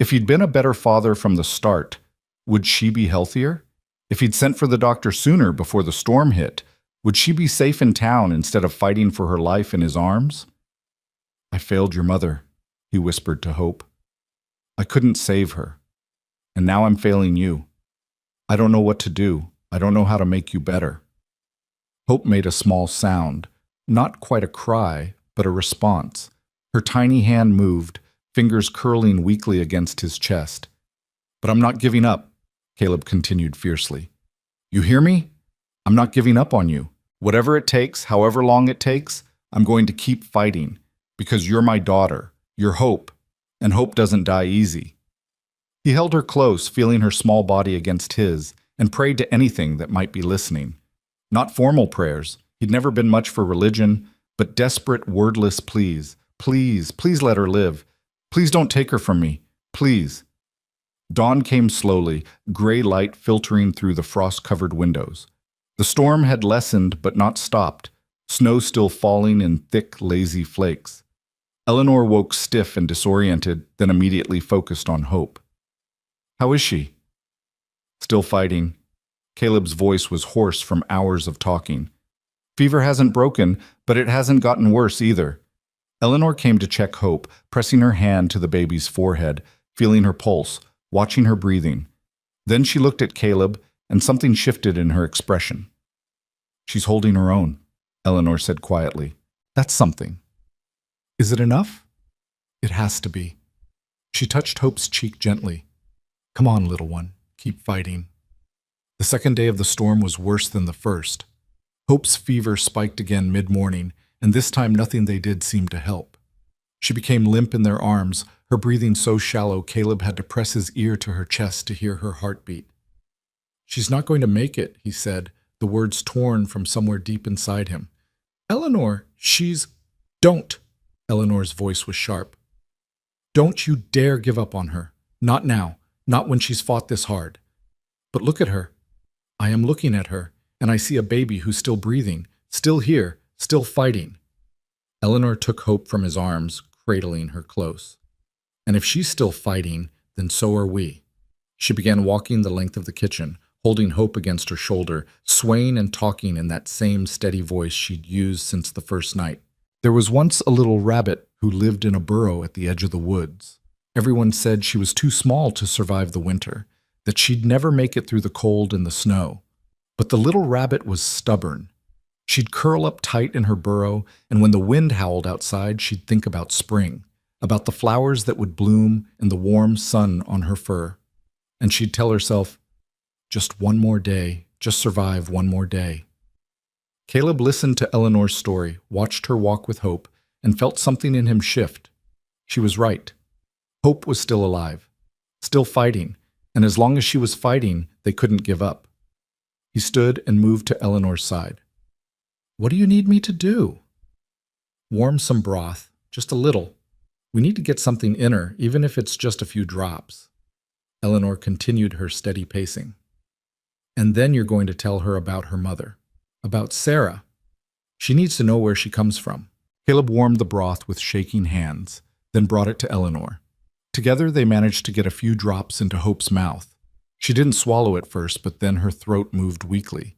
If he'd been a better father from the start, would she be healthier? If he'd sent for the doctor sooner before the storm hit, would she be safe in town instead of fighting for her life in his arms? "I failed your mother," he whispered to Hope. "I couldn't save her. And now I'm failing you. I don't know what to do. I don't know how to make you better." Hope made a small sound, not quite a cry, but a response. Her tiny hand moved, fingers curling weakly against his chest. "But I'm not giving up," Caleb continued fiercely. "You hear me? I'm not giving up on you. Whatever it takes, however long it takes, I'm going to keep fighting, because you're my daughter, you're Hope, and hope doesn't die easy." He held her close, feeling her small body against his, and prayed to anything that might be listening. Not formal prayers, he'd never been much for religion, but desperate, wordless pleas. "Please, please let her live. Please don't take her from me. Please." Dawn came slowly, gray light filtering through the frost-covered windows. The storm had lessened but not stopped, snow still falling in thick, lazy flakes. Eleanor woke stiff and disoriented, then immediately focused on Hope. "How is she?" "Still fighting." Caleb's voice was hoarse from hours of talking. "Fever hasn't broken, but it hasn't gotten worse either." Eleanor came to check Hope, pressing her hand to the baby's forehead, feeling her pulse, watching her breathing. Then she looked at Caleb, and something shifted in her expression. "She's holding her own," Eleanor said quietly. "That's something." "Is it enough?" "It has to be." She touched Hope's cheek gently. "Come on, little one, keep fighting." The second day of the storm was worse than the first. Hope's fever spiked again mid-morning, and this time nothing they did seemed to help. She became limp in their arms, her breathing so shallow Caleb had to press his ear to her chest to hear her heartbeat. "She's not going to make it," he said, the words torn from somewhere deep inside him. "Eleanor, she's—" "Don't!" Eleanor's voice was sharp. "Don't you dare give up on her. Not now, not when she's fought this hard. But look at her. I am looking at her, and I see a baby who's still breathing, still here, still fighting." Eleanor took Hope from his arms, cradling her close. "And if she's still fighting, then so are we." She began walking the length of the kitchen, holding Hope against her shoulder, swaying and talking in that same steady voice she'd used since the first night. "There was once a little rabbit who lived in a burrow at the edge of the woods. Everyone said she was too small to survive the winter, that she'd never make it through the cold and the snow. But the little rabbit was stubborn. She'd curl up tight in her burrow, and when the wind howled outside, she'd think about spring, about the flowers that would bloom and the warm sun on her fur. And she'd tell herself, 'Just one more day, just survive one more day.'" Caleb listened to Eleanor's story, watched her walk with Hope, and felt something in him shift. She was right. Hope was still alive, still fighting, and as long as she was fighting, they couldn't give up. He stood and moved to Eleanor's side. "What do you need me to do?" "Warm some broth, just a little. We need to get something in her, even if it's just a few drops." Eleanor continued her steady pacing. "And then you're going to tell her about her mother, about Sarah. She needs to know where she comes from." Caleb warmed the broth with shaking hands, then brought it to Eleanor. Together they managed to get a few drops into Hope's mouth. She didn't swallow at first, but then her throat moved weakly.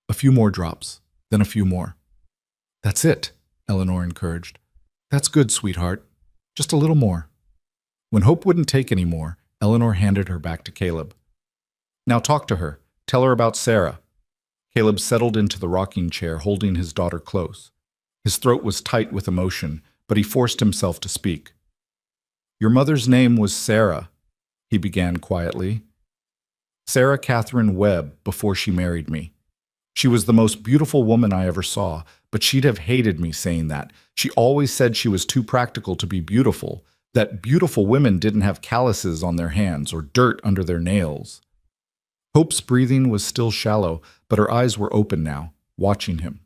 A few more drops, then a few more. "That's it," Eleanor encouraged. "That's good, sweetheart. Just a little more." When Hope wouldn't take any more, Eleanor handed her back to Caleb. Now talk to her. Tell her about Sarah. Caleb settled into the rocking chair, holding his daughter close. His throat was tight with emotion, but he forced himself to speak. Your mother's name was Sarah, he began quietly. Sarah Catherine Webb before she married me. She was the most beautiful woman I ever saw, but she'd have hated me saying that. She always said she was too practical to be beautiful, that beautiful women didn't have calluses on their hands or dirt under their nails. Hope's breathing was still shallow, but her eyes were open now, watching him.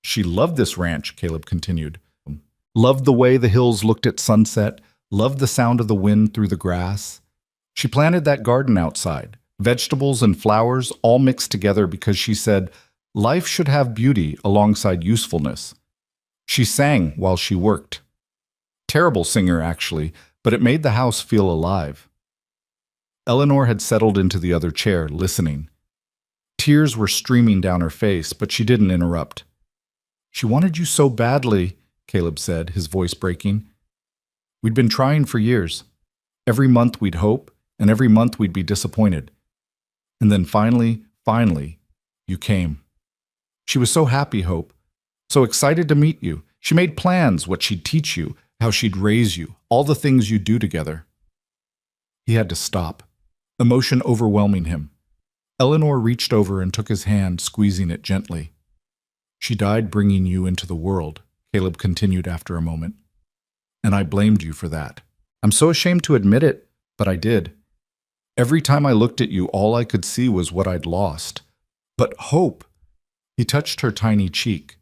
She loved this ranch, Caleb continued. Loved the way the hills looked at sunset, loved the sound of the wind through the grass. She planted that garden outside, vegetables and flowers all mixed together because she said life should have beauty alongside usefulness. She sang while she worked. Terrible singer, actually, but it made the house feel alive. Eleanor had settled into the other chair, listening. Tears were streaming down her face, but she didn't interrupt. She wanted you so badly, Caleb said, his voice breaking. We'd been trying for years. Every month we'd hope, and every month we'd be disappointed. And then finally, you came. She was so happy, Hope, so excited to meet you. She made plans, what she'd teach you, how she'd raise you, all the things you'd do together. He had to stop, emotion overwhelming him. Eleanor reached over and took his hand, squeezing it gently. She died bringing you into the world, Caleb continued after a moment. And I blamed you for that. I'm so ashamed to admit it, but I did. Every time I looked at you, all I could see was what I'd lost. But Hope, he touched her tiny cheek.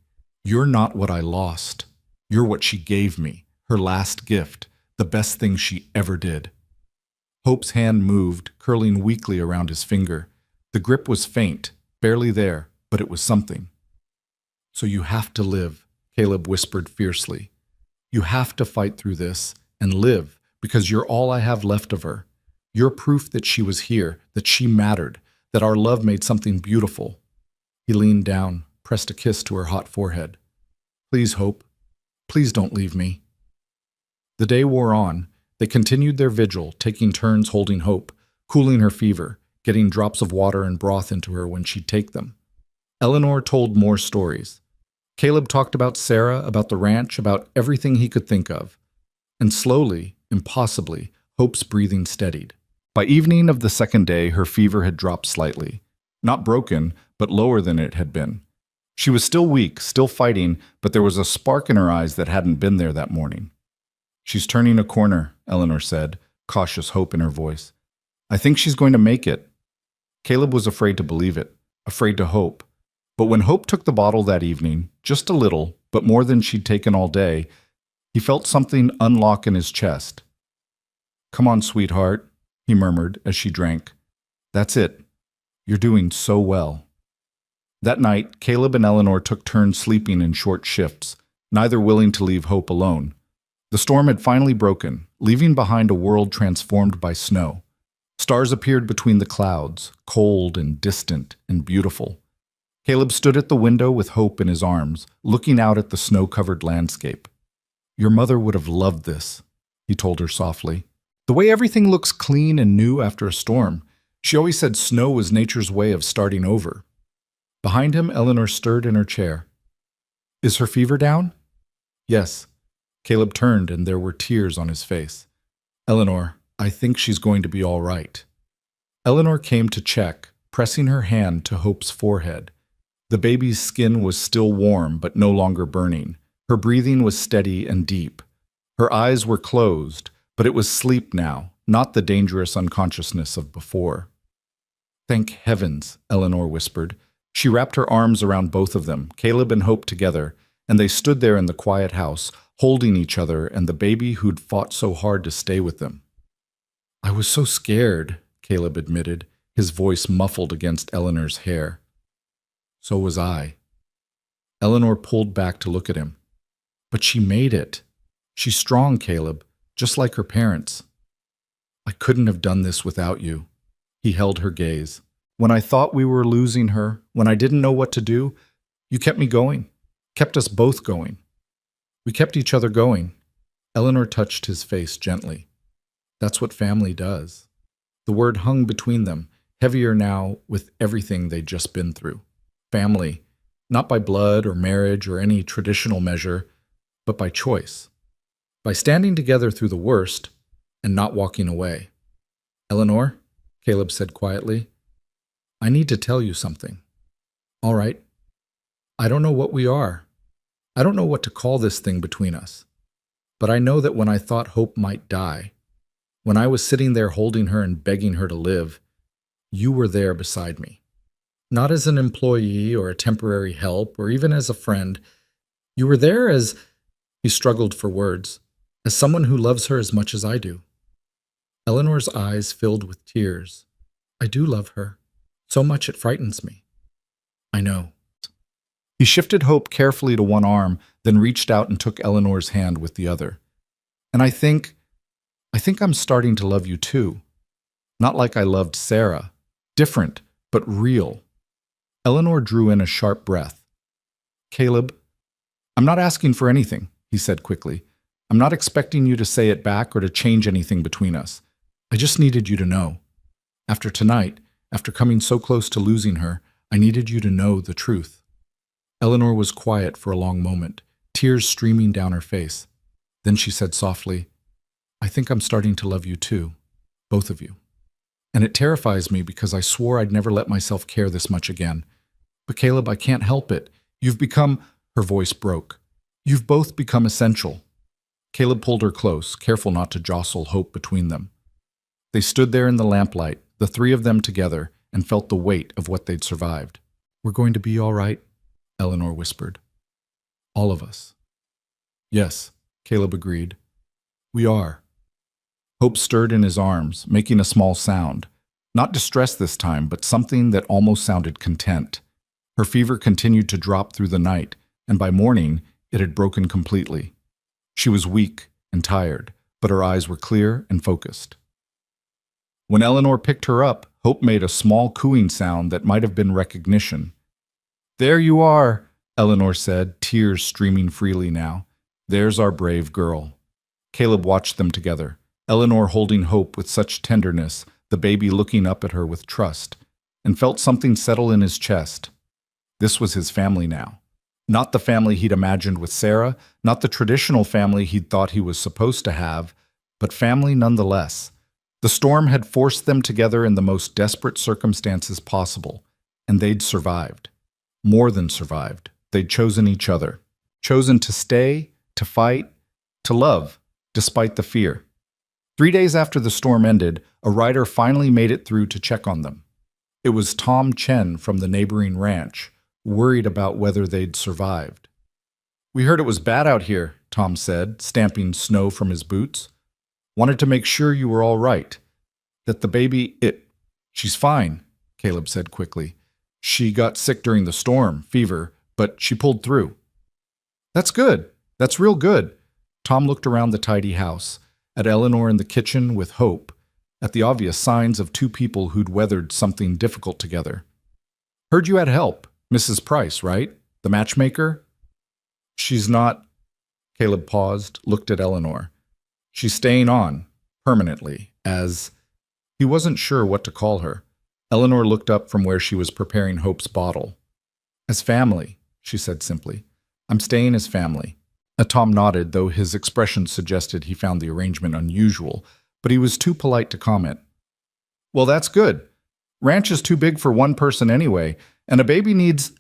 You're not what I lost. You're what she gave me, her last gift, the best thing she ever did. Hope's hand moved, curling weakly around his finger. The grip was faint, barely there, but it was something. So you have to live, Caleb whispered fiercely. You have to fight through this and live, because you're all I have left of her. You're proof that she was here, that she mattered, that our love made something beautiful. He leaned down, pressed a kiss to her hot forehead. Please, Hope. Please don't leave me. The day wore on. They continued their vigil, taking turns holding Hope, cooling her fever, getting drops of water and broth into her when she'd take them. Eleanor told more stories. Caleb talked about Sarah, about the ranch, about everything he could think of. And slowly, impossibly, Hope's breathing steadied. By evening of the second day, her fever had dropped slightly. Not broken, but lower than it had been. She was still weak, still fighting, but there was a spark in her eyes that hadn't been there that morning. She's turning a corner, Eleanor said, cautious hope in her voice. I think she's going to make it. Caleb was afraid to believe it, afraid to hope. But when Hope took the bottle that evening, just a little, but more than she'd taken all day, he felt something unlock in his chest. Come on, sweetheart, he murmured as she drank. That's it. You're doing so well. That night, Caleb and Eleanor took turns sleeping in short shifts, neither willing to leave Hope alone. The storm had finally broken, leaving behind a world transformed by snow. Stars appeared between the clouds, cold and distant and beautiful. Caleb stood at the window with Hope in his arms, looking out at the snow-covered landscape. Your mother would have loved this, he told her softly. The way everything looks clean and new after a storm. She always said snow was nature's way of starting over. Behind him, Eleanor stirred in her chair. Is her fever down? Yes. Caleb turned and there were tears on his face. Eleanor, I think she's going to be all right. Eleanor came to check, pressing her hand to Hope's forehead. The baby's skin was still warm but no longer burning. Her breathing was steady and deep. Her eyes were closed, but it was sleep now, not the dangerous unconsciousness of before. Thank heavens, Eleanor whispered. She wrapped her arms around both of them, Caleb and Hope together, and they stood there in the quiet house, holding each other and the baby who'd fought so hard to stay with them. I was so scared, Caleb admitted, his voice muffled against Eleanor's hair. So was I. Eleanor pulled back to look at him. But she made it. She's strong, Caleb, just like her parents. I couldn't have done this without you. He held her gaze. When I thought we were losing her, when I didn't know what to do, you kept me going, kept us both going. We kept each other going. Eleanor touched his face gently. That's what family does. The word hung between them, heavier now with everything they'd just been through. Family, not by blood or marriage or any traditional measure, but by choice. By standing together through the worst and not walking away. Eleanor, Caleb said quietly, I need to tell you something. All right. I don't know what we are. I don't know what to call this thing between us. But I know that when I thought hope might die, when I was sitting there holding her and begging her to live, you were there beside me. Not as an employee or a temporary help or even as a friend. You were there as, he struggled for words, as someone who loves her as much as I do. Eleanor's eyes filled with tears. I do love her. So much it frightens me. I know. He shifted Hope carefully to one arm, then reached out and took Eleanor's hand with the other. And I think I'm starting to love you too. Not like I loved Sarah. Different, but real. Eleanor drew in a sharp breath. Caleb, I'm not asking for anything, he said quickly. I'm not expecting you to say it back or to change anything between us. I just needed you to know. After tonight, after coming so close to losing her, I needed you to know the truth. Eleanor was quiet for a long moment, tears streaming down her face. Then she said softly, I think I'm starting to love you too, both of you. And it terrifies me because I swore I'd never let myself care this much again. But Caleb, I can't help it. You've become, her voice broke. You've both become essential. Caleb pulled her close, careful not to jostle Hope between them. They stood there in the lamplight, the three of them together, and felt the weight of what they'd survived. We're going to be all right, Eleanor whispered. All of us. Yes, Caleb agreed. We are. Hope stirred in his arms, making a small sound. Not distress this time, but something that almost sounded content. Her fever continued to drop through the night, and by morning it had broken completely. She was weak and tired, but her eyes were clear and focused. When Eleanor picked her up, Hope made a small cooing sound that might have been recognition. There you are, Eleanor said, tears streaming freely now. There's our brave girl. Caleb watched them together, Eleanor holding Hope with such tenderness, the baby looking up at her with trust, and felt something settle in his chest. This was his family now. Not the family he'd imagined with Sarah, not the traditional family he'd thought he was supposed to have, but family nonetheless. The storm had forced them together in the most desperate circumstances possible, and they'd survived. More than survived. They'd chosen each other. Chosen to stay, to fight, to love, despite the fear. 3 days after the storm ended, a rider finally made it through to check on them. It was Tom Chen from the neighboring ranch, worried about whether they'd survived. We heard it was bad out here, Tom said, stamping snow from his boots. Wanted to make sure you were all right. That the baby, she's fine, Caleb said quickly. She got sick during the storm, fever, but she pulled through. That's good. That's real good. Tom looked around the tidy house, at Eleanor in the kitchen with Hope, at the obvious signs of two people who'd weathered something difficult together. Heard you had help. Mrs. Price, right? The matchmaker? She's not... Caleb paused, looked at Eleanor. She's staying on, permanently, as... He wasn't sure what to call her. Eleanor looked up from where she was preparing Hope's bottle. As family, she said simply. I'm staying as family. Tom nodded, though his expression suggested he found the arrangement unusual, but he was too polite to comment. Well, that's good. Ranch is too big for one person anyway, and a baby needs...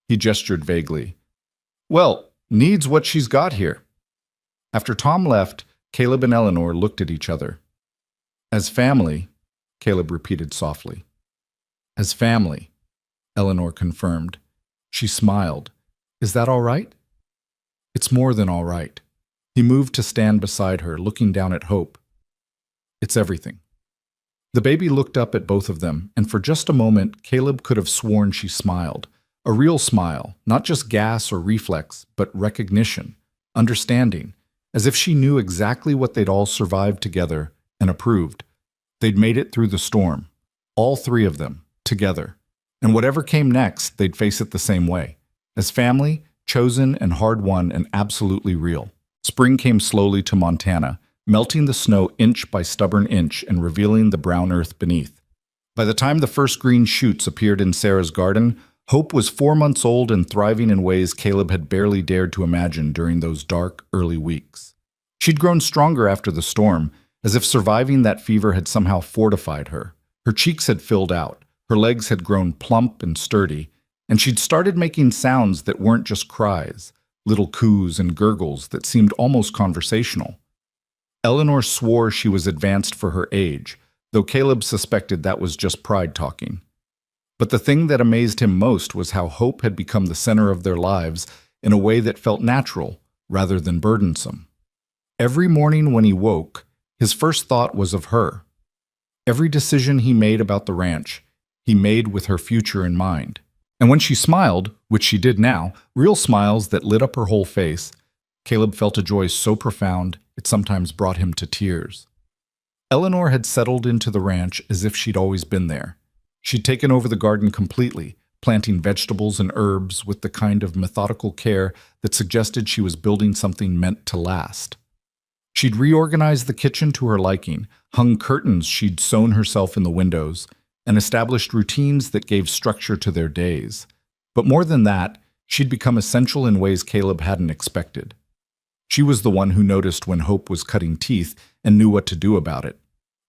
He gestured vaguely. Well, needs what she's got here. After Tom left, Caleb and Eleanor looked at each other. As family, Caleb repeated softly. As family, Eleanor confirmed. She smiled. Is that all right? It's more than all right. He moved to stand beside her, looking down at Hope. It's everything. The baby looked up at both of them, and for just a moment, Caleb could have sworn she smiled. A real smile, not just gas or reflex, but recognition, understanding, as if she knew exactly what they'd all survived together and approved. They'd made it through the storm, all three of them, together. And whatever came next, they'd face it the same way. As family, chosen and hard-won and absolutely real. Spring came slowly to Montana, melting the snow inch by stubborn inch and revealing the brown earth beneath. By the time the first green shoots appeared in Sarah's garden, Hope was 4 months old and thriving in ways Caleb had barely dared to imagine during those dark, early weeks. She'd grown stronger after the storm, as if surviving that fever had somehow fortified her. Her cheeks had filled out, her legs had grown plump and sturdy, and she'd started making sounds that weren't just cries, little coos and gurgles that seemed almost conversational. Eleanor swore she was advanced for her age, though Caleb suspected that was just pride talking. But the thing that amazed him most was how Hope had become the center of their lives in a way that felt natural rather than burdensome. Every morning when he woke, his first thought was of her. Every decision he made about the ranch, he made with her future in mind. And when she smiled, which she did now, real smiles that lit up her whole face, Caleb felt a joy so profound it sometimes brought him to tears. Eleanor had settled into the ranch as if she'd always been there. She'd taken over the garden completely, planting vegetables and herbs with the kind of methodical care that suggested she was building something meant to last. She'd reorganized the kitchen to her liking, hung curtains she'd sewn herself in the windows, and established routines that gave structure to their days. But more than that, she'd become essential in ways Caleb hadn't expected. She was the one who noticed when Hope was cutting teeth and knew what to do about it.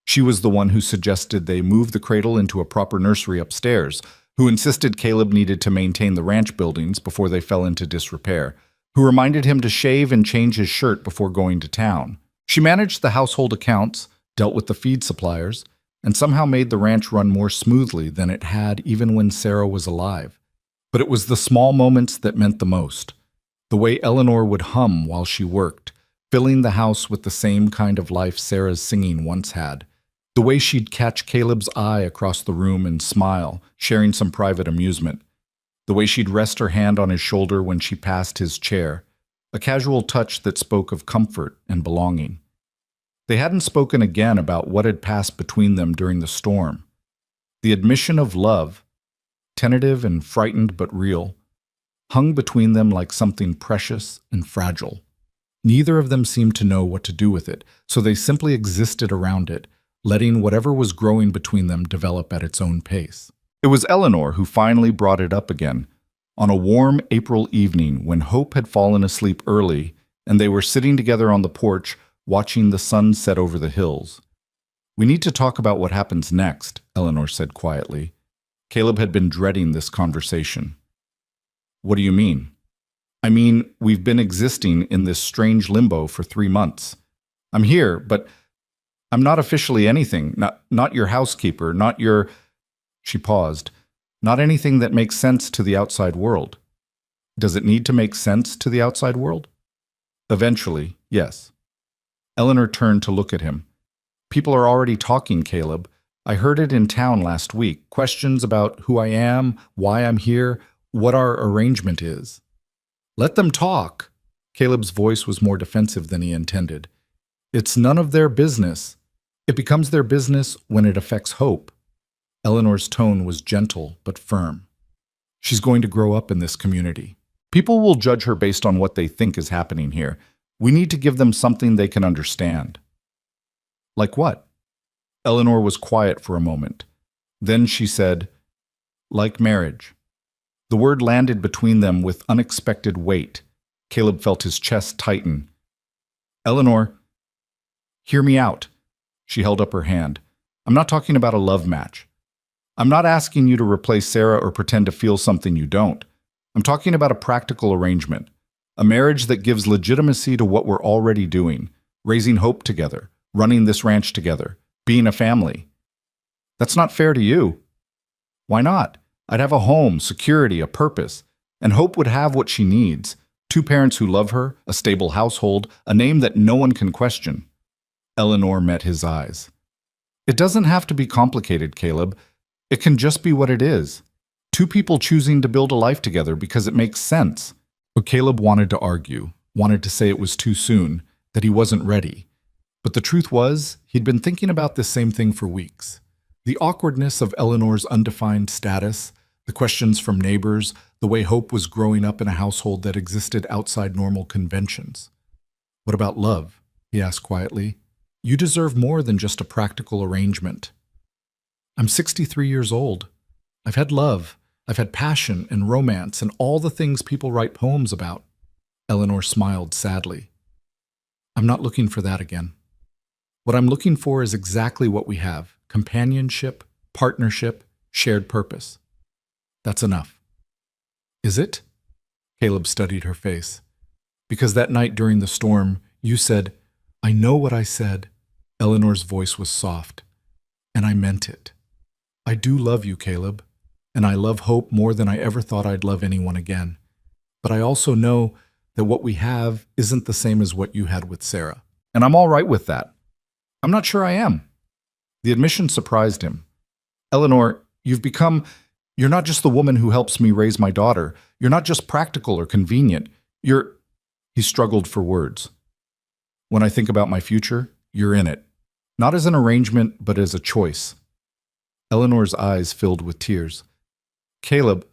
She was the one who suggested they move the cradle into a proper nursery upstairs, who insisted Caleb needed to maintain the ranch buildings before they fell into disrepair, who reminded him to shave and change his shirt before going to town. She managed the household accounts, dealt with the feed suppliers, and somehow made the ranch run more smoothly than it had even when Sarah was alive. But it was the small moments that meant the most. The way Eleanor would hum while she worked, filling the house with the same kind of life Sarah's singing once had. The way she'd catch Caleb's eye across the room and smile, sharing some private amusement. The way she'd rest her hand on his shoulder when she passed his chair, a casual touch that spoke of comfort and belonging. They hadn't spoken again about what had passed between them during the storm. The admission of love, tentative and frightened but real, hung between them like something precious and fragile. Neither of them seemed to know what to do with it, so they simply existed around it, letting whatever was growing between them develop at its own pace. It was Eleanor who finally brought it up again, on a warm April evening when Hope had fallen asleep early and they were sitting together on the porch watching the sun set over the hills. "We need to talk about what happens next," Eleanor said quietly. Caleb had been dreading this conversation. "What do you mean?" "I mean, we've been existing in this strange limbo for 3 months. I'm here, but I'm not officially anything, not your housekeeper, not your—" She paused. "Not anything that makes sense to the outside world." "Does it need to make sense to the outside world?" "Eventually, yes." Eleanor turned to look at him. "People are already talking, Caleb. I heard it in town last week. Questions about who I am, why I'm here, what our arrangement is." "Let them talk." Caleb's voice was more defensive than he intended. "It's none of their business. It becomes their business when it affects Hope." Eleanor's tone was gentle but firm. "She's going to grow up in this community. People will judge her based on what they think is happening here. We need to give them something they can understand." "Like what?" Eleanor was quiet for a moment. Then she said, "Like marriage." The word landed between them with unexpected weight. Caleb felt his chest tighten. "Eleanor, hear me out." She held up her hand. "I'm not talking about a love match. I'm not asking you to replace Sarah or pretend to feel something you don't. I'm talking about a practical arrangement, a marriage that gives legitimacy to what we're already doing, raising Hope together, running this ranch together, being a family." "That's not fair to you." "Why not? I'd have a home, security, a purpose, and Hope would have what she needs. 2 parents who love her, a stable household, a name that no one can question." Eleanor met his eyes. "It doesn't have to be complicated, Caleb. It can just be what it is. 2 people choosing to build a life together because it makes sense." But Caleb wanted to argue, wanted to say it was too soon, that he wasn't ready. But the truth was, he'd been thinking about this same thing for weeks. The awkwardness of Eleanor's undefined status, the questions from neighbors, the way Hope was growing up in a household that existed outside normal conventions. "What about love?" he asked quietly. You deserve more than just a practical arrangement. I'm 63 years old. I've had love. I've had passion and romance and all the things people write poems about. Eleanor smiled sadly. I'm not looking for that again. What I'm looking for is exactly what we have: companionship, partnership, shared purpose. That's enough. Is it? Caleb studied her face. Because that night during the storm, you said, I know what I said. Eleanor's voice was soft. And I meant it. I do love you, Caleb. And I love Hope more than I ever thought I'd love anyone again. But I also know that what we have isn't the same as what you had with Sarah. And I'm all right with that. I'm not sure I am. The admission surprised him. Eleanor, you're not just the woman who helps me raise my daughter. You're not just practical or convenient. He struggled for words. When I think about my future, you're in it. Not as an arrangement, but as a choice. Eleanor's eyes filled with tears. Caleb,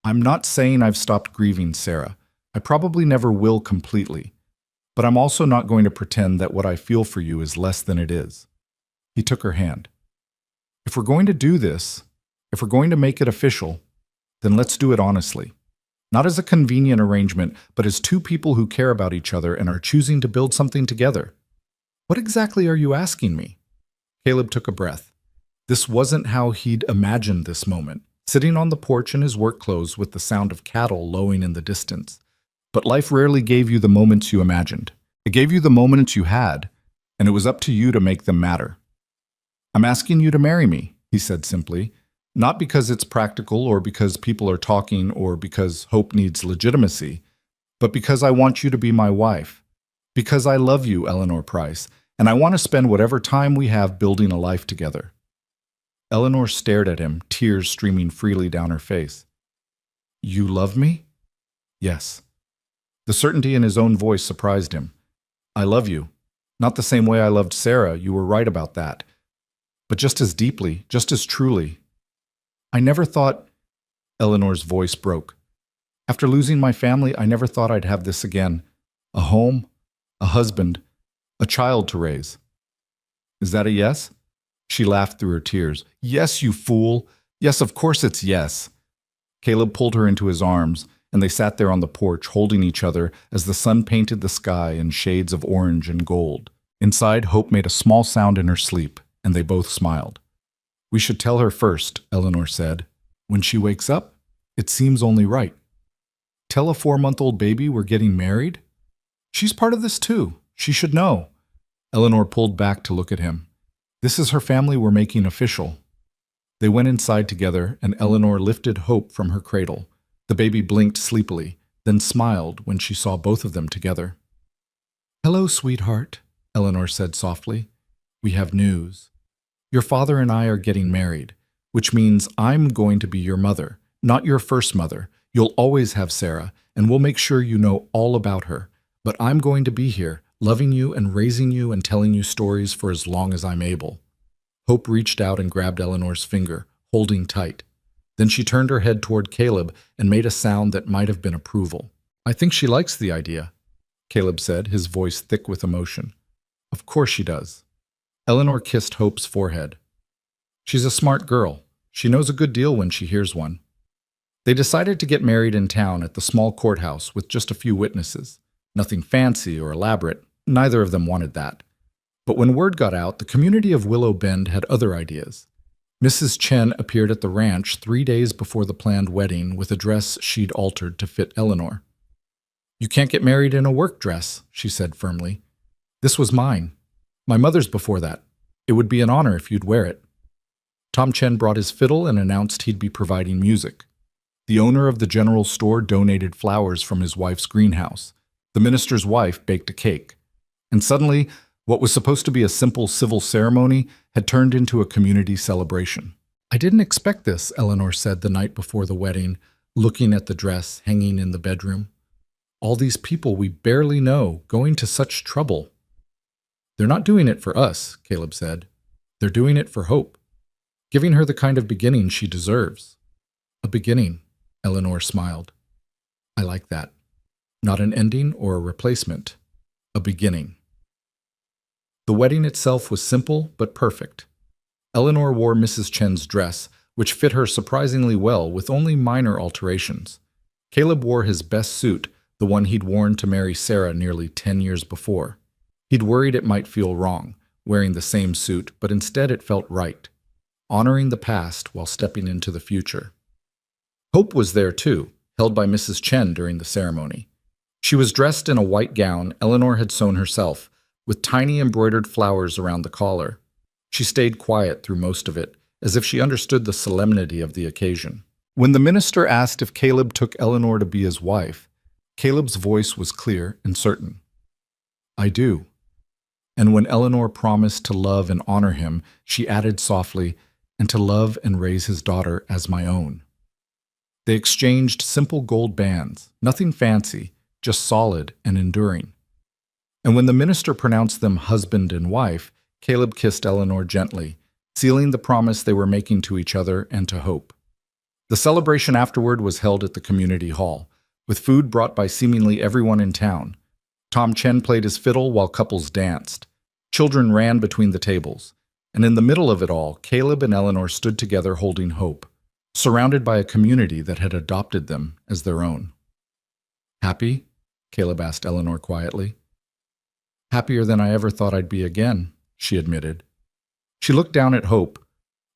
I'm not saying I've stopped grieving Sarah. I probably never will completely. But I'm also not going to pretend that what I feel for you is less than it is. He took her hand. If we're going to do this, if we're going to make it official, then let's do it honestly. Not as a convenient arrangement, but as two people who care about each other and are choosing to build something together. What exactly are you asking me? Caleb took a breath. This wasn't how he'd imagined this moment, sitting on the porch in his work clothes with the sound of cattle lowing in the distance. But life rarely gave you the moments you imagined. It gave you the moments you had, and it was up to you to make them matter. I'm asking you to marry me, he said simply, not because it's practical or because people are talking or because hope needs legitimacy, but because I want you to be my wife. Because I love you, Eleanor Price, and I want to spend whatever time we have building a life together. Eleanor stared at him, tears streaming freely down her face. You love me? Yes. The certainty in his own voice surprised him. I love you. Not the same way I loved Sarah, you were right about that. But just as deeply, just as truly. I never thought... Eleanor's voice broke. After losing my family, I never thought I'd have this again. A home, a husband, a child to raise. Is that a yes? She laughed through her tears. Yes, you fool. Yes, of course it's yes. Caleb pulled her into his arms, and they sat there on the porch holding each other as the sun painted the sky in shades of orange and gold. Inside, Hope made a small sound in her sleep, and they both smiled. We should tell her first, Eleanor said. When she wakes up, it seems only right. Tell a 4-month-old baby we're getting married? She's part of this too. She should know. Eleanor pulled back to look at him. This is her family we're making official. They went inside together, and Eleanor lifted Hope from her cradle. The baby blinked sleepily, then smiled when she saw both of them together. Hello, sweetheart, Eleanor said softly. We have news. Your father and I are getting married, which means I'm going to be your mother, not your first mother. You'll always have Sarah, and we'll make sure you know all about her. But I'm going to be here, loving you and raising you and telling you stories for as long as I'm able. Hope reached out and grabbed Eleanor's finger, holding tight. Then she turned her head toward Caleb and made a sound that might have been approval. I think she likes the idea, Caleb said, his voice thick with emotion. Of course she does. Eleanor kissed Hope's forehead. She's a smart girl. She knows a good deal when she hears one. They decided to get married in town at the small courthouse with just a few witnesses. Nothing fancy or elaborate. Neither of them wanted that. But when word got out, the community of Willow Bend had other ideas. Mrs. Chen appeared at the ranch 3 days before the planned wedding with a dress she'd altered to fit Eleanor. You can't get married in a work dress, she said firmly. This was mine. My mother's before that. It would be an honor if you'd wear it. Tom Chen brought his fiddle and announced he'd be providing music. The owner of the general store donated flowers from his wife's greenhouse. The minister's wife baked a cake. And suddenly, what was supposed to be a simple civil ceremony had turned into a community celebration. I didn't expect this, Eleanor said the night before the wedding, looking at the dress hanging in the bedroom. All these people we barely know, going to such trouble. They're not doing it for us, Caleb said. They're doing it for Hope, giving her the kind of beginning she deserves. A beginning, Eleanor smiled. I like that. Not an ending or a replacement. A beginning. The wedding itself was simple but perfect. Eleanor wore Mrs. Chen's dress, which fit her surprisingly well with only minor alterations. Caleb wore his best suit, the one he'd worn to marry Sarah nearly 10 years before. He'd worried it might feel wrong, wearing the same suit, but instead it felt right, honoring the past while stepping into the future. Hope was there too, held by Mrs. Chen during the ceremony. She was dressed in a white gown Eleanor had sewn herself, with tiny embroidered flowers around the collar. She stayed quiet through most of it, as if she understood the solemnity of the occasion. When the minister asked if Caleb took Eleanor to be his wife, Caleb's voice was clear and certain. "I do." And when Eleanor promised to love and honor him, she added softly, "and to love and raise his daughter as my own." They exchanged simple gold bands, nothing fancy, just solid and enduring. And when the minister pronounced them husband and wife, Caleb kissed Eleanor gently, sealing the promise they were making to each other and to Hope. The celebration afterward was held at the community hall, with food brought by seemingly everyone in town. Tom Chen played his fiddle while couples danced. Children ran between the tables. And in the middle of it all, Caleb and Eleanor stood together holding Hope, surrounded by a community that had adopted them as their own. "Happy?" Caleb asked Eleanor quietly. "Happier than I ever thought I'd be again," she admitted. She looked down at Hope,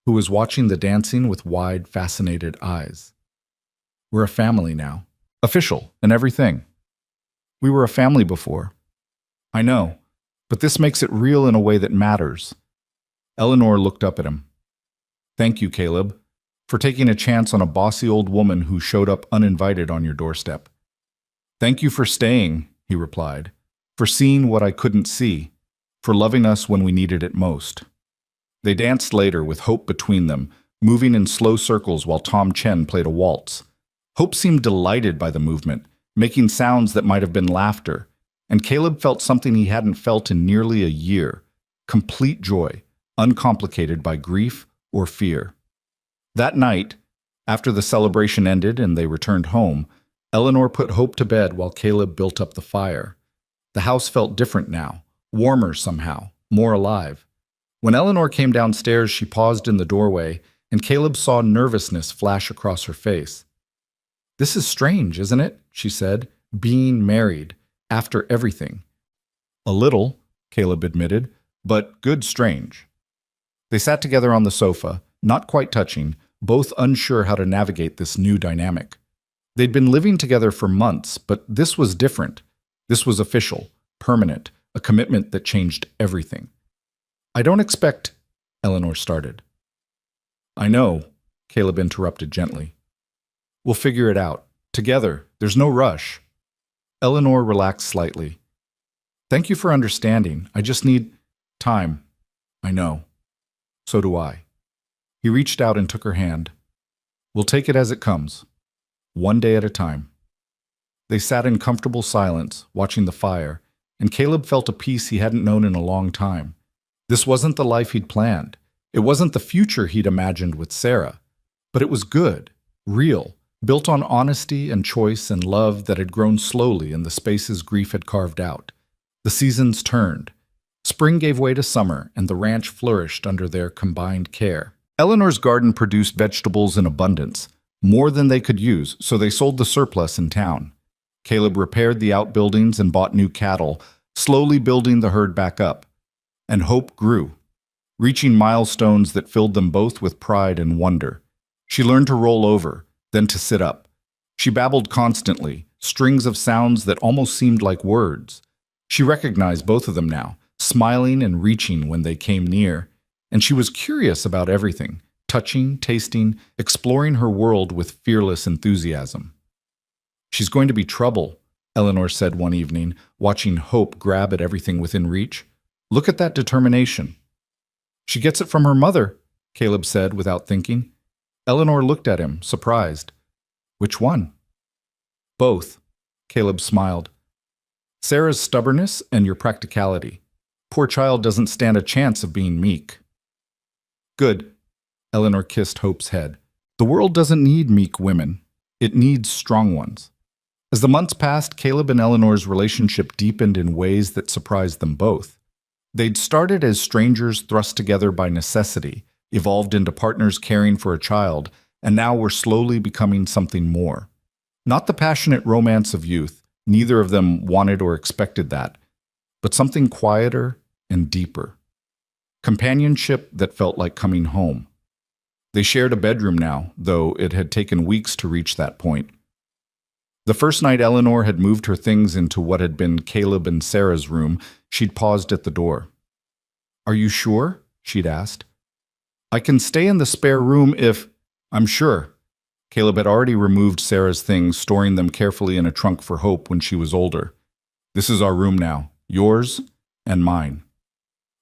who was watching the dancing with wide, fascinated eyes. "We're a family now. Official and everything. We were a family before." "I know, but this makes it real in a way that matters." Eleanor looked up at him. "Thank you, Caleb, for taking a chance on a bossy old woman who showed up uninvited on your doorstep." "Thank you for staying," he replied, "for seeing what I couldn't see, for loving us when we needed it most." They danced later with Hope between them, moving in slow circles while Tom Chen played a waltz. Hope seemed delighted by the movement, making sounds that might have been laughter, and Caleb felt something he hadn't felt in nearly a year, complete joy, uncomplicated by grief or fear. That night, after the celebration ended and they returned home, Eleanor put Hope to bed while Caleb built up the fire. The house felt different now, warmer somehow, more alive. When Eleanor came downstairs, she paused in the doorway, and Caleb saw nervousness flash across her face. "This is strange, isn't it?" she said, "being married, after everything." "A little," Caleb admitted, "but good strange." They sat together on the sofa, not quite touching, both unsure how to navigate this new dynamic. They'd been living together for months, but this was different. This was official, permanent, a commitment that changed everything. "I don't expect," Eleanor started. "I know," Caleb interrupted gently. "We'll figure it out. Together. There's no rush." Eleanor relaxed slightly. "Thank you for understanding. I just need time." "I know. So do I." He reached out and took her hand. "We'll take it as it comes. One day at a time." They sat in comfortable silence, watching the fire, and Caleb felt a peace he hadn't known in a long time. This wasn't the life he'd planned. It wasn't the future he'd imagined with Sarah. But it was good, real, built on honesty and choice and love that had grown slowly in the spaces grief had carved out. The seasons turned. Spring gave way to summer, and the ranch flourished under their combined care. Eleanor's garden produced vegetables in abundance, more than they could use, so they sold the surplus in town. Caleb repaired the outbuildings and bought new cattle, slowly building the herd back up. And Hope grew, reaching milestones that filled them both with pride and wonder. She learned to roll over, then to sit up. She babbled constantly, strings of sounds that almost seemed like words. She recognized both of them now, smiling and reaching when they came near, and she was curious about everything, touching, tasting, exploring her world with fearless enthusiasm. "She's going to be trouble," Eleanor said one evening, watching Hope grab at everything within reach. "Look at that determination." "She gets it from her mother," Caleb said without thinking. Eleanor looked at him, surprised. "Which one?" "Both," Caleb smiled. "Sarah's stubbornness and your practicality. Poor child doesn't stand a chance of being meek." "Good," Eleanor kissed Hope's head. "The world doesn't need meek women. It needs strong ones." As the months passed, Caleb and Eleanor's relationship deepened in ways that surprised them both. They'd started as strangers thrust together by necessity, evolved into partners caring for a child, and now were slowly becoming something more. Not the passionate romance of youth, neither of them wanted or expected that, but something quieter and deeper. Companionship that felt like coming home. They shared a bedroom now, though it had taken weeks to reach that point. The first night Eleanor had moved her things into what had been Caleb and Sarah's room, she'd paused at the door. "Are you sure?" she'd asked. "I can stay in the spare room if—" "I'm sure." Caleb had already removed Sarah's things, storing them carefully in a trunk for Hope when she was older. "This is our room now, yours and mine."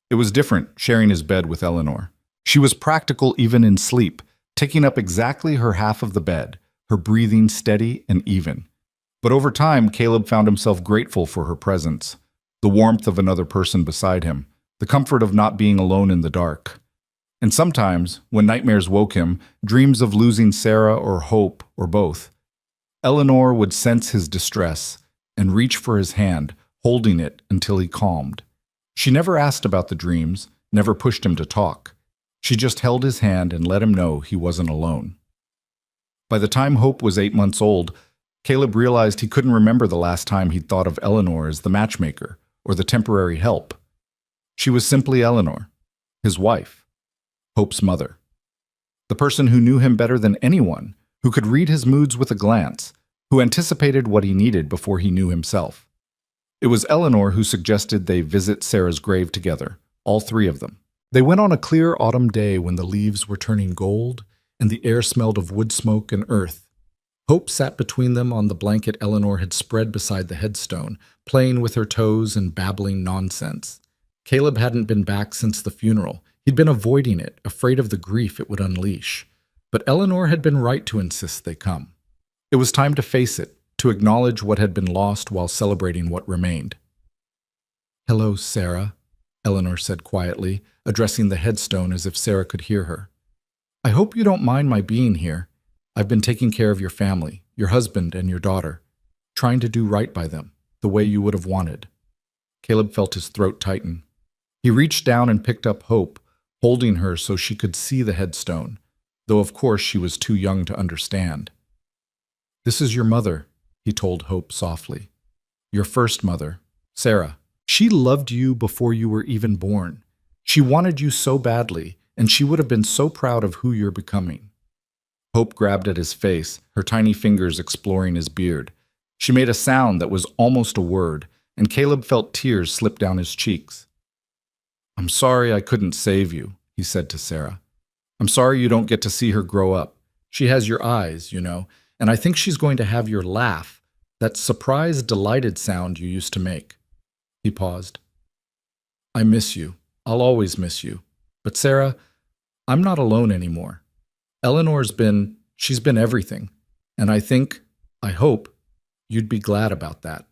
It was different, sharing his bed with Eleanor. She was practical even in sleep, taking up exactly her half of the bed, her breathing steady and even. But over time, Caleb found himself grateful for her presence, the warmth of another person beside him, the comfort of not being alone in the dark. And sometimes, when nightmares woke him, dreams of losing Sarah or Hope or both, Eleanor would sense his distress and reach for his hand, holding it until he calmed. She never asked about the dreams, never pushed him to talk. She just held his hand and let him know he wasn't alone. By the time Hope was 8 months old, Caleb realized he couldn't remember the last time he'd thought of Eleanor as the matchmaker or the temporary help. She was simply Eleanor, his wife, Hope's mother. The person who knew him better than anyone, who could read his moods with a glance, who anticipated what he needed before he knew himself. It was Eleanor who suggested they visit Sarah's grave together, all three of them. They went on a clear autumn day when the leaves were turning gold and the air smelled of wood smoke and earth. Hope sat between them on the blanket Eleanor had spread beside the headstone, playing with her toes and babbling nonsense. Caleb hadn't been back since the funeral. He'd been avoiding it, afraid of the grief it would unleash. But Eleanor had been right to insist they come. It was time to face it, to acknowledge what had been lost while celebrating what remained. "Hello, Sarah," Eleanor said quietly, addressing the headstone as if Sarah could hear her. "I hope you don't mind my being here. I've been taking care of your family, your husband and your daughter, trying to do right by them, the way you would have wanted." Caleb felt his throat tighten. He reached down and picked up Hope, holding her so she could see the headstone, though of course she was too young to understand. "This is your mother," he told Hope softly. "Your first mother, Sarah. She loved you before you were even born. She wanted you so badly, and she would have been so proud of who you're becoming." Hope grabbed at his face, her tiny fingers exploring his beard. She made a sound that was almost a word, and Caleb felt tears slip down his cheeks. "I'm sorry I couldn't save you," he said to Sarah. "I'm sorry you don't get to see her grow up. She has your eyes, you know, and I think she's going to have your laugh, that surprised, delighted sound you used to make." He paused. "I miss you. I'll always miss you. But Sarah, I'm not alone anymore. She's been everything, and I hope, you'd be glad about that."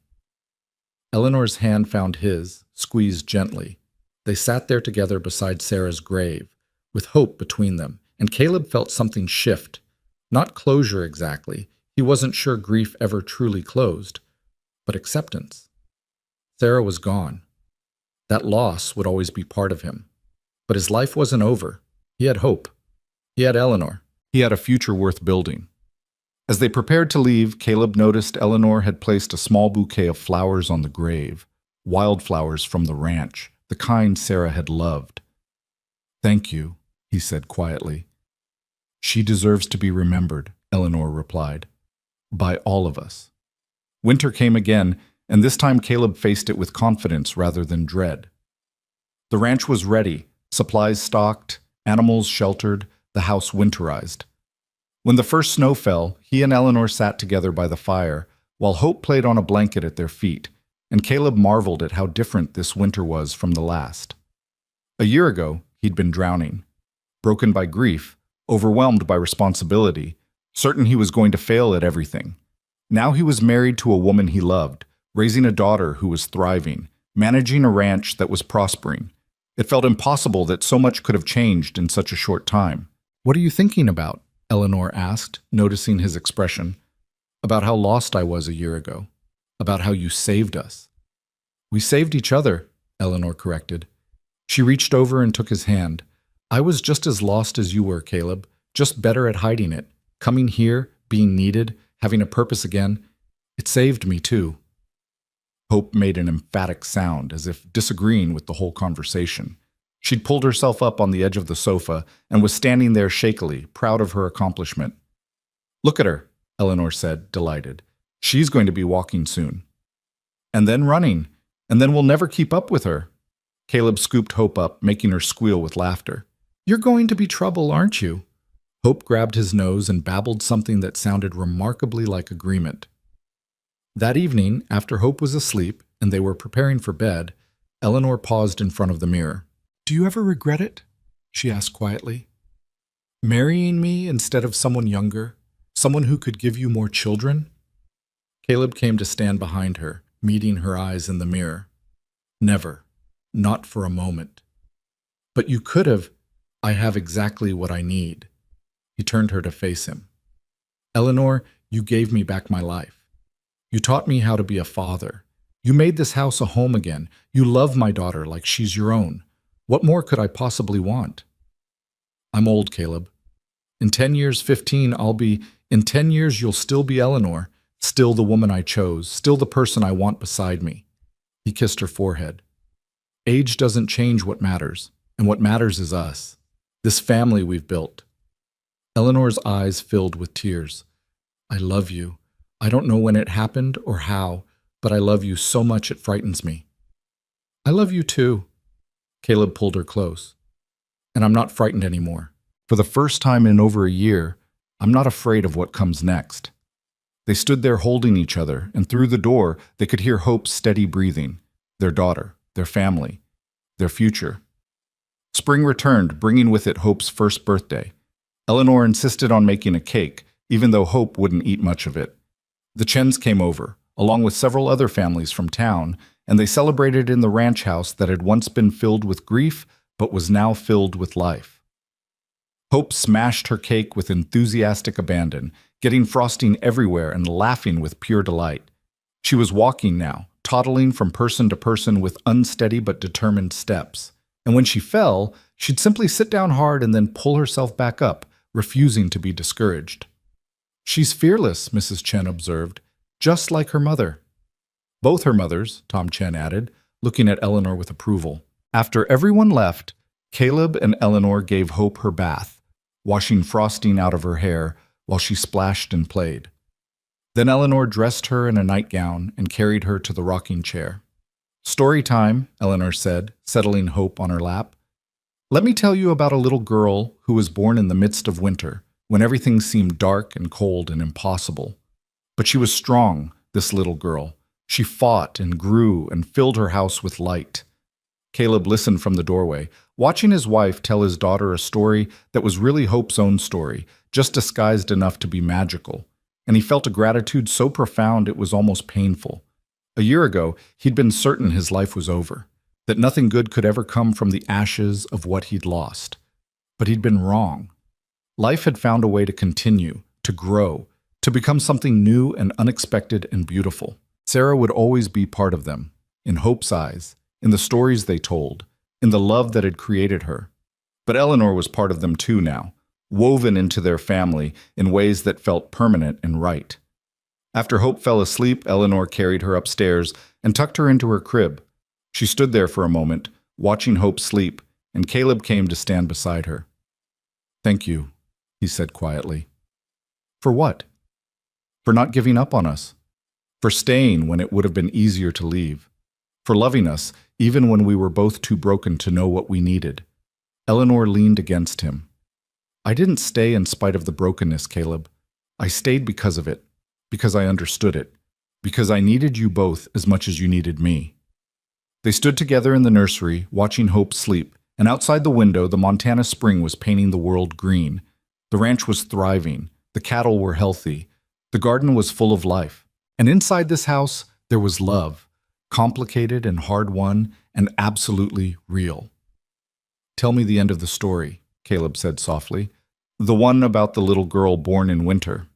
Eleanor's hand found his, squeezed gently. They sat there together beside Sarah's grave, with Hope between them, and Caleb felt something shift. Not closure exactly, he wasn't sure grief ever truly closed, but acceptance. Sarah was gone. That loss would always be part of him. But his life wasn't over. He had hope. He had Eleanor. He had a future worth building. As they prepared to leave, Caleb noticed Eleanor had placed a small bouquet of flowers on the grave, wildflowers from the ranch, the kind Sarah had loved. "Thank you," he said quietly. "She deserves to be remembered," Eleanor replied. "By all of us." Winter came again, and this time Caleb faced it with confidence rather than dread. The ranch was ready, supplies stocked, animals sheltered, the house winterized. When the first snow fell, he and Eleanor sat together by the fire, while Hope played on a blanket at their feet, and Caleb marveled at how different this winter was from the last. A year ago, he'd been drowning, broken by grief, overwhelmed by responsibility, certain he was going to fail at everything. Now he was married to a woman he loved, raising a daughter who was thriving, managing a ranch that was prospering. It felt impossible that so much could have changed in such a short time. "What are you thinking about?" Eleanor asked, noticing his expression. "About how lost I was a year ago. About how you saved us." "We saved each other," Eleanor corrected. She reached over and took his hand. I was just as lost as you were, Caleb, just better at hiding it. Coming here, being needed, having a purpose again, it saved me too. Hope made an emphatic sound, as if disagreeing with the whole conversation. She'd pulled herself up on the edge of the sofa and was standing there shakily, proud of her accomplishment. Look at her, Eleanor said, delighted. She's going to be walking soon. And then running, and then we'll never keep up with her. Caleb scooped Hope up, making her squeal with laughter. You're going to be trouble, aren't you? Hope grabbed his nose and babbled something that sounded remarkably like agreement. That evening, after Hope was asleep and they were preparing for bed, Eleanor paused in front of the mirror. Do you ever regret it? She asked quietly. Marrying me instead of someone younger? Someone who could give you more children? Caleb came to stand behind her, meeting her eyes in the mirror. Never. Not for a moment. But you could have. I have exactly what I need. He turned her to face him. Eleanor, you gave me back my life. You taught me how to be a father. You made this house a home again. You love my daughter like she's your own. What more could I possibly want? I'm old, Caleb. In 10 years, 15, in 10 years, you'll still be Eleanor, still the woman I chose, still the person I want beside me. He kissed her forehead. Age doesn't change what matters, and what matters is us, this family we've built. Eleanor's eyes filled with tears. I love you. I don't know when it happened or how, but I love you so much it frightens me. I love you too. Caleb pulled her close. And I'm not frightened anymore. For the first time in over a year, I'm not afraid of what comes next. They stood there holding each other, and through the door they could hear Hope's steady breathing, their daughter, their family, their future. Spring returned, bringing with it Hope's first birthday. Eleanor insisted on making a cake, even though Hope wouldn't eat much of it. The Chens came over, along with several other families from town, and they celebrated in the ranch house that had once been filled with grief, but was now filled with life. Hope smashed her cake with enthusiastic abandon, getting frosting everywhere and laughing with pure delight. She was walking now, toddling from person to person with unsteady but determined steps. And when she fell, she'd simply sit down hard and then pull herself back up, refusing to be discouraged. She's fearless, Mrs. Chen observed, just like her mother. Both her mothers, Tom Chen added, looking at Eleanor with approval. After everyone left, Caleb and Eleanor gave Hope her bath, washing frosting out of her hair while she splashed and played. Then Eleanor dressed her in a nightgown and carried her to the rocking chair. Story time, Eleanor said, settling Hope on her lap. Let me tell you about a little girl who was born in the midst of winter, when everything seemed dark and cold and impossible. But she was strong, this little girl. She fought and grew and filled her house with light. Caleb listened from the doorway, watching his wife tell his daughter a story that was really Hope's own story, just disguised enough to be magical. And he felt a gratitude so profound it was almost painful. A year ago, he'd been certain his life was over, that nothing good could ever come from the ashes of what he'd lost. But he'd been wrong. Life had found a way to continue, to grow, to become something new and unexpected and beautiful. Sarah would always be part of them, in Hope's eyes, in the stories they told, in the love that had created her. But Eleanor was part of them too now, woven into their family in ways that felt permanent and right. After Hope fell asleep, Eleanor carried her upstairs and tucked her into her crib. She stood there for a moment, watching Hope sleep, and Caleb came to stand beside her. Thank you, he said quietly. For what? For not giving up on us. For staying when it would have been easier to leave. For loving us, even when we were both too broken to know what we needed. Eleanor leaned against him. I didn't stay in spite of the brokenness, Caleb. I stayed because of it, because I understood it, because I needed you both as much as you needed me. They stood together in the nursery, watching Hope sleep, and outside the window the Montana spring was painting the world green. The ranch was thriving, the cattle were healthy, the garden was full of life. And inside this house, there was love, complicated and hard-won, and absolutely real. Tell me the end of the story, Caleb said softly. The one about the little girl born in winter.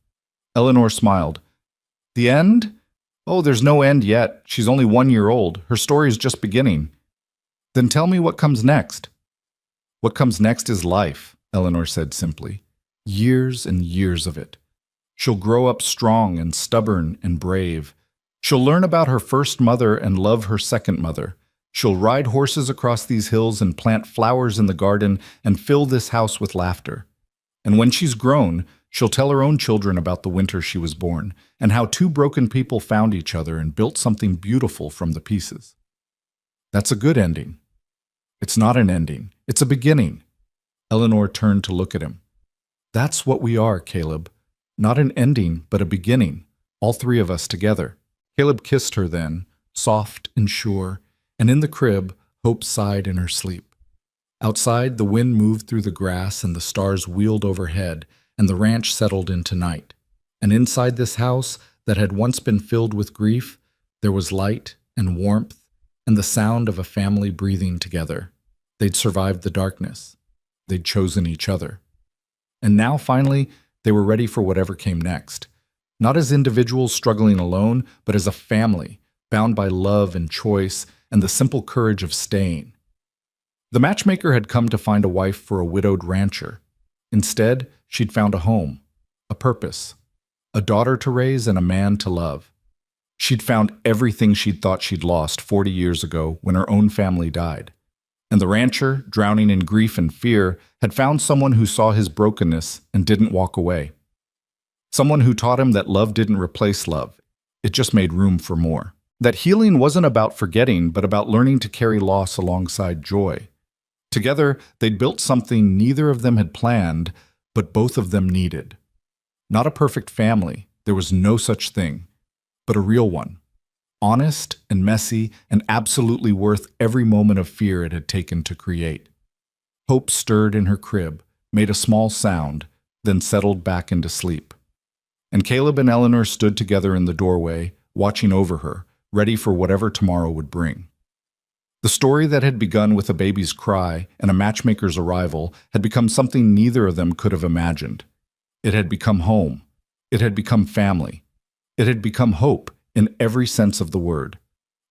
Eleanor smiled. The end? Oh, there's no end yet. She's only 1 year old. Her story's just beginning. Then tell me what comes next. What comes next is life, Eleanor said simply. Years and years of it. She'll grow up strong and stubborn and brave. She'll learn about her first mother and love her second mother. She'll ride horses across these hills and plant flowers in the garden and fill this house with laughter. And when she's grown, she'll tell her own children about the winter she was born and how two broken people found each other and built something beautiful from the pieces. That's a good ending. It's not an ending. It's a beginning. Eleanor turned to look at him. That's what we are, Caleb. Not an ending, but a beginning. All three of us together. Caleb kissed her then, soft and sure, and in the crib, Hope sighed in her sleep. Outside, the wind moved through the grass and the stars wheeled overhead, and the ranch settled into night. And inside this house that had once been filled with grief, there was light and warmth and the sound of a family breathing together. They'd survived the darkness. They'd chosen each other. And now, finally, they were ready for whatever came next. Not as individuals struggling alone, but as a family, bound by love and choice and the simple courage of staying. The matchmaker had come to find a wife for a widowed rancher. Instead, she'd found a home, a purpose, a daughter to raise and a man to love. She'd found everything she'd thought she'd lost 40 years ago when her own family died. And the rancher, drowning in grief and fear, had found someone who saw his brokenness and didn't walk away. Someone who taught him that love didn't replace love. It just made room for more. That healing wasn't about forgetting, but about learning to carry loss alongside joy. Together, they'd built something neither of them had planned, but both of them needed. Not a perfect family, there was no such thing, but a real one. Honest and messy and absolutely worth every moment of fear it had taken to create. Hope stirred in her crib, made a small sound, then settled back into sleep. And Caleb and Eleanor stood together in the doorway, watching over her, ready for whatever tomorrow would bring. The story that had begun with a baby's cry and a matchmaker's arrival had become something neither of them could have imagined. It had become home. It had become family. It had become hope in every sense of the word.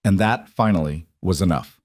And that, finally, was enough.